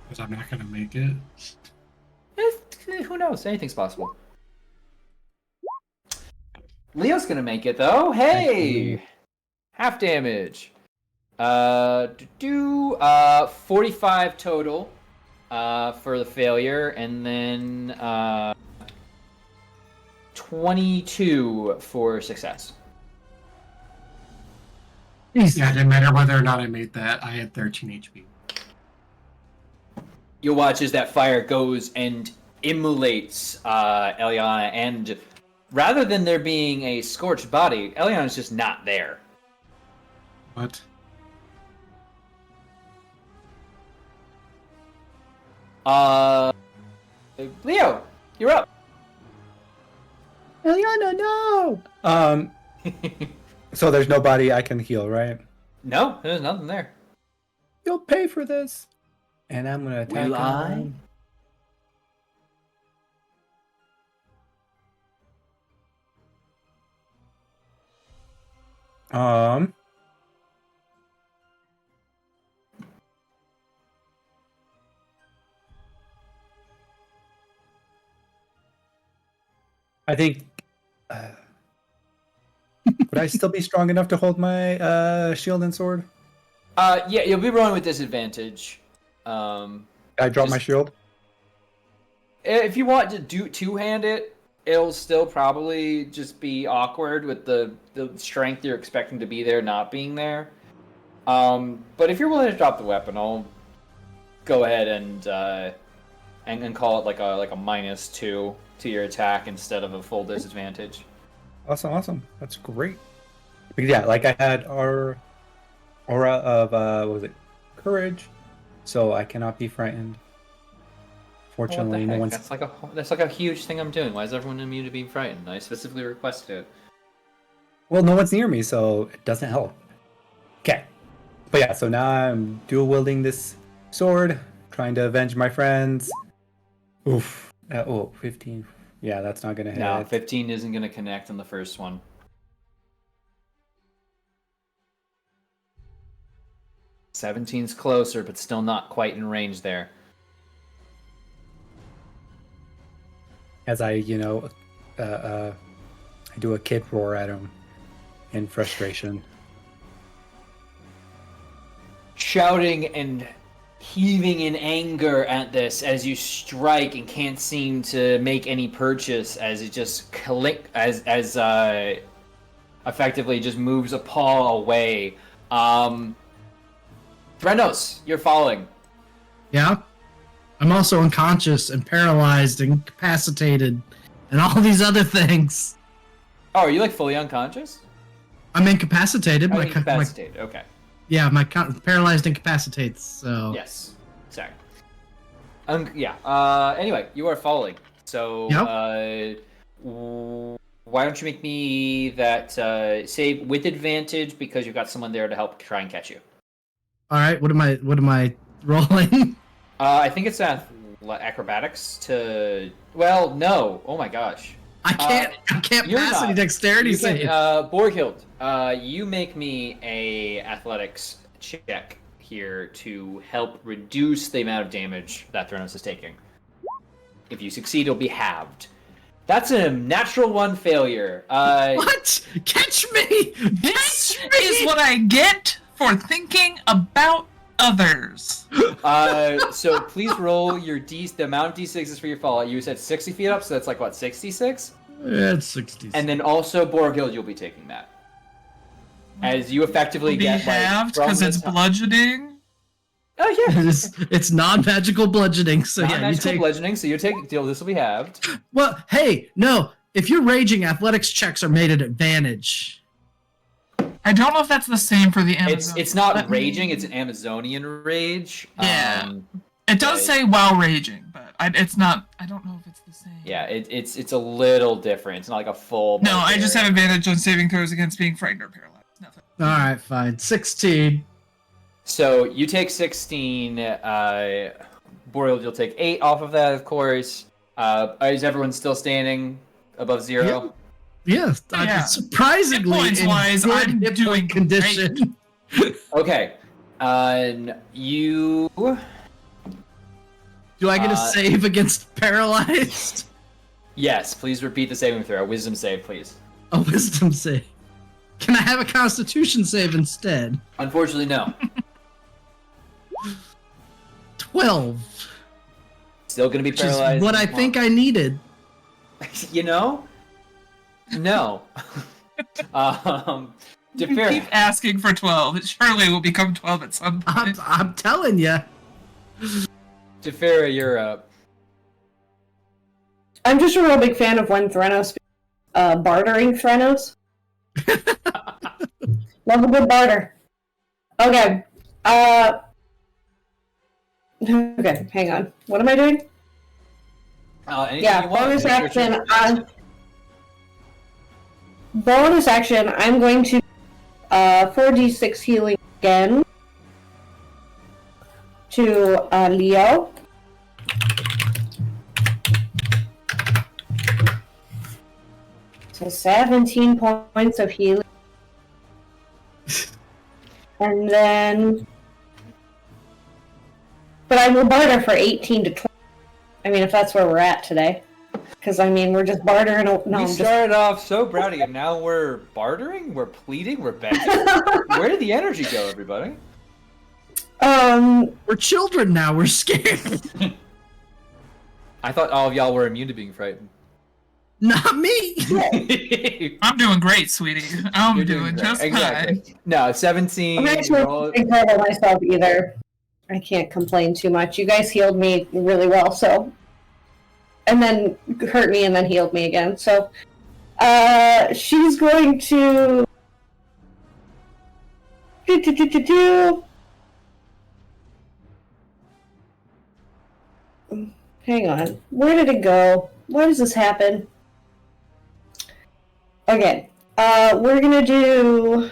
Because I'm not gonna make it.
Who knows? Anything's possible. Leo's gonna make it though. Hey, half damage. 45 total for the failure, and then 22 for success.
Yeah, it didn't matter whether or not I made that. I had 13 HP.
You'll watch as that fire goes and immolates Eliana, and rather than there being a scorched body, Eliana's just not there.
What?
Leo, you're up.
Eliana, no! So there's nobody I can heal, right?
No, there's nothing there.
You'll pay for this. And I'm gonna attack
Will I?
him. I think. Would I still be strong enough to hold my shield and sword?
Yeah, you'll be rolling with disadvantage.
I drop my shield.
If you want to do two-hand it, it'll still probably just be awkward with the strength you're expecting to be there not being there. But if you're willing to drop the weapon, I'll go ahead and call it like a -2 to your attack instead of a full disadvantage.
Awesome. That's great. Because yeah, like I had our aura of what was it? Courage, so I cannot be frightened. Fortunately,
What the
no
heck?
one's.
That's like a huge thing I'm doing. Why is everyone immune to being frightened? I specifically requested it.
Well, no one's near me, so it doesn't help. Okay, but yeah, so now I'm dual wielding this sword, trying to avenge my friends. Oof. 15. Yeah, that's not gonna hit.
No, 15 isn't gonna connect on the first one. "17's closer, but still not quite in range there.
As I do a kid roar at him in frustration.
Shouting and heaving in anger at this as you strike and can't seem to make any purchase as it just effectively just moves a paw away. Threnos, you're falling.
Yeah. I'm also unconscious and paralyzed and incapacitated and all these other things.
Oh, are you like fully unconscious?
I'm incapacitated.
Oh, incapacitated. Okay.
Yeah, my paralyzed incapacitates. So
Yes. Sorry. Yeah. Anyway, you are falling. So.
Yep.
Why don't you make me that save with advantage because you've got someone there to help try and catch you.
All right. What am I rolling?
I think it's acrobatics to. Well, no. Oh my gosh.
I can't
you're
pass any
not.
dexterity
You can,
save.
Borghild, you make me a athletics check here to help reduce the amount of damage that Thronos is taking. If you succeed, it'll be halved. That's a natural 1 failure.
What? Catch me!
This
Catch me!
is what I get for thinking about others.
So please roll your the amount of d6s for your fall. You said 60 feet up, so that's like what, 66?
It's 60.
And then also Borghild, you'll be taking that. As you effectively
Will be
get
halved
like,
because it's bludgeoning.
Oh yeah.
It's non-magical bludgeoning, so yeah, you
Non-magical
take.
bludgeoning, so you take deal. This will be halved.
Well, hey, no. If you're raging, athletics checks are made at advantage.
I don't know if that's the same for the Amazon.
It's not raging; it's an Amazonian rage.
Yeah. It does say while raging, but it's not. I don't know if it's the same.
Yeah, it's a little different. It's not like a full.
No, I just have advantage on saving throws against being frightened or paralyzed. Nothing.
All right, fine. 16.
So you take 16. Boreal, you'll take 8 off of that, of course. Is everyone still standing above 0?
Yes,
Yeah.
Surprisingly,
Hit points
in
wise,
good
I'm
hit
doing
point condition.
Okay. You.
Do I get a save against paralyzed?
Yes, please repeat the saving throw. Wisdom save, please.
A wisdom save. Can I have a constitution save instead?
Unfortunately, no.
12.
Still gonna be
Which is
paralyzed.
what I think I needed.
You know? No. To
You
fair,
keep asking for 12. It surely will become 12 at some point.
I'm telling you.
Tefera, you're up.
I'm just a real big fan of when Threnos bartering Threnos. Love a good barter. Okay. Okay, hang on. What am I doing?
Anything
Yeah,
you want.
bonus
It's your
action.
turn.
Bonus action. I'm going to 4d6 healing again to Leo. So 17 points of healing. And then... But I will barter for 18 to 20. I mean, if that's where we're at today. Because, I mean, we're just bartering...
We started off so bratty, and now we're bartering? We're pleading? We're begging? Where did the energy go, everybody?
We're children now. We're scared.
I thought all of y'all were immune to being frightened.
Not me.
I'm doing great, sweetie. I'm
You're
doing
great.
just
Exactly.
fine.
No, 17.
I'm actually
roll-
not terrible myself either. I can't complain too much. You guys healed me really well, so... And then hurt me and then healed me again, so... she's going to... Hang on. Where did it go? Why does this happen? Okay. We're gonna do...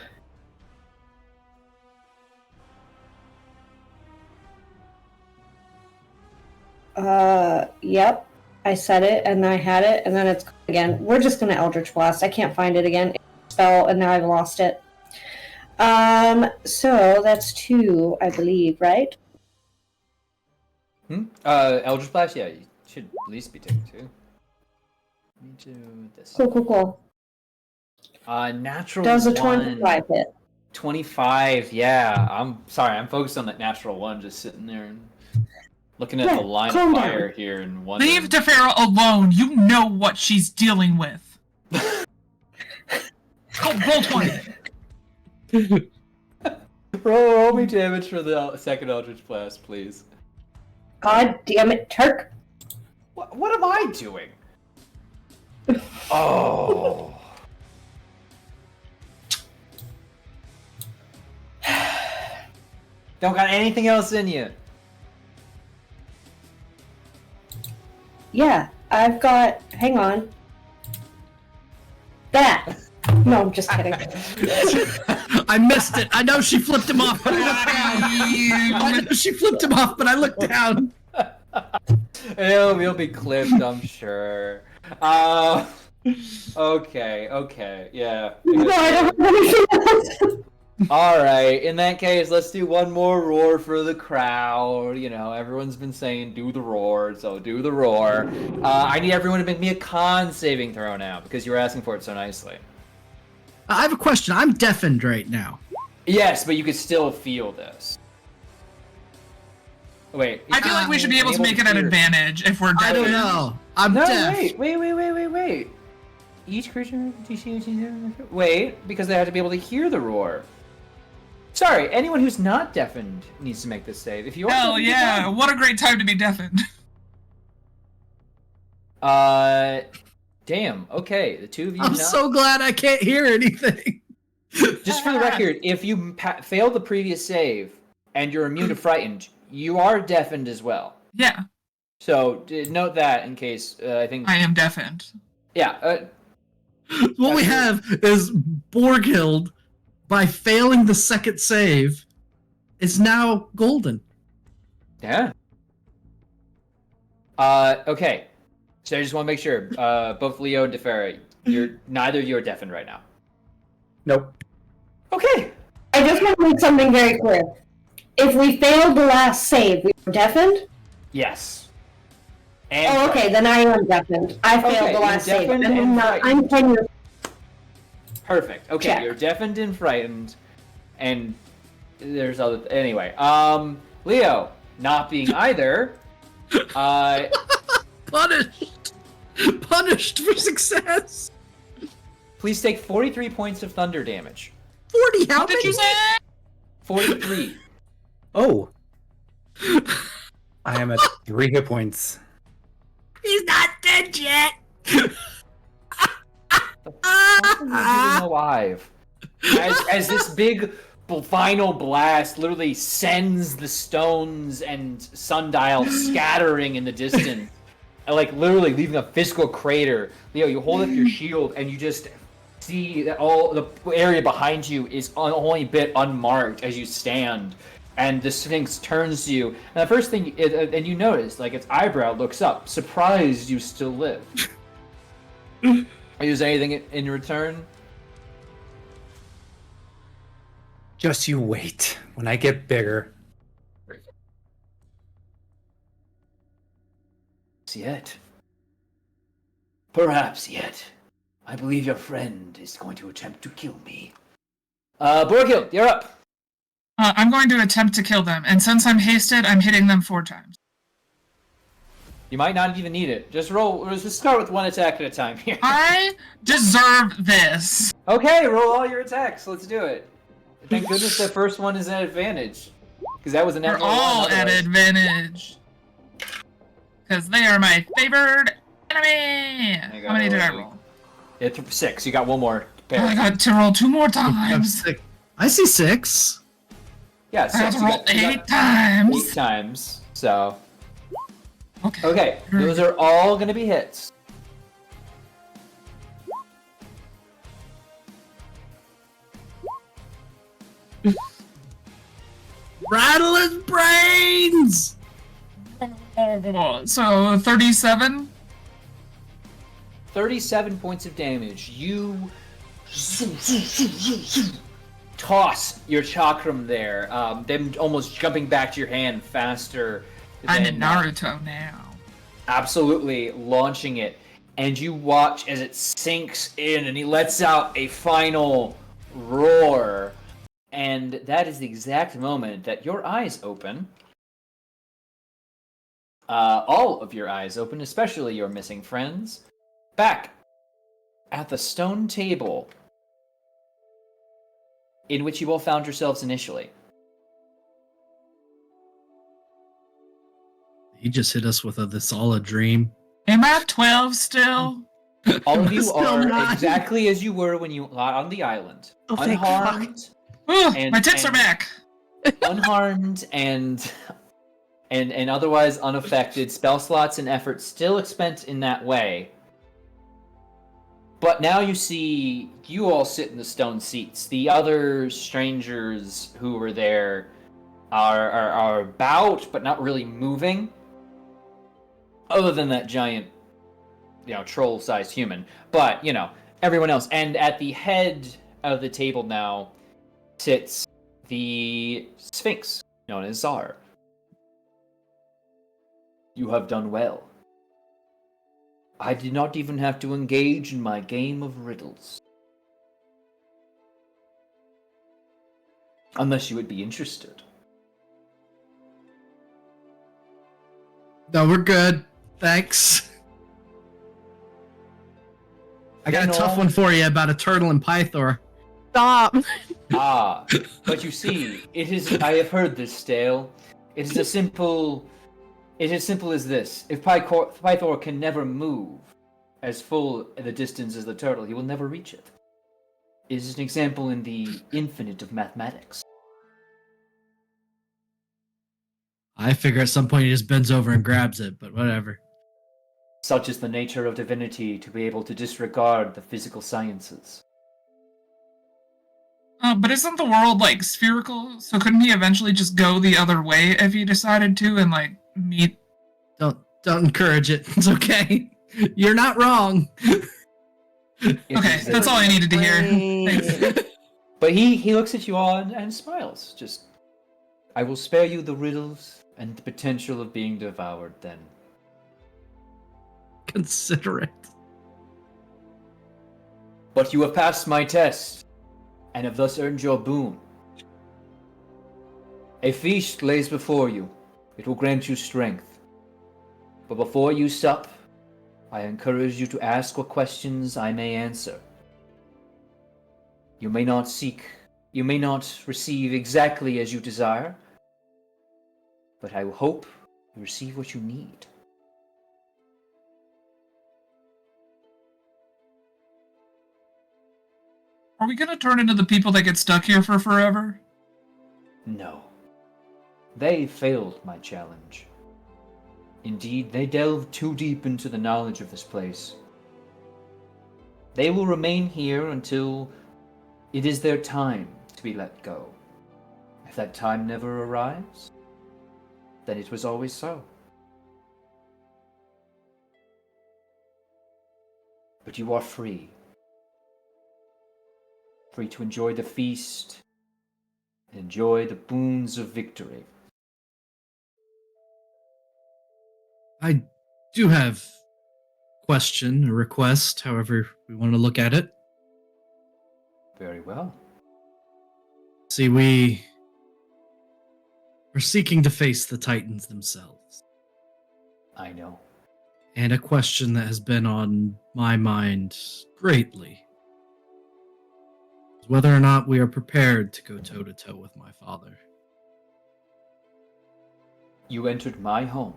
Yep. I said it, and I had it, and then it's gone again. We're just gonna Eldritch Blast. I can't find it again. It fell, and now I've lost it. So that's 2, I believe, right?
Eldritch Blast? Yeah, you should at least be taking 2. Me too. This.
Cool.
Natural
Does a
1.
25 hit?
25, yeah. I'm sorry, I'm focused on that natural 1, just sitting there and looking at
Yeah,
the line of
calm
fire
down.
here and wondering.
Leave Tefera alone. You know what she's dealing with. Roll 20.
Roll me damage for the second Eldritch Blast, please.
God damn it, Turk.
What am I doing? Oh. Don't got anything else in you.
Yeah, I've got. Hang on. That. No, I'm just kidding.
I missed it. I know she flipped him off, but I looked down. I know she flipped him off, but I looked down.
He'll be clipped, I'm sure. Okay, yeah.
No, I don't have anything else.
Alright, in that case, let's do one more roar for the crowd. You know, everyone's been saying do the roar, so do the roar. I need everyone to make me a con saving throw now, because you were asking for it so nicely.
I have a question. I'm deafened right now.
Yes, but you could still feel this. Wait.
I feel like we should be able to make it an
hear.
advantage if we're deaf.
I don't know. I'm
No,
deaf.
wait. Each creature... Wait, because they have to be able to hear the roar. Sorry, anyone who's not deafened needs to make this save. If you are
Hell
deafened,
yeah,
you're fine.
what a great time to be deafened.
Damn, okay, the two of you
I'm
not...
so glad I can't hear anything.
Just for the record, if you failed the previous save and you're immune to frightened, you are deafened as well.
Yeah,
So note that in case I think.
I am deafened.
Yeah.
What we have is Borghild, by failing the second save, is now golden.
Yeah. Okay. So I just want to make sure. Both Leo and Defera, neither of you are deafened right now.
Nope.
Okay.
I just want to make something very clear. If we failed the last save, we were deafened?
Yes. And
Oh, okay, then I am deafened. I failed
Okay,
the last
you're
save.
deafened
And
and
I'm kind of...
Perfect. Okay,
Check.
you're deafened and frightened, and there's other. Anyway, Leo, not being either.
Punished for success.
Please take 43 points of thunder damage.
40, how
What did you
many?
say?
43.
Oh. I am at 3 hit points.
He's not dead yet.
Alive. As this big final blast literally sends the stones and sundial scattering in the distance, and like literally leaving a physical crater. Leo, you hold up your shield and you just see that all the area behind you is only a bit unmarked as you stand. And the Sphinx turns to you, and the first thing, and you notice, like, its eyebrow looks up, surprised you still live. Is there anything in return?
Just you wait. When I get bigger.
Yet. Perhaps yet. I believe your friend is going to attempt to kill me. Borghild, you're up.
I'm going to attempt to kill them, and since I'm hasted, I'm hitting them 4 times.
You might not even need it. Just roll. Let's just start with one attack at a time here.
I deserve this.
Okay, roll all your attacks. Let's do it. Thank goodness the first one is an advantage. Because that was an
They're all at advantage. Because they are my favored enemy. How many did I roll?
It's 6. You got one more.
Oh, I got to roll 2 more
I'm
times.
sick. I see 6.
Yeah,
I
6.
have to
You
roll
got
8 times.
8 times. So,
Okay.
okay, those are all going to be hits.
Rattle his brains!
So 37.
37 points of damage. You toss your chakram there, them almost jumping back to your hand faster.
I'm
than,
in Naruto now.
Absolutely launching it, and you watch as it sinks in, and he lets out a final roar, and that is the exact moment that your eyes open. All of your eyes open, especially your missing friends. Back at the stone table in which you all found yourselves initially.
He just hit us with this all a dream.
Am I 12 still?
All of you
Still
are
not.
exactly as you were when you got on the island.
Oh, thank fuck.
Unharmed,
Ooh,
And-
my tits are
and-
back.
unharmed, and otherwise unaffected. Spell slots and effort still spent in that way. But now you see you all sit in the stone seats. The other strangers who were there are about, but not really moving. Other than that giant, troll-sized human. But, everyone else. And at the head of the table now sits the Sphinx, known as Czar. You have done well. I did not even have to engage in my game of riddles. Unless you would be interested.
No, we're good. Thanks. I got a tough one for you about a turtle and Pythor.
Stop.
Ah, but you see, I have heard this tale. It is as simple as this. If Pythor can never move as full the distance as the turtle, he will never reach it. It is an example in the infinite of mathematics.
I figure at some point he just bends over and grabs it, but whatever.
Such is the nature of divinity, to be able to disregard the physical sciences.
But isn't the world, spherical? So couldn't he eventually just go the other way if he decided to and, meet...
Don't encourage it. It's okay. You're not wrong.
Okay, that's all I needed to hear. Thanks.
But he looks at you all and smiles. Just, I will spare you the riddles and the potential of being devoured then.
Consider it.
But you have passed my test, and have thus earned your boon. A feast lays before you. It will grant you strength. But before you sup, I encourage you to ask what questions I may answer. You may not receive exactly as you desire, but I hope you receive what you need.
Are we gonna turn into the people that get stuck here for forever?
No. They failed my challenge. Indeed, they delved too deep into the knowledge of this place. They will remain here until it is their time to be let go. If that time never arrives, then it was always so. But you are free. Free to enjoy the feast and enjoy the boons of victory.
I do have a question, a request, however we want to look at it.
Very well.
See, we are seeking to face the Titans themselves.
I know.
And a question that has been on my mind greatly is whether or not we are prepared to go toe-to-toe with my father.
You entered my home.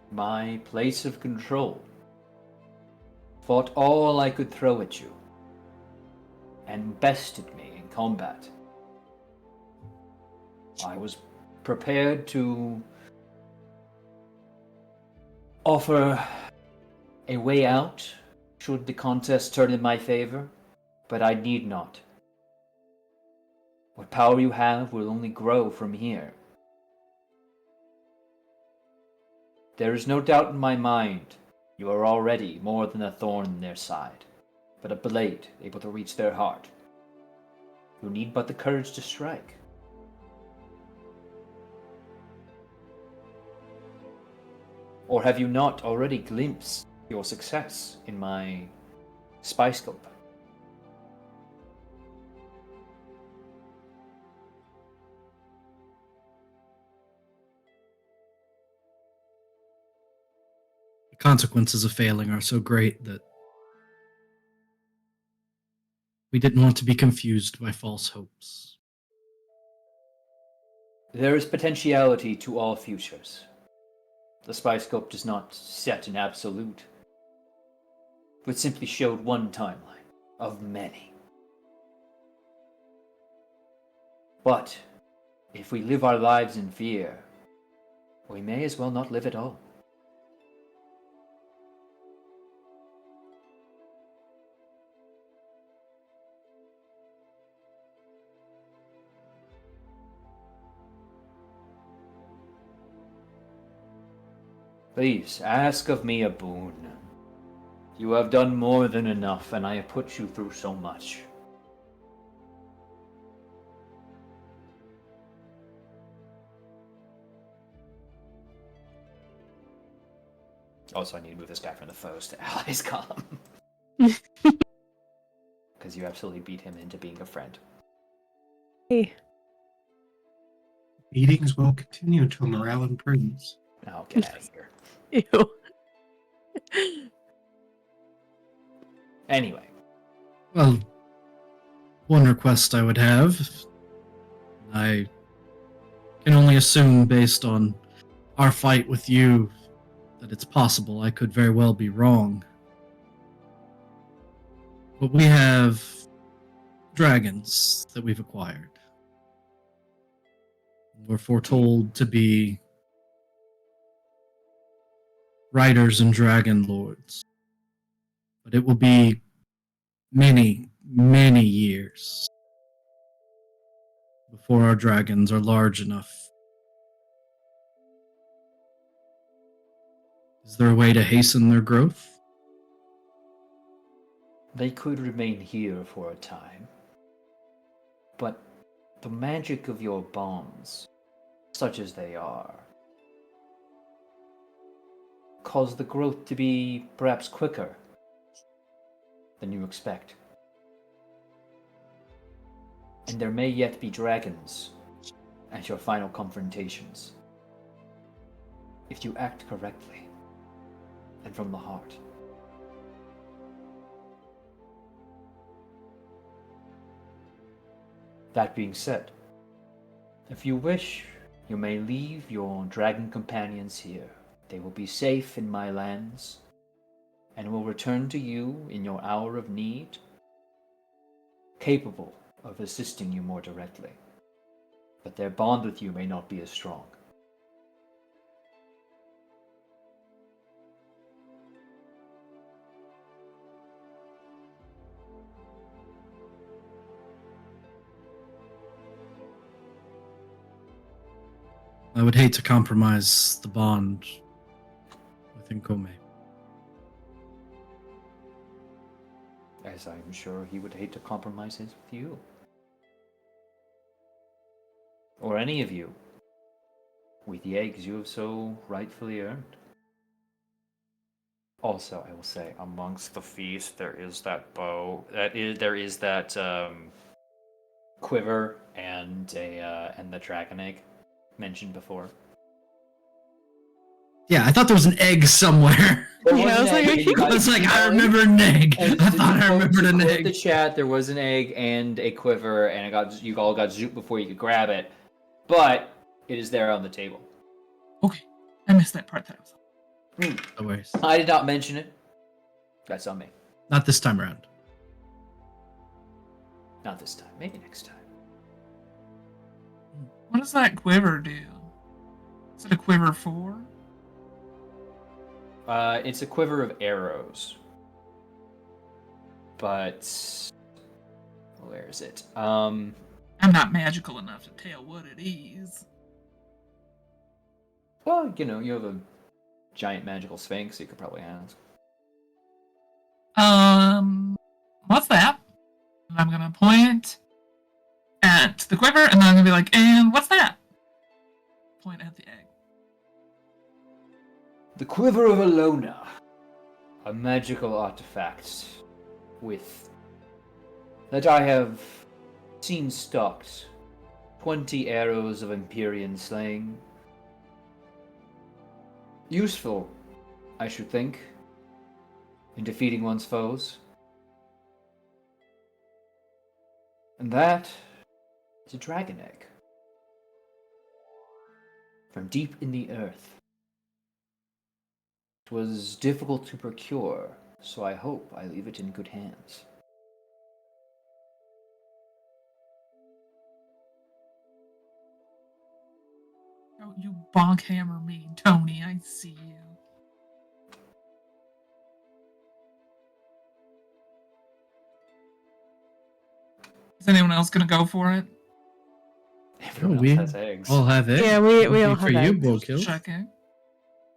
My place of control. Fought all I could throw at you. And bested me in combat. I was prepared to offer a way out should the contest turn in my favor, but I need not. What power you have will only grow from here. There is no doubt in my mind you are already more than a thorn in their side, but a blade able to reach their heart. You need but the courage to strike. Or have you not already glimpsed your success in my spy scope?
The consequences of failing are so great that we didn't want to be confused by false hopes.
There is potentiality to all futures. The spy scope does not set an absolute, but simply showed one timeline of many. But if we live our lives in fear, we may as well not live at all. Please, ask of me a boon. You have done more than enough, and I have put you through so much. Also, I need to move this guy from the foes to allies column. Because you absolutely beat him into being a friend.
Hey.
Meetings will continue until morale improves.
Now get out of here.
Ew.
Anyway,
Well, one request I would have. I can only assume, based on our fight with you, that it's possible. I could very well be wrong. But we have dragons that we've acquired. We're foretold to be riders and Dragonlords. But it will be many, many years before our dragons are large enough. Is there a way to hasten their growth?
they could remain here for a time. But the magic of your bonds, such as they are, cause the growth to be perhaps quicker than you expect. And there may yet be dragons at your final confrontations, if you act correctly and from the heart. That being said, if you wish, you may leave your dragon companions here. They will be safe in my lands, and will return to you in your hour of need, capable of assisting you more directly. But their bond with you may not be as strong.
I would hate to compromise the bond with Nkome.
As I'm sure he would hate to compromise his with you. Or any of you, with the eggs you have so rightfully earned. Also, I will say, amongst the feast, there is that bow. There is that quiver and the dragon egg mentioned before.
Yeah, I thought there was an egg somewhere.
Yeah, I was like,
I was like, I remember an egg. I thought I remembered an
In
egg.
the chat, there was an egg and a quiver, and you all got zooped before you could grab it. But it is there on the table.
Okay, I missed that part. That was
No worries.
I did not mention it. That's on me.
Not this time around.
Not this time. Maybe next time.
What does that quiver do? Is it a quiver 4?
It's a quiver of arrows. But where is it?
I'm not magical enough to tell what it is.
Well, you have a giant magical sphinx you could probably ask.
What's that? And I'm gonna point at the quiver, and then I'm gonna be like, and what's that? Point at the egg.
The Quiver of Alona. A magical artifact that I have seen stocked 20 arrows of Empyrean slaying. Useful, I should think, in defeating one's foes. And that is a dragon egg. from deep in the earth. It was difficult to procure, so I hope I leave it in good hands.
Oh, you bonk hammer me, Tony. I see you. Is anyone else gonna go for it?
Everyone
we
else has eggs.
all have it.
Yeah, we all
for
have
you,
eggs.
Borghild.
Checking.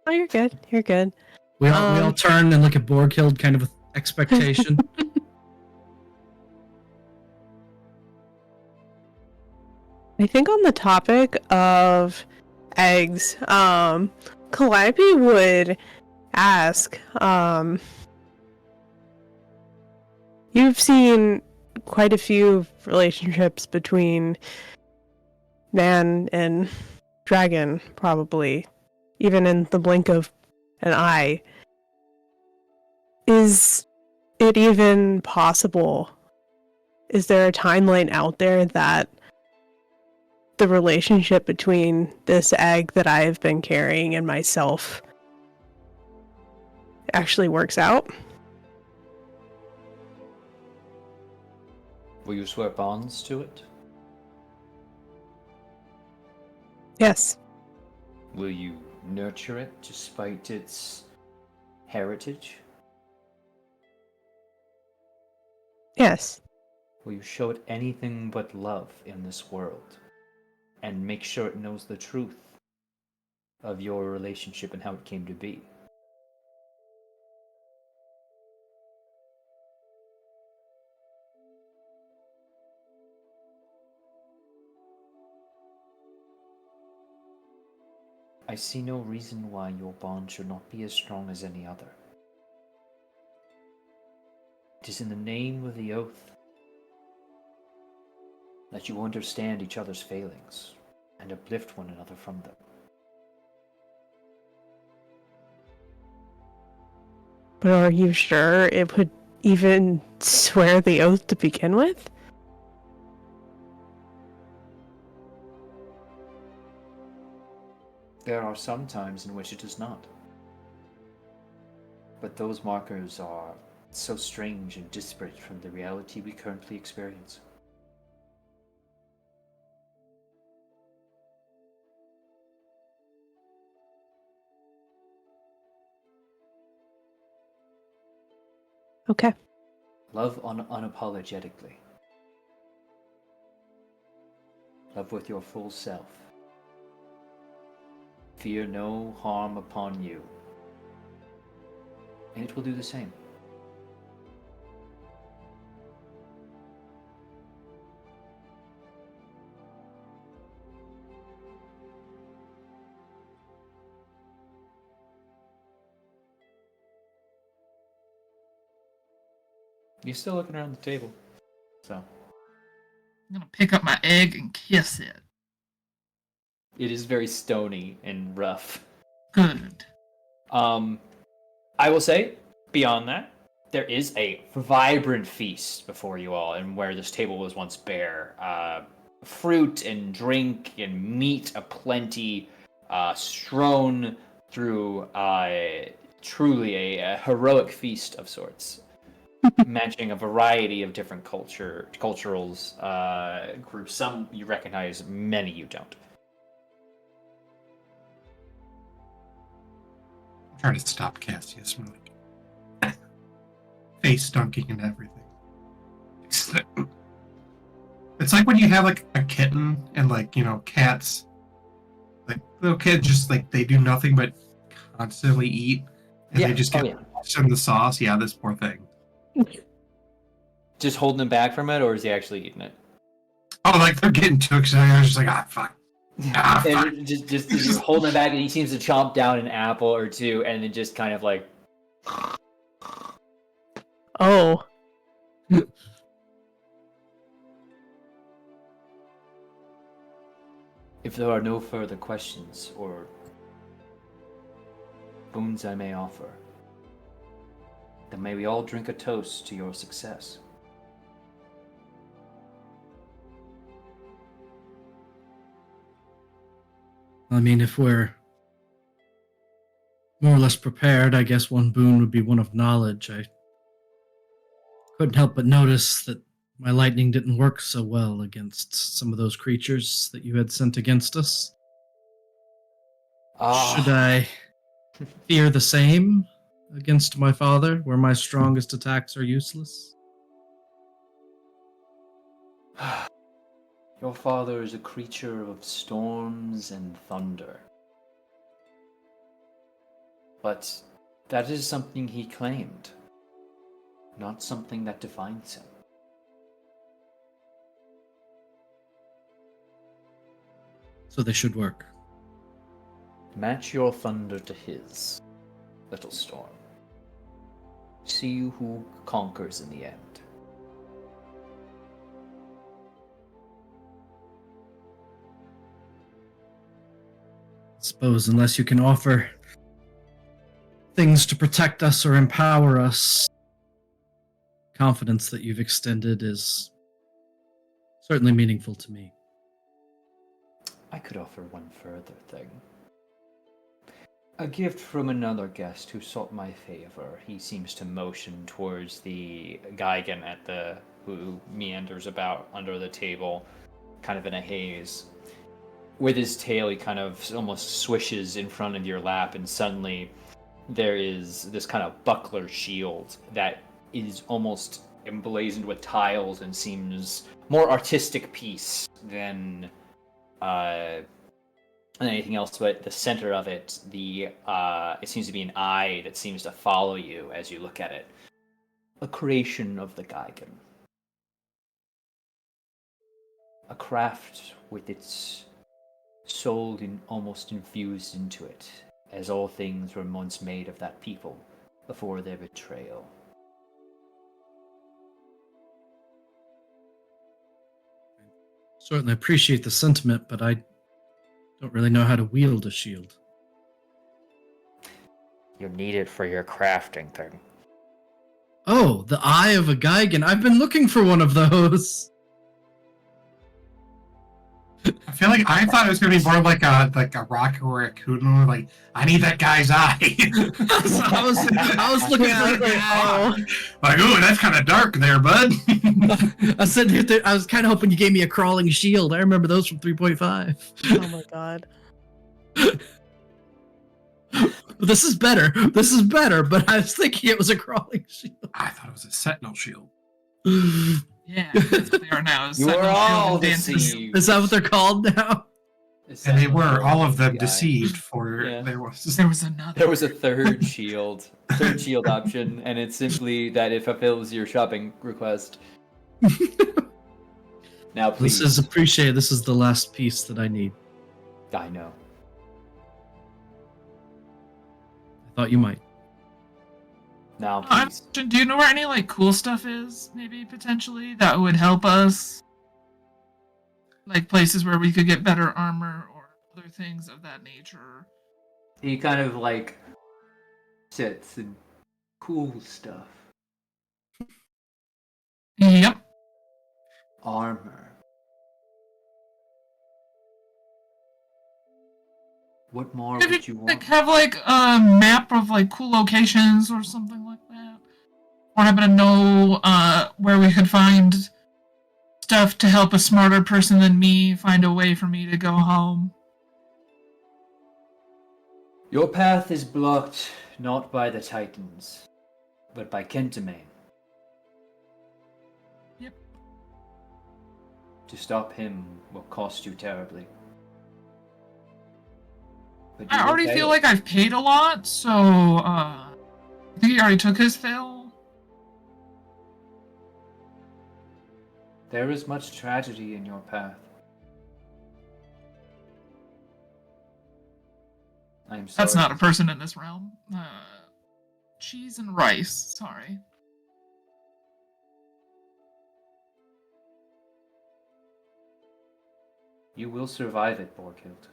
Oh, you're good. You're good.
We all turn and look at Borghild, kind of with expectation.
I think on the topic of eggs, Calliope would ask, you've seen quite a few relationships between man and dragon, probably, even in the blink of an eye. Is it even possible? Is there a timeline out there that the relationship between this egg that I have been carrying and myself actually works out?
Will you swear bonds to it?
Yes.
Will you nurture it despite its heritage?
Yes.
Will you show it anything but love in this world? And make sure it knows the truth of your relationship and how it came to be? I see no reason why your bond should not be as strong as any other. It is in the name of the oath that you understand each other's failings and uplift one another from them.
But are you sure it would even swear the oath to begin with?
There are some times in which it does not. But those markers are so strange and disparate from the reality we currently experience.
Okay.
Love unapologetically. Love with your full self. Fear no harm upon you. And it will do the same. You're still looking around the table, so.
I'm gonna pick up my egg and kiss it.
It is very stony and rough.
Good.
I will say, beyond that, there is a vibrant feast before you all, and where this table was once bare. Fruit and drink and meat aplenty, strewn through truly a heroic feast of sorts, matching a variety of different culturals groups. Some you recognize, many you don't.
I'm trying to stop Cassius from like face dunking and everything. It's like when you have like a kitten and like, you know, cats. Like little kids just like they do nothing but constantly eat and they just get lost in the sauce. Yeah, this poor thing.
Just holding him back from it, or is he actually eating it?
Oh, like they're getting to it, so I was just like, ah, fuck. Ah, fuck.
And just holding him back, and he seems to chomp down an apple or two, and then just kind of like.
Oh.
If there are no further questions or boons I may offer, then may we all drink a toast to your success.
I mean, if we're more or less prepared, I guess one boon would be one of knowledge. I couldn't help but notice that my lightning didn't work so well against some of those creatures that you had sent against us. Should I fear the same against my father, where my strongest attacks are useless?
Your father is a creature of storms and thunder. But that is something he claimed, not something that defines him.
So they should work.
Match your thunder to his, little storm. See who conquers in the end.
Suppose unless you can offer things to protect us or empower us, confidence that you've extended is certainly meaningful to me.
I could offer one further thing. A gift from another guest who sought my favor. He seems to motion towards the Gigan who meanders about under the table, kind of in a haze. With his tail, he kind of almost swishes in front of your lap, and suddenly there is this kind of buckler shield that is almost emblazoned with tiles and seems more artistic piece than anything else. But the center of it, it seems to be an eye that seems to follow you as you look at it. A creation of the Gigan. A craft with its soul almost infused into it, as all things were once made of that people before their betrayal.
Certainly appreciate the sentiment, but I don't really know how to wield a shield.
You need it for your crafting thing.
Oh, the Eye of a Gigan. I've been looking for one of those.
I feel like I thought it was gonna be more like a rock or a raccoon. Like, I need that guy's eye.
I was looking for the eye.
Like, oh, that's kind of dark there, bud.
I said I was kind of hoping you gave me a crawling shield. I remember those from 3.5.
Oh my god.
This is better. This is better, but I was thinking it was a crawling shield.
I thought it was a sentinel shield.
Yeah, that's what they are now.
You are all
Dances.
deceived.
Is that what they're called now?
And they were all of them
Guy.
deceived. For
Yeah.
there was
another.
There was a third shield option, and it's simply that it fulfills your shopping request. Now, please.
This is appreciated. This is the last piece that I need.
I know.
I thought you might.
Now,
I'm,
please.
do you know where any like cool stuff is? Maybe potentially that would help us. Like places where we could get better armor or other things of that nature.
He kind of like sits and cool stuff.
Yep.
Armor. What more
Maybe
would you want?
like have like a map of like cool locations or something like that. Or happen to know where we could find stuff to help a smarter person than me find a way for me to go home.
Your path is blocked not by the Titans, but by Kentamane.
Yep.
To stop him will cost you terribly. But you
I
will
already
pay
feel
it.
like I've paid a lot, so I think he already took his fill.
There is much tragedy in your path. I am sorry.
That's not a person in this realm. Cheese and rice, sorry.
You will survive it, Borghild.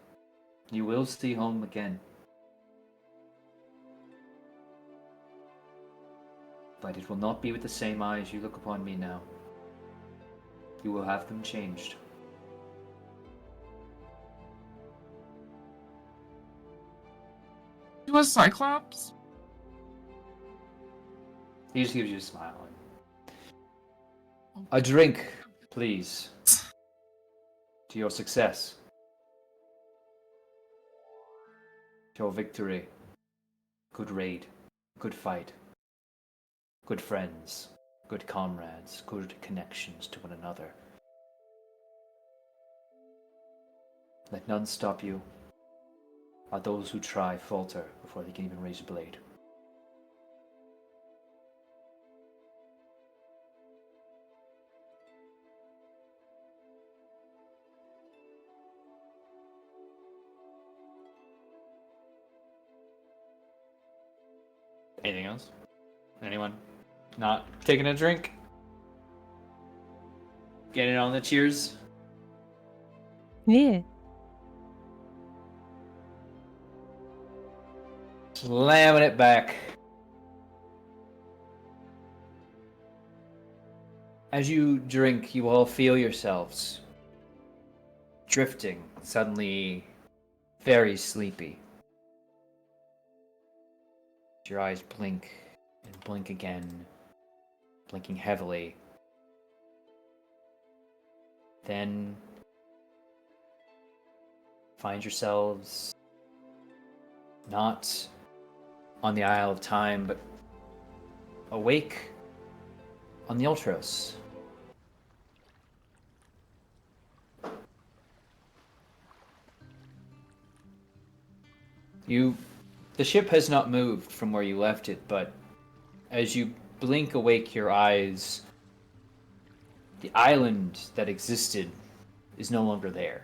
You will see home again. But it will not be with the same eyes you look upon me now. You will have them changed.
To a Cyclops?
He just gives you a smile. A drink, please. To your success. To your victory. Good raid. Good fight. Good friends. Good comrades. Good connections to one another. Let none stop you. Are those who try falter before they can even raise a blade. Anything else? Anyone not taking a drink? Getting on the cheers?
Yeah.
Slamming it back. As you drink, you all feel yourselves drifting, suddenly very sleepy. Your eyes blink and blink again, blinking heavily. Then find yourselves not on the Isle of Time, but awake on the Ultros. The ship has not moved from where you left it, but as you blink awake your eyes, the island that existed is no longer there.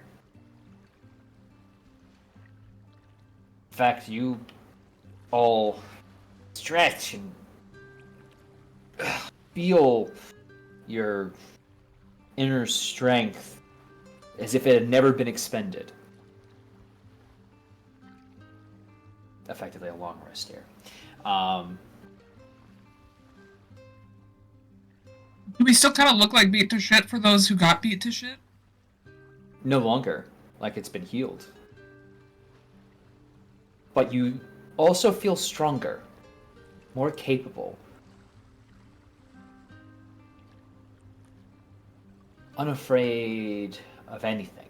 In fact, you all stretch and feel your inner strength as if it had never been expended. Effectively a long rest here.
Do we still kind of look like beat to shit for those who got beat to shit?
No longer, like it's been healed. But you also feel stronger, more capable, unafraid of anything.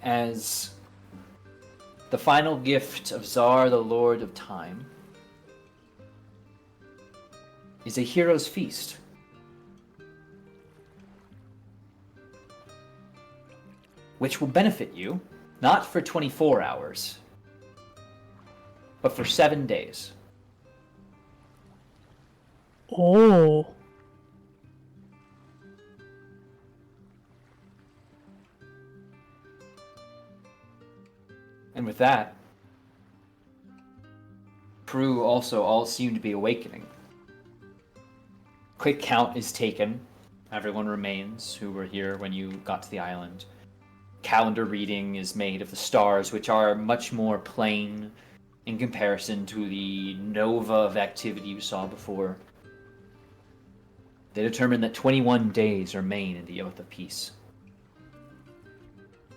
As the final gift of Zar, the Lord of Time, is a hero's feast. Which will benefit you, not for 24 hours, but for 7 days.
Oh.
And with that, crew also all seem to be awakening. Quick count is taken. Everyone remains who were here when you got to the island. Calendar reading is made of the stars, which are much more plain in comparison to the nova of activity you saw before. They determine that 21 days remain in the Oath of Peace.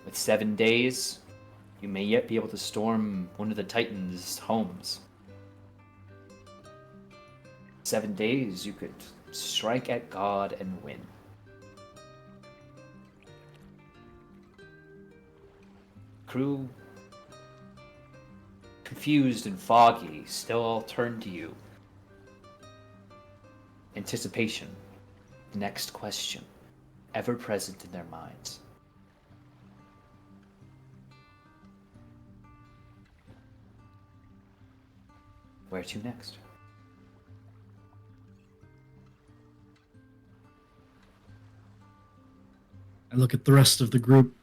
With 7 days, you may yet be able to storm one of the Titans' homes. 7 days, you could strike at God and win. Crew, confused and foggy, still all turn to you. Anticipation, the next question, ever present in their minds. Where to next?
I look at the rest of the group.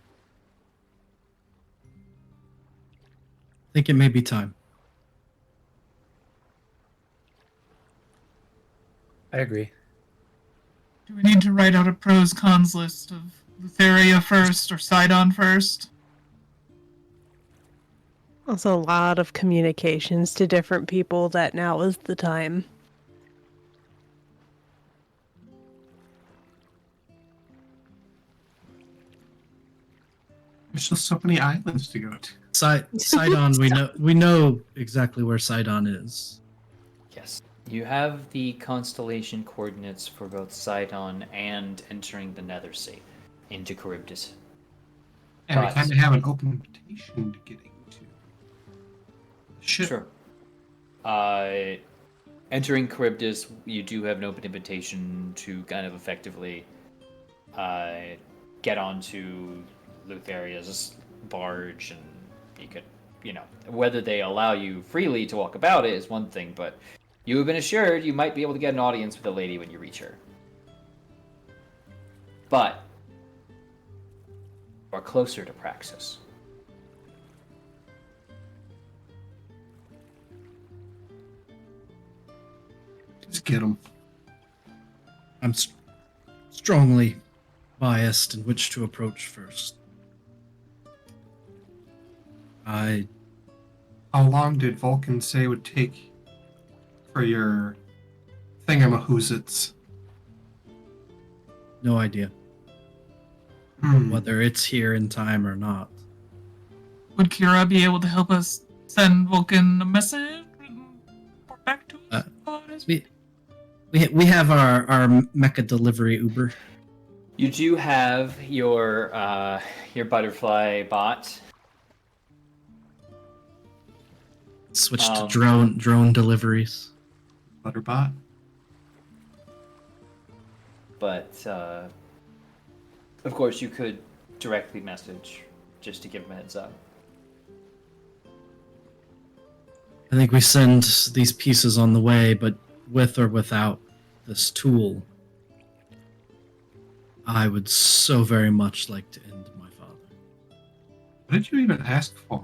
I think it may be time.
I agree.
Do we need to write out a pros cons list of Thylea first or Sidon first?
Also a lot of communications to different people that now is the time.
There's just so many islands to go to.
Sidon, we know exactly where Sidon is.
Yes. You have the constellation coordinates for both Sidon and entering the Nether Sea into Charybdis.
And we
But-
kind of have an open invitation to get into. Shit.
Sure. Entering Charybdis, you do have an open invitation to kind of effectively get onto Lutheria's barge, and you could, whether they allow you freely to walk about it is one thing, but you have been assured you might be able to get an audience with the lady when you reach her. But you are closer to Praxis.
Just get them.
I'm strongly biased in which to approach first.
How long did Vulcan say would take for your thingamahoozits?
No idea whether it's here in time or not.
Would Kira be able to help us send Vulcan a message and report back to us?
We have our mecha delivery Uber.
You do have your butterfly bot.
Switch to drone deliveries.
Butterbot?
But, of course, you could directly message just to give him a heads up.
I think we send these pieces on the way, but with or without this tool, I would so very much like to end my father.
What did you even ask for?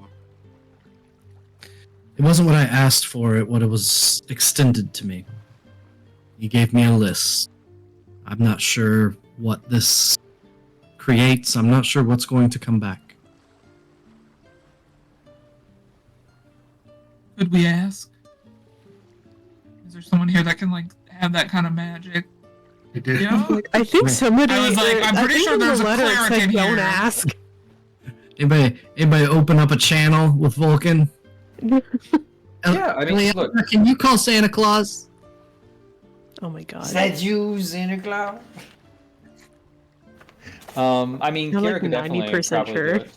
It wasn't what I asked for, it was extended to me. He gave me a list. I'm not sure what this creates. I'm not sure what's going to come back.
Could we ask? Is there someone here that can have that kind of magic?
I did.
Yeah.
I think somebody.
I was like, I'm
I
pretty
think
sure
in the
there's a
letter it
cleric
said
in
don't
here.
ask.
Anybody open up a channel with Vulcan?
Yeah, I mean, look.
Can you call Santa Claus?
Oh my god.
Is that you, Santa Claus? I mean,
I'm
Kira
like
could definitely
90%
probably
sure.
do it.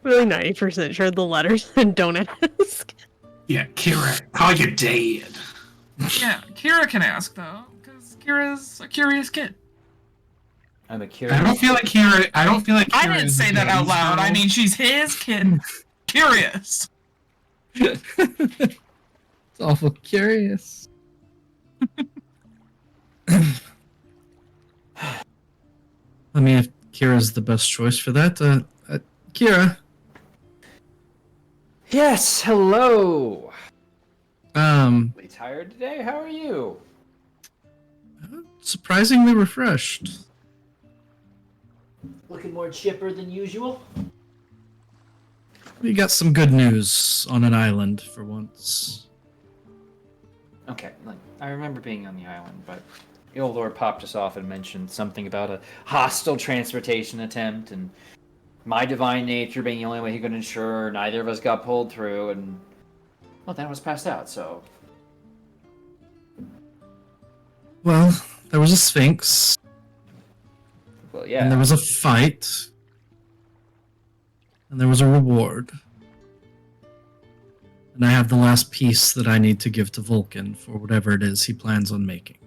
Really 90% sure the letter said don't ask.
Yeah, Kira, call your dad.
Yeah, Kira can ask though, because Kira's a curious kid.
I'm a curious.
I don't feel like Kira.
I didn't
is
say that out
daddy's
loud.
girl.
I mean, she's his kid. Curious.
It's awful curious. I mean, if Kira's the best choice for that, Kira,
Yes, hello.
um,
Really tired today? How are you?
surprisingly refreshed.
Looking more chipper than usual?
We got some good news on an island for once.
Okay, I remember being on the island, but Ildor popped us off and mentioned something about a hostile transportation attempt, and my divine nature being the only way he could ensure neither of us got pulled through, and well, then I was passed out, so
Well, there was a Sphinx,
well, yeah.
and there was a fight, and there was a reward. And I have the last piece that I need to give to Vulcan for whatever it is he plans on making.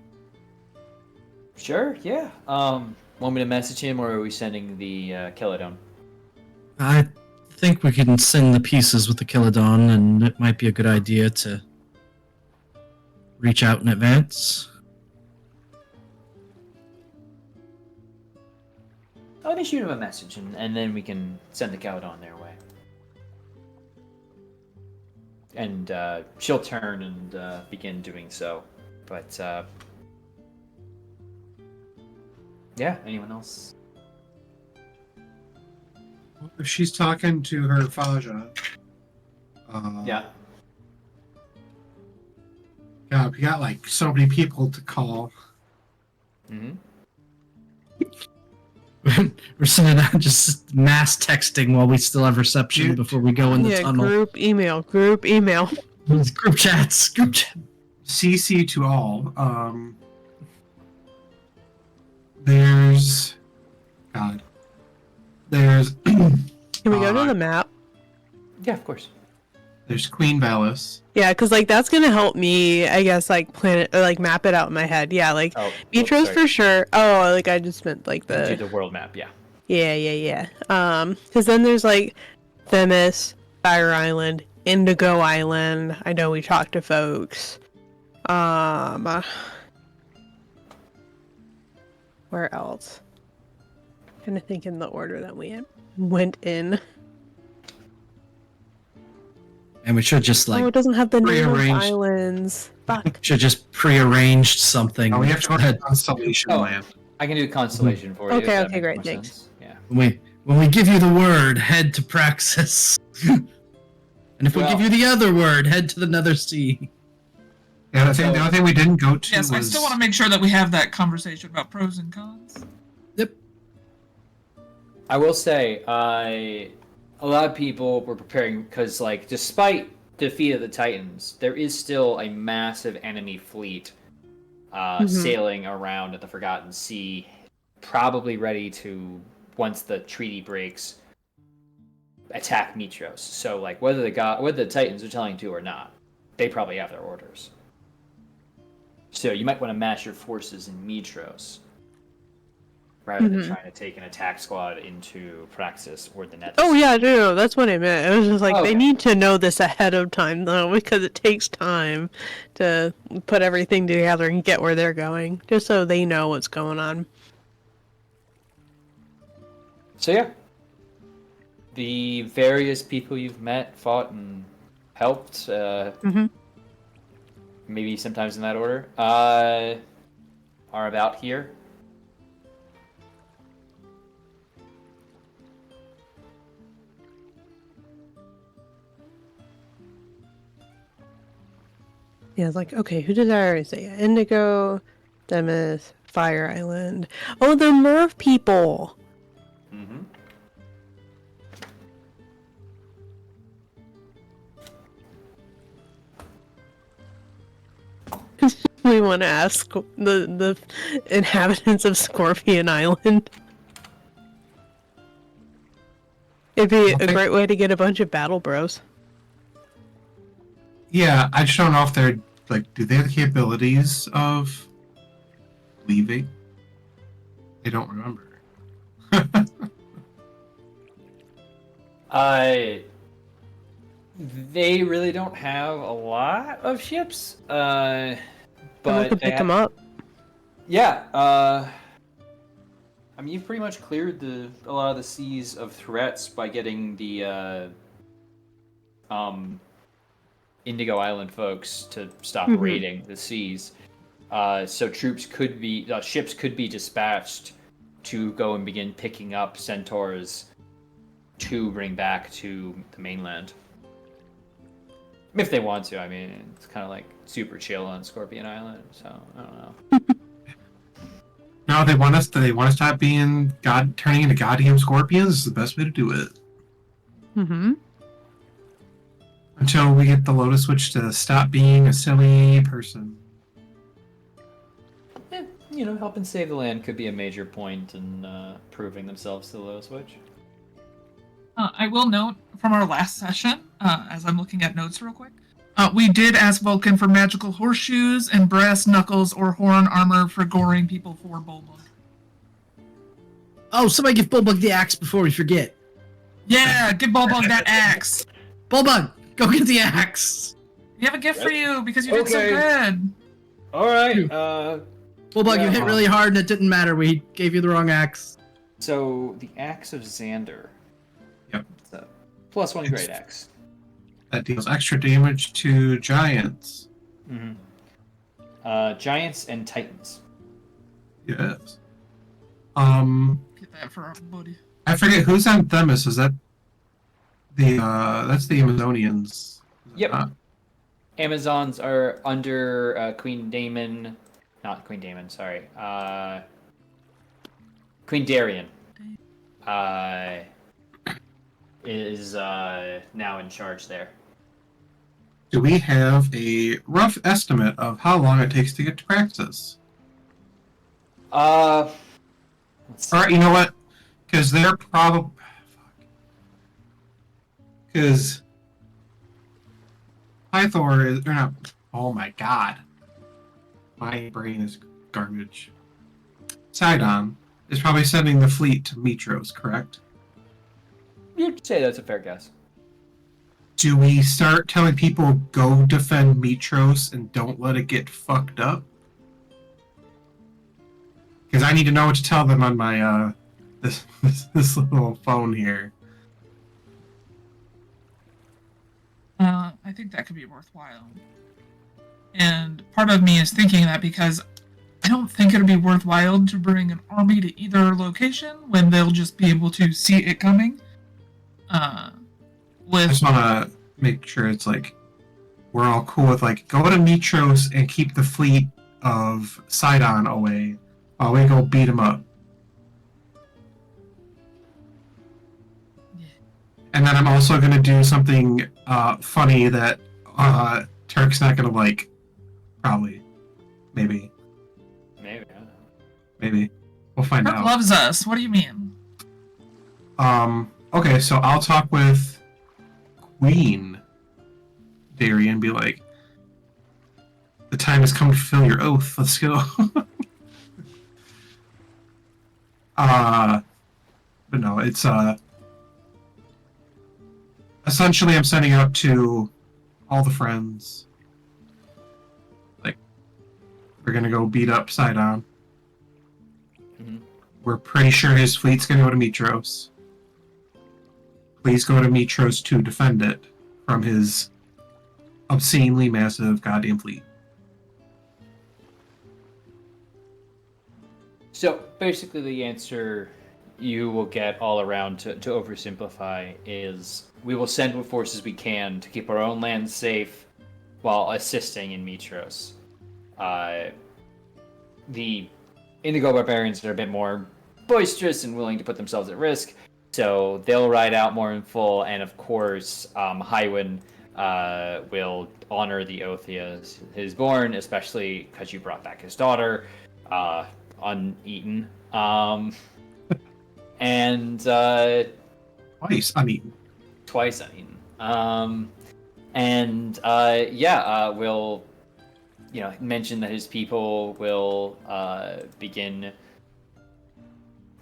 Sure, yeah. Want me to message him, or are we sending the Kiladon?
I think we can send the pieces with the Kiladon, and it might be a good idea to reach out in advance.
Let me shoot him a message, and then we can send the Kiladon their way. And she'll turn and begin doing so. But yeah, anyone else?
If she's talking to her Faja,
Yeah.
God, we got like so many people to call.
Mm-hmm.
we're sending out just mass texting while we still have reception
Dude.
before we go in the
Yeah,
tunnel.
group email.
Group chats.
CC to all. There's. God. There's.
Can we go to the map?
Yeah, of course.
There's Queen Valis.
Yeah, because like that's gonna help me, I guess, like plan it or like map it out in my head. Yeah, like
Oh,
Mitros
sorry.
for sure. Oh, like I just meant like
Do
the
the world map, yeah.
yeah. Because then there's like Themis, Fire Island, Indigo Island. I know we talked to folks. Where else? Kind of think in the order that we went in.
And we should just
Oh, it doesn't have the name of
prearranged.
islands. Fuck.
should just prearrange something.
Oh, we have to go to
That-
Constellation
Oh.
Land.
I can do Constellation for you.
Okay,
if that
okay,
makes
great,
more
thanks.
sense. Yeah.
when we give you the word, head to Praxis. And if we
Well-
give you the other word, head to the Nether Sea.
Yeah, the only thing we didn't go to
Yes,
was.
I still want to make sure that we have that conversation about pros and cons.
Yep.
I will say, a lot of people were preparing because, like, despite defeat of the Titans, there is still a massive enemy fleet sailing around at the Forgotten Sea, probably ready to, once the treaty breaks, attack Mitros. So, like, whether the Titans are telling to or not, they probably have their orders. So you might want to mass your forces in Mitros rather than trying to take an attack squad into Praxis or the Nether.
Oh yeah, no, that's what I meant. It was just like they
Okay.
need to know this ahead of time though, because it takes time to put everything together and get where they're going, just so they know what's going on.
So yeah, the various people you've met, fought, and helped, maybe sometimes in that order, are about here.
Yeah, it's like, okay, who did I already say? Yeah, Indigo, Themis, Fire Island. Oh, the Merv people!
Mm-hmm.
We want to ask the inhabitants of Scorpion Island. It'd be a
Okay.
great way to get a bunch of battle bros.
Yeah, I just don't know if they're like. Do they have the capabilities of leaving? I don't remember.
They really don't have a lot of ships,
But we
but
could
they
pick them
have-
up.
Yeah, I mean, you've pretty much cleared a lot of the seas of threats by getting the Indigo Island folks to stop raiding the seas. So ships could be dispatched to go and begin picking up centaurs to bring back to the mainland. If they want to, I mean, it's kind of like super chill on Scorpion Island, so I don't know.
No, they want us to stop being turning into goddamn scorpions. Is the best way to do it.
Mm-hmm.
Until we get the Lotus Switch to stop being a silly person.
You know, helping save the land could be a major point in proving themselves to the Low Switch.
I will note from our last session, as I'm looking at notes real quick, we did ask Vulcan for magical horseshoes and brass knuckles or horn armor for goring people for Bulbug.
Oh, somebody give Bulbug the axe before we forget.
Yeah, give Bulbug that axe.
Bulbug, go get the axe.
We have a gift for you because you did so
Okay.
good.
All right.
Bulbug, you
Yeah.
hit really hard and it didn't matter. We gave you the wrong axe.
So the Axe of Xander.
Yep.
It's a +1 great axe.
That deals extra damage to giants.
Mm-hmm. Giants and Titans.
Yes.
Get that for our buddy.
I forget who's on Themis. Is that that's the Amazonians?
Yep.
Uh,
Amazons are under Queen Damon. Not Queen Damon, sorry. Queen Darien. is now in charge there.
Do we have a rough estimate of how long it takes to get to Praxis?
Let's see.
Alright, you know what? Because they're probably... Because... Pythor is... Or not... Oh my god. My brain is garbage. Sidon is probably sending the fleet to Mitros, correct?
You'd say that's a fair guess.
Do we start telling people go defend Mitros and don't let it get fucked up? Because I need to know what to tell them on my this little phone here.
I think that could be worthwhile. And part of me is thinking that because I don't think it'd be worthwhile to bring an army to either location when they'll just be able to see it coming.
I just want to make sure it's like we're all cool with like go to Mitros and keep the fleet of Sidon away while we go beat them up.
Yeah.
And then I'm also going to do something funny that Turk's not going to like. Probably. Maybe.
Maybe. I don't know.
Maybe. We'll find
Kirk
out.
loves us. What do you mean?
Okay, so I'll talk with Queen Darien and be like, the time has come to fulfill your oath. Let's go. But no, it's essentially I'm sending out to all the friends. Like, we're gonna go beat up Sidon.
Mhm.
We're pretty sure his fleet's gonna go to Mitros. Please go to Mitros to defend it from his obscenely massive goddamn fleet.
So basically, the answer you will get all around to oversimplify is we will send what forces we can to keep our own land safe while assisting in Mitros. The Indigo Barbarians are a bit more boisterous and willing to put themselves at risk, so they'll ride out more in full, and of course, Hywin will honor the oath he is born, especially because you brought back his daughter, uneaten. And
Twice uneaten.
twice uneaten. We'll mention that his people will begin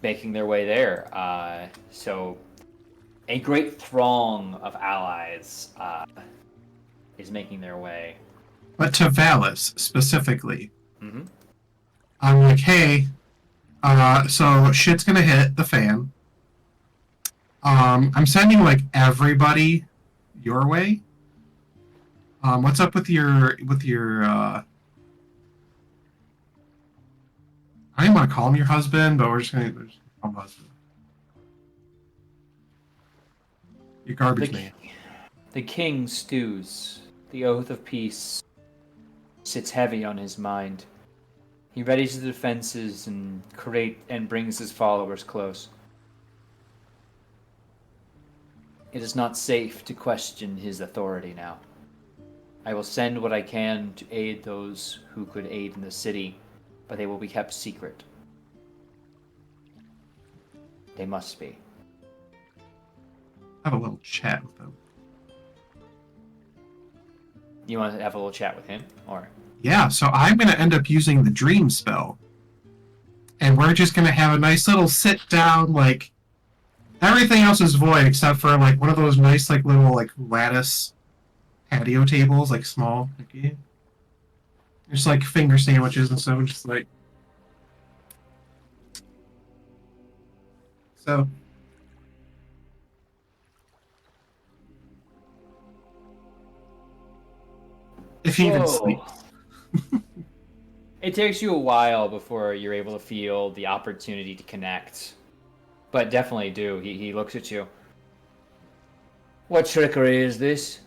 making their way there. So a great throng of allies is making their way.
But to Valis specifically.
Mm-hmm.
I'm like, hey, so shit's gonna hit the fan. I'm sending like everybody your way. What's up with your I don't want to call him your husband, but we're just gonna call him husband. Your garbage man.
The king stews. The oath of peace sits heavy on his mind. He readies the defenses and brings his followers close. It is not safe to question his authority now. I will send what I can to aid those who could aid in the city, but they will be kept secret. They must be.
Have a little chat with them.
You want to have a little chat with him, or?
Yeah, so I'm gonna end up using the dream spell. And we're just gonna have a nice little sit down, like everything else is void except for like one of those nice like little like lattice patio tables, like small. Like, yeah. Just like finger sandwiches and stuff, just like so. If he even
Whoa.
sleeps.
It takes you a while before you're able to feel the opportunity to connect. But definitely do. He looks at you. What trickery is this?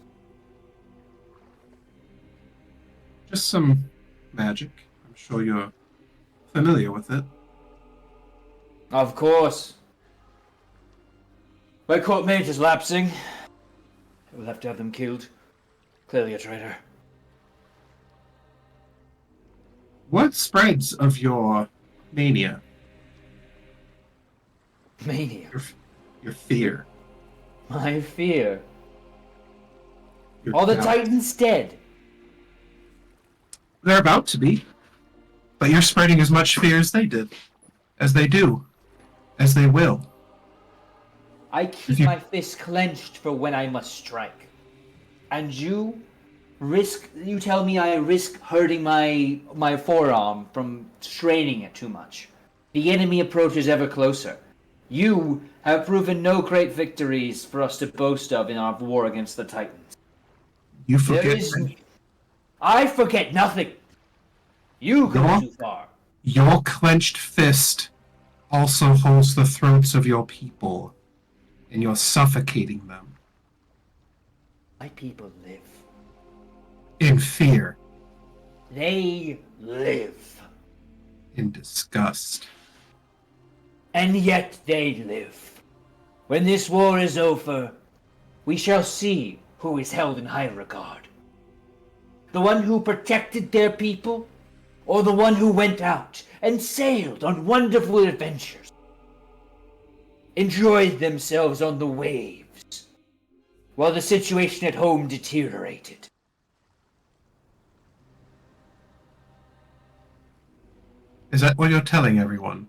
Just some magic. I'm sure you're familiar with it.
Of course. My courtmate is lapsing. We'll have to have them killed. Clearly a traitor.
What spreads of your mania?
Mania.
Your fear.
My fear.
Your
All the
doubt.
Titans dead.
They're about to be. But you're spreading as much fear as they did. As they do. As they will.
I keep my fist clenched for when I must strike. And you tell me I risk hurting my forearm from straining it too much. The enemy approaches ever closer. You have proven no great victories for us to boast of in our war against the Titans.
You forget.
I forget nothing. You go too far.
Your clenched fist also holds the throats of your people, and you're suffocating them.
My people live.
In fear.
They live.
In disgust.
And yet they live. When this war is over, we shall see who is held in high regard. The one who protected their people, or the one who went out and sailed on wonderful adventures, enjoyed themselves on the waves, while the situation at home deteriorated.
Is that what you're telling everyone?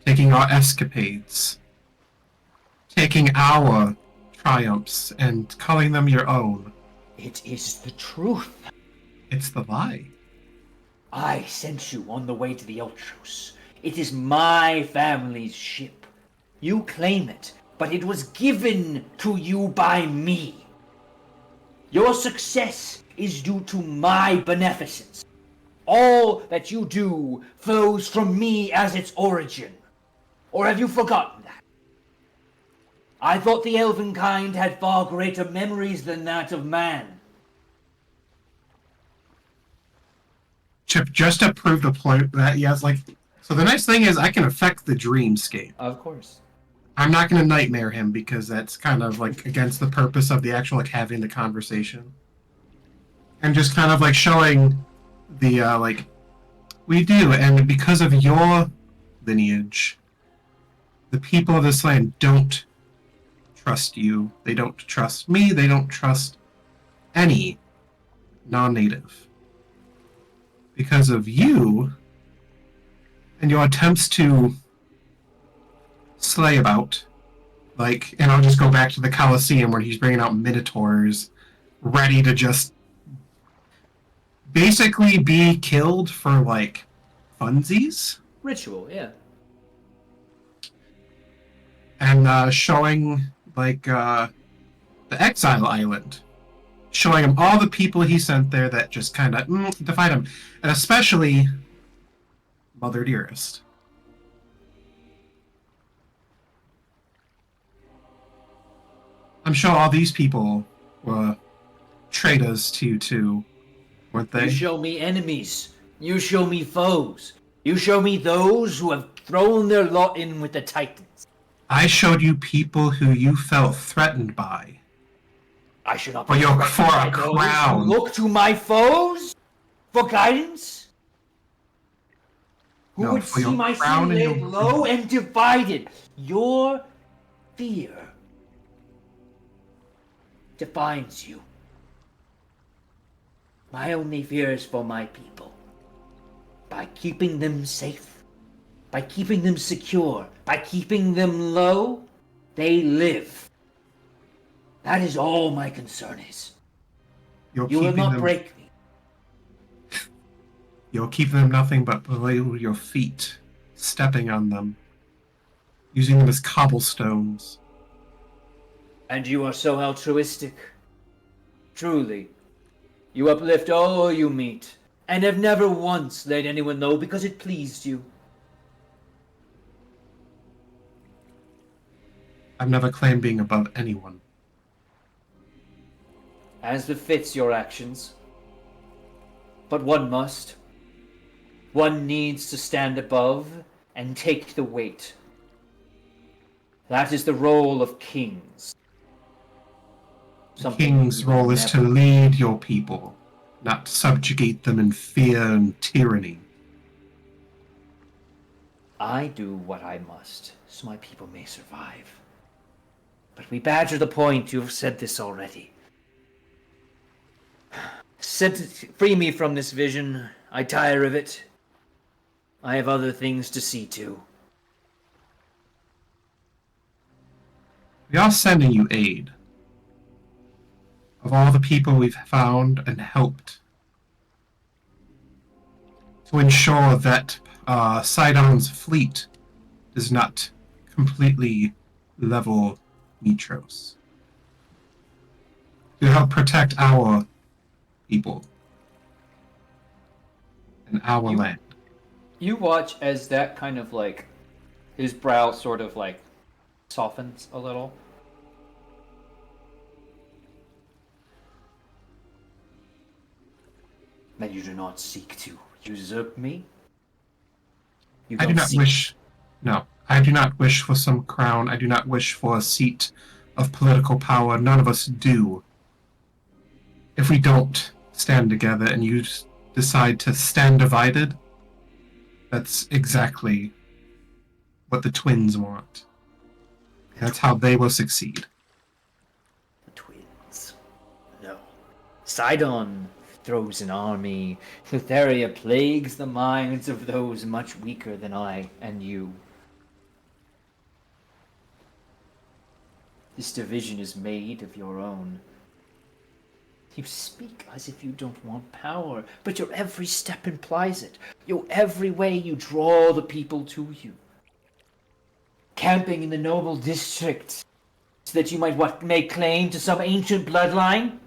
Taking our escapades, taking our triumphs and calling them your own.
It is the truth.
It's the lie.
I sent you on the way to the Ultros. It is my family's ship. You claim it, but it was given to you by me. Your success is due to my beneficence. All that you do flows from me as its origin. Or have you forgotten that? I thought the elven kind had far greater memories than that of man.
Chip, just to prove the point that, yes, like, so the nice thing is I can affect the dreamscape.
Of course.
I'm not going to nightmare him because that's kind of like against the purpose of the actual like having the conversation. And just kind of like showing the like we do, and because of your lineage, the people of this land don't trust you. They don't trust me. They don't trust any non-native. Because of you and your attempts to slay about, like, and I'll just go back to the Colosseum where he's bringing out minotaurs ready to just basically be killed for, like, funsies.
Ritual, yeah.
And showing, like, the Exile Island. Showing him all the people he sent there that just kind of defied him. And especially Mother Dearest. I'm sure all these people were traitors to you too, weren't they?
You show me enemies. You show me foes. You show me those who have thrown their lot in with the Titans.
I showed you people who you felt threatened by.
I should not
For
be
your
threatened
for
by
a
those who
crown.
look to my foes for guidance? Who
No,
would
for
see
your
my
crown
city
and
laid
your-
low and divided? Your fear defines you. My only fear is for my people. By keeping them safe, by keeping them secure, by keeping them low, they live. That is all my concern is.
You're
You will
keeping
not
them,
break me.
You'll keep them nothing but below your feet, stepping on them, using them as cobblestones.
And you are so altruistic. Truly. You uplift all you meet, and have never once let anyone know because it pleased you.
I've never claimed being above anyone.
As befits your actions. But one must. One needs to stand above and take the weight. That is the role of kings.
The
Something
king's
we
role is to
never-
lead your people, not subjugate them in fear and tyranny.
I do what I must, so my people may survive. But we badger the point, you have said this already. Free me from this vision. I tire of it. I have other things to see to.
We are sending you aid. Of all the people we've found and helped, to ensure that Sidon's fleet does not completely level Mitros. To help protect our people and our land.
You watch as that kind of like, his brow sort of like softens a little. That you do not seek to usurp me? You
I do
don't
not
seek-
wish. No, I do not wish for some crown. I do not wish for a seat of political power. None of us do. If we don't stand together and you decide to stand divided, that's exactly what the twins want. That's how they will succeed.
The twins. No. Sidon throws an army. Thylea plagues the minds of those much weaker than I and you. This division is made of your own. You speak as if you don't want power, but your every step implies it. Your every way you draw the people to you. Camping in the noble districts, so that you might make claim to some ancient bloodline?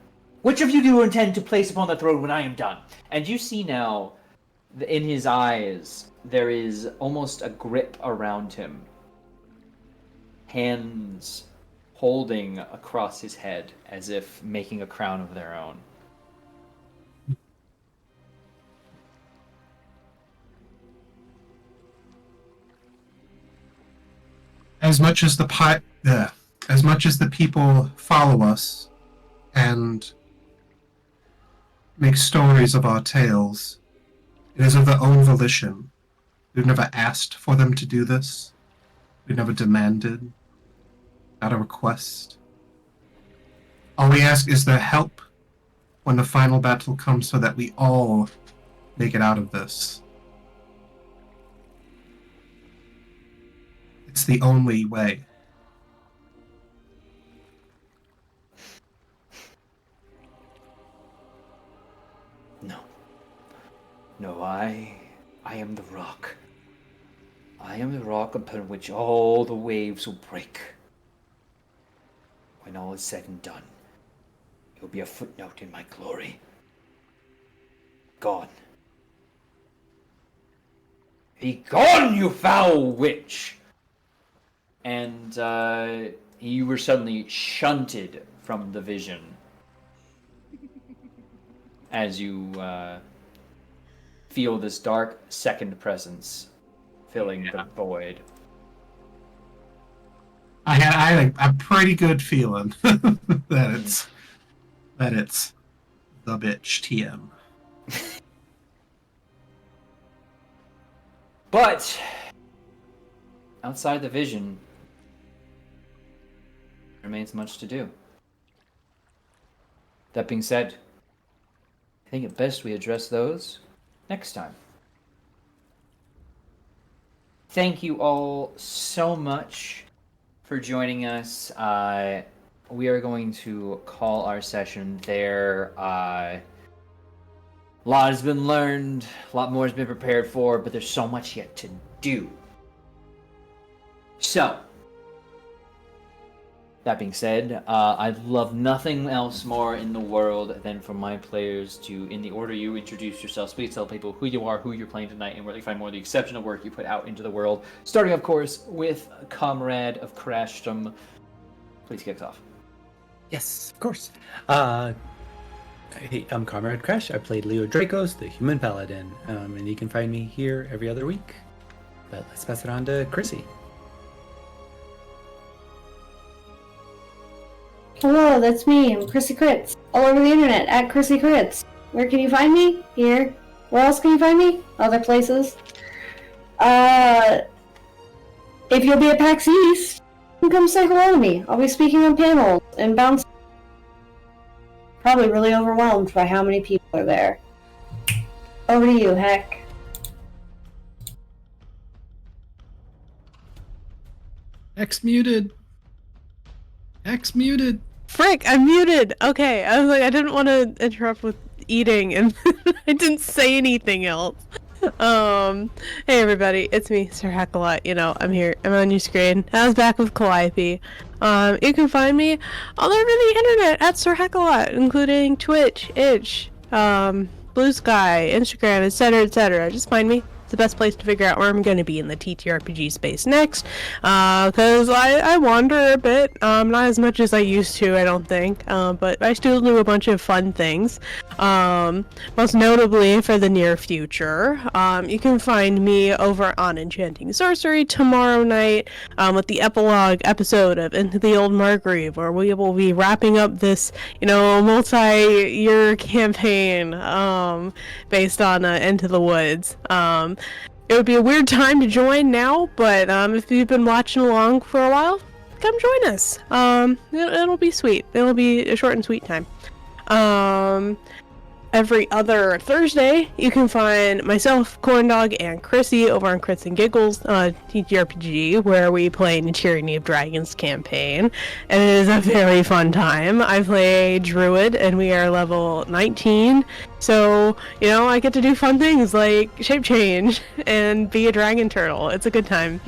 Which of you do you intend to place upon the throne when I am done? And you see now, in his eyes, there is almost a grip around him. Hands holding across his head, as if making a crown of their own.
As much as the people follow us and make stories of our tales, it is of their own volition. We've never asked for them to do this. We've never demanded. Not a request. All we ask is their help when the final battle comes so that we all make it out of this. It's the only way.
No. No, I am the rock. I am the rock upon which all the waves will break. When all is said and done, it will be a footnote in my glory. Gone. Be gone, you foul witch! And you were suddenly shunted from the vision as you feel this dark second presence filling the void.
I had a pretty good feeling that it's the bitch TM.
But outside the vision, remains much to do. That being said, I think it best we address those next time. Thank you all so much for joining us. We are going to call our session there. A lot has been learned, a lot more has been prepared for, but there's so much yet to do. So, that being said, I'd love nothing else more in the world than for my players to, in the order you introduce yourselves, please tell people who you are, who you're playing tonight, and where they find more of the exceptional work you put out into the world. Starting, of course, with Comrade of Crashdom. Please kick us off.
Yes, of course. Hey, I'm Comrade Crash. I played Leo Dracos, the Human Paladin, and you can find me here every other week. But let's pass it on to Chrissy.
Hello, that's me. I'm Chrissy Crits. All over the internet, at Chrissy Crits. Where can you find me? Here. Where else can you find me? Other places. If you'll be at PAX East, you can come say hello to me. I'll be speaking on panels and bouncing. Probably really overwhelmed by how many people are there. Over to you, Heck.
X muted. X muted.
Frick, I'm muted. Okay, I was like, I didn't want to interrupt with eating, and I didn't say anything else. Hey everybody, it's me, Sir Hackalot. You know, I'm here. I'm on your screen. I was back with Calliope. You can find me all over the internet at Sir Hackalot, including Twitch, Itch, Blue Sky, Instagram, etc., etc. Just find me. It's the best place to figure out where I'm going to be in the TTRPG space next, because I wander a bit, not as much as I used to, I don't think, but I still do a bunch of fun things, most notably for the near future. You can find me over on Enchanting Sorcery tomorrow night, with the epilogue episode of Into the Old Margrave, where we will be wrapping up this, you know, multi-year campaign, based on Into the Woods. It would be a weird time to join now, but if you've been watching along for a while, come join us. It'll be sweet. It'll be a short and sweet time. Every other Thursday, you can find myself, Corndog, and Chrissy over on Crits and Giggles TTRPG, where we play in the Tyranny of Dragons campaign, and it is a very fun time. I play Druid, and we are level 19, so, you know, I get to do fun things like shape change and be a dragon turtle. It's a good time.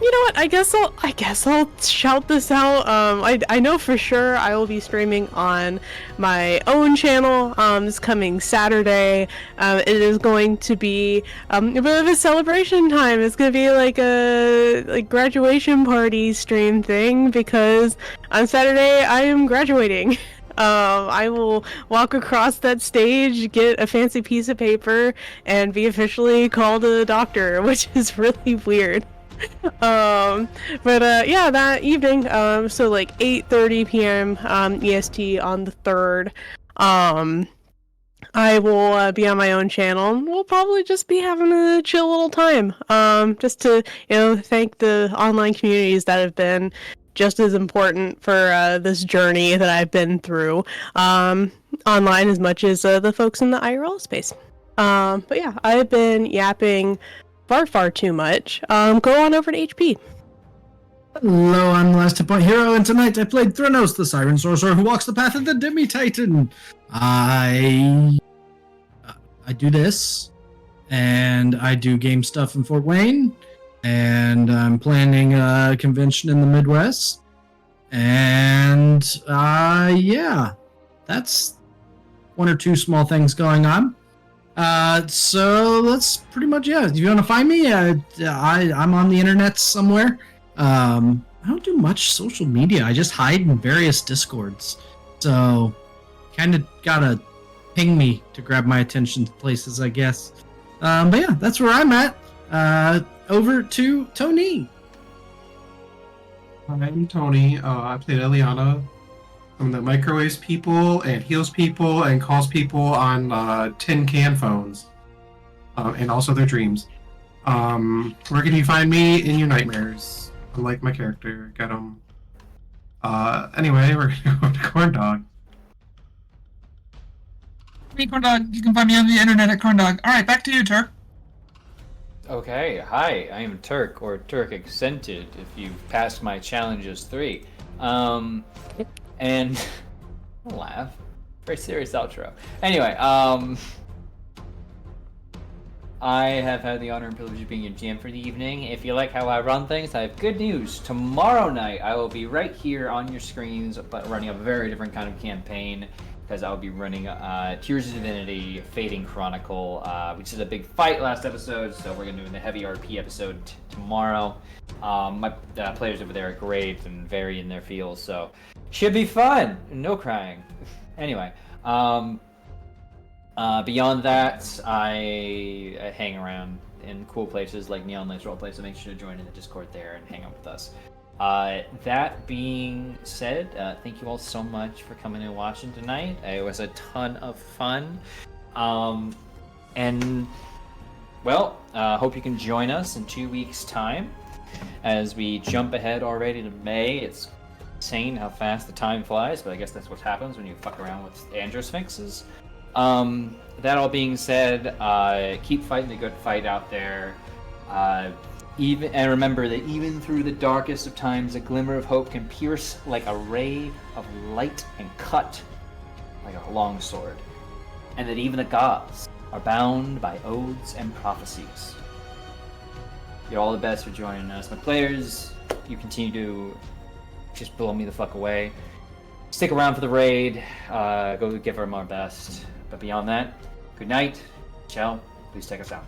You know what? I guess I'll shout this out. I know for sure I will be streaming on my own channel this coming Saturday. It is going to be a bit of a celebration time. It's gonna be like a graduation party stream thing, because on Saturday I am graduating. I will walk across that stage, get a fancy piece of paper, and be officially called a doctor, which is really weird. Yeah, that evening, so like 8:30 p.m. EST on the 3rd, I will be on my own channel, and we'll probably just be having a chill little time, just to, you know, thank the online communities that have been just as important for this journey that I've been through, online as much as the folks in the IRL space. But yeah, I've been yapping far too much. Go on over to HP.
Hello, I'm the Last Hit Point Hero, and tonight I played Thrynos, the Siren Sorcerer who walks the path of the Demi-Titan. I do this, and I do game stuff in Fort Wayne, and I'm planning a convention in the Midwest, and yeah, that's one or two small things going on. So that's pretty much, yeah. If you want to find me, I'm on the internet somewhere. I don't do much social media. I just hide in various Discords. So, kind of gotta ping me to grab my attention to places, I guess. But yeah, that's where I'm at. Over to Tony.
I'm Tony. I played Eliana. I'm that microwaves people and heals people and calls people on tin can phones, and also their dreams. Where can you find me? In your nightmares. Unlike my character, got him. Anyway, we're gonna go to Corndog.
Me, Corndog. You can find me on the internet at Corndog. All right, back to you, Turk.
Okay, hi, I am Turk, or Turk Accented, if you've passed my challenges 3. And don't laugh. Very serious outro. Anyway, I have had the honor and privilege of being your GM for the evening. If you like how I run things, I have good news. Tomorrow night, I will be right here on your screens, but running a very different kind of campaign, because I'll be running Tears of Divinity, Fading Chronicle, which is a big fight last episode, so we're going to do the heavy RP episode tomorrow. My players over there are great and very in their feels, so should be fun. No crying. Anyway, beyond that, I hang around in cool places like Neon Lights Roleplay, so make sure to join in the Discord there and hang out with us. That being said, thank you all so much for coming and watching tonight. It was a ton of fun. And, well, hope you can join us in 2 weeks' time as we jump ahead already to May. It's insane how fast the time flies, but I guess that's what happens when you fuck around with Androsphinxes. That all being said, keep fighting the good fight out there. And remember that even through the darkest of times, a glimmer of hope can pierce like a ray of light and cut like a long sword. And that even the gods are bound by oaths and prophecies. You're all the best for joining us. My players, you continue to just blow me the fuck away. Stick around for the raid. Go give them our best. But beyond that, good night. Ciao. Please take us out.